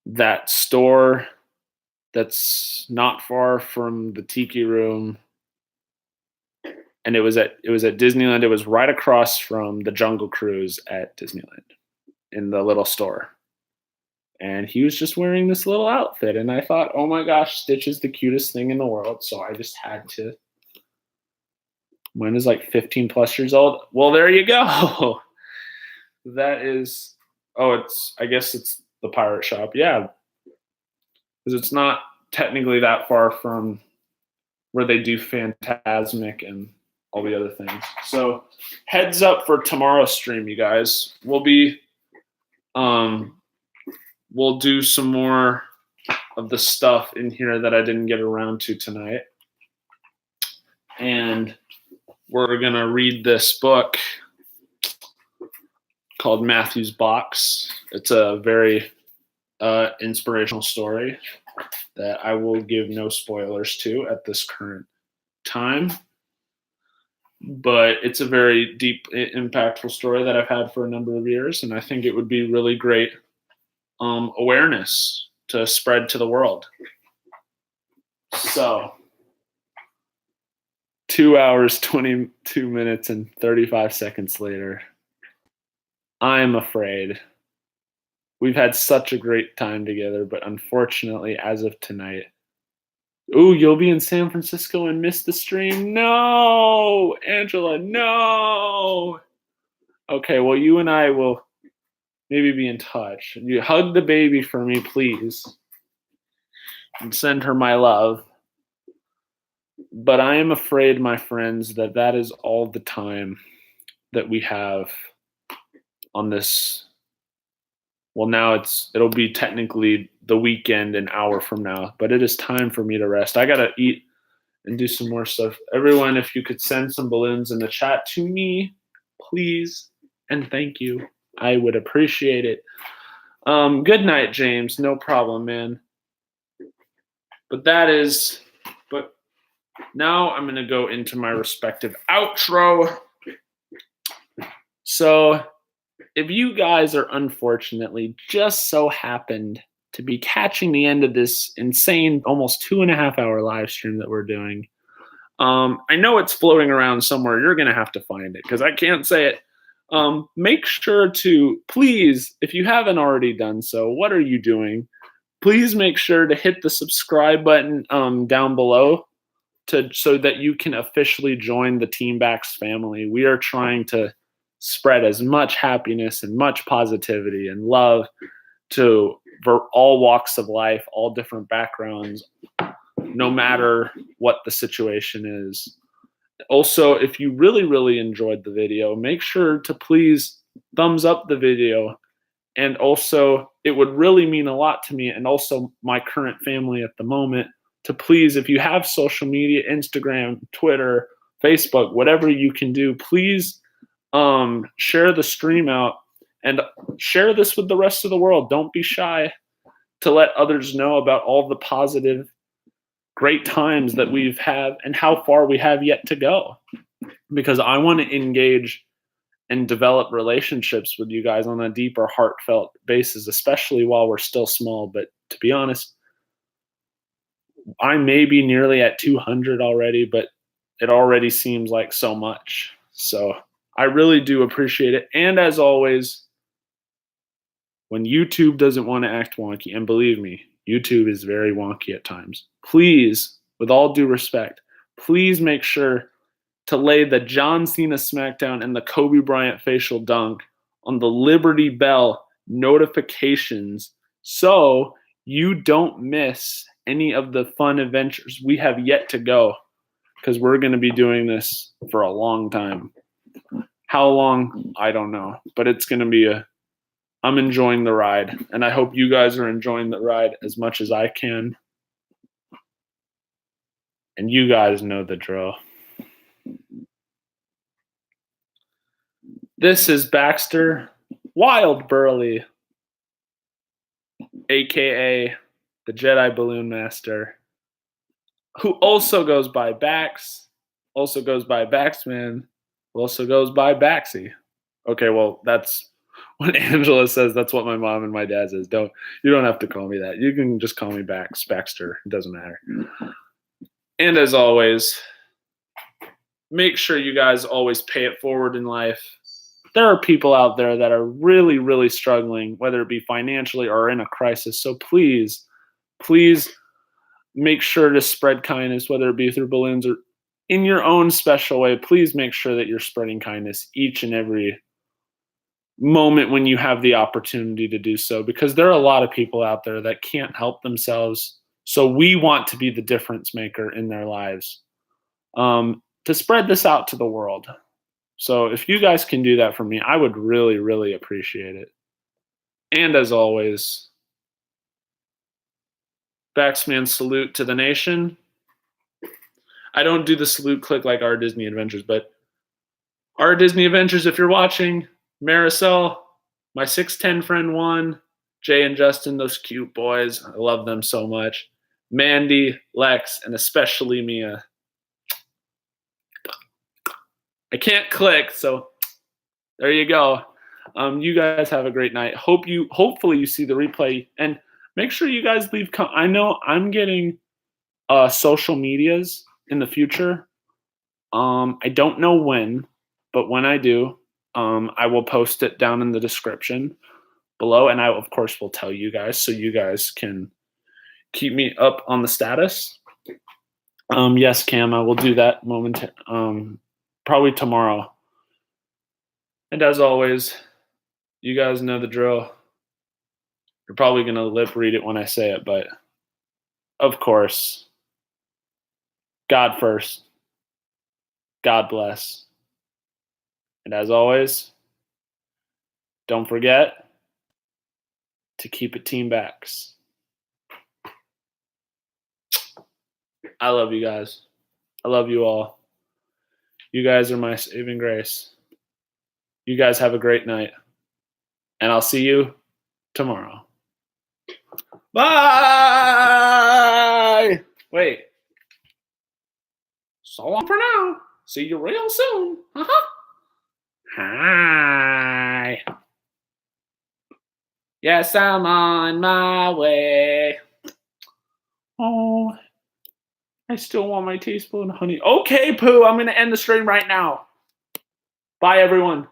that store that's not far from the Tiki Room, and it was at Disneyland. It was right across from the Jungle Cruise at Disneyland in the little store. And he was just wearing this little outfit. And I thought, oh my gosh, Stitch is the cutest thing in the world. So I just had to. Mine is like 15 plus years old. Well, there you go. That is, I guess it's the pirate shop. Yeah. Because it's not technically that far from where they do Phantasmic and all the other things. So heads up for tomorrow's stream, you guys. We'll do some more of the stuff in here that I didn't get around to tonight. And we're going to read this book called Matthew's Box. It's a very inspirational story that I will give no spoilers to at this current time. But it's a very deep, impactful story that I've had for a number of years, and I think it would be really great awareness to spread to the world. So, 2 hours, 22 minutes, and 35 seconds later, I'm afraid we've had such a great time together, but unfortunately, as of tonight, ooh, you'll be in San Francisco and miss the stream? No, Angela, no. Okay, well, you and I will maybe be in touch. You hug the baby for me, please, and send her my love. But I am afraid, my friends, that is all the time that we have on this. Well, now it'll be technically the weekend an hour from now, but it is time for me to rest. I gotta eat and do some more stuff. Everyone, if you could send some balloons in the chat to me, please, and thank you. I would appreciate it. Good night, James. No problem, man. But now I'm gonna go into my respective outro. So if you guys are unfortunately just so happened to be catching the end of this insane, almost 2.5 hour live stream that we're doing, I know it's floating around somewhere. You're going to have to find it because I can't say it. Make sure to, please, if you haven't already done so, what are you doing? Please make sure to hit the subscribe button down below so that you can officially join the Team Bax family. We are trying to spread as much happiness and much positivity and love to all walks of life, all different backgrounds, no matter what the situation is. Also, if you really, really enjoyed the video, make sure to please thumbs up the video. And also, it would really mean a lot to me and also my current family at the moment to please, if you have social media, Instagram, Twitter, Facebook, whatever you can do, please share the stream out and share this with the rest of the world. Don't be shy to let others know about all the positive, great times that we've had and how far we have yet to go. Because I want to engage and develop relationships with you guys on a deeper, heartfelt basis, especially while we're still small. But to be honest, I may be nearly at 200 already, but it already seems like so much. So I really do appreciate it. And as always, when YouTube doesn't want to act wonky, and believe me, YouTube is very wonky at times, please, with all due respect, please make sure to lay the John Cena SmackDown and the Kobe Bryant facial dunk on the Liberty Bell notifications so you don't miss any of the fun adventures we have yet to go, because we're going to be doing this for a long time. How long? I don't know, but it's going to be I'm enjoying the ride, and I hope you guys are enjoying the ride as much as I can. And you guys know the drill. This is Baxter Wild Burley, aka the Jedi Balloon Master, who also goes by Bax, also goes by Baxman, also goes by Baxy. Okay, well, that's what Angela says. That's what my mom and my dad says. You don't have to call me that. You can just call me Baxter. It doesn't matter. And as always, make sure you guys always pay it forward in life. there are people out there that are really, really struggling, whether it be financially or in a crisis. So please, please make sure to spread kindness, whether it be through balloons or in your own special way. Please make sure that you're spreading kindness each and every moment when you have the opportunity to do so, because there are a lot of people out there that can't help themselves. So we want to be the difference maker in their lives, to spread this out to the world. So if you guys can do that for me, I would really, really appreciate it. And as always, Baxman salute to the nation. I don't do the salute click like Our Disney Adventures, but Our Disney Adventures, if you're watching, Marisol, my 6'10 friend Juan, Jay and Justin, those cute boys. I love them so much. Mandy, Lex, and especially Mia. I can't click, so there you go. You guys have a great night. Hopefully you see the replay, and make sure you guys leave. I know I'm getting social medias in the future. I don't know when, but when I do, I will post it down in the description below, and I of course will tell you guys so you guys can keep me up on the status. Yes, Cam, I will do that probably tomorrow. And as always, you guys know the drill. You're probably going to lip read it when I say it, but of course, God first. God bless. And as always, don't forget to keep it team backs. I love you guys. I love you all. You guys are my saving grace. You guys have a great night. And I'll see you tomorrow. Bye! Wait. So long for now. See you real soon. Hi. Yes, I'm on my way. Oh, I still want my teaspoon of honey. Okay, Pooh, I'm going to end the stream right now. Bye, everyone.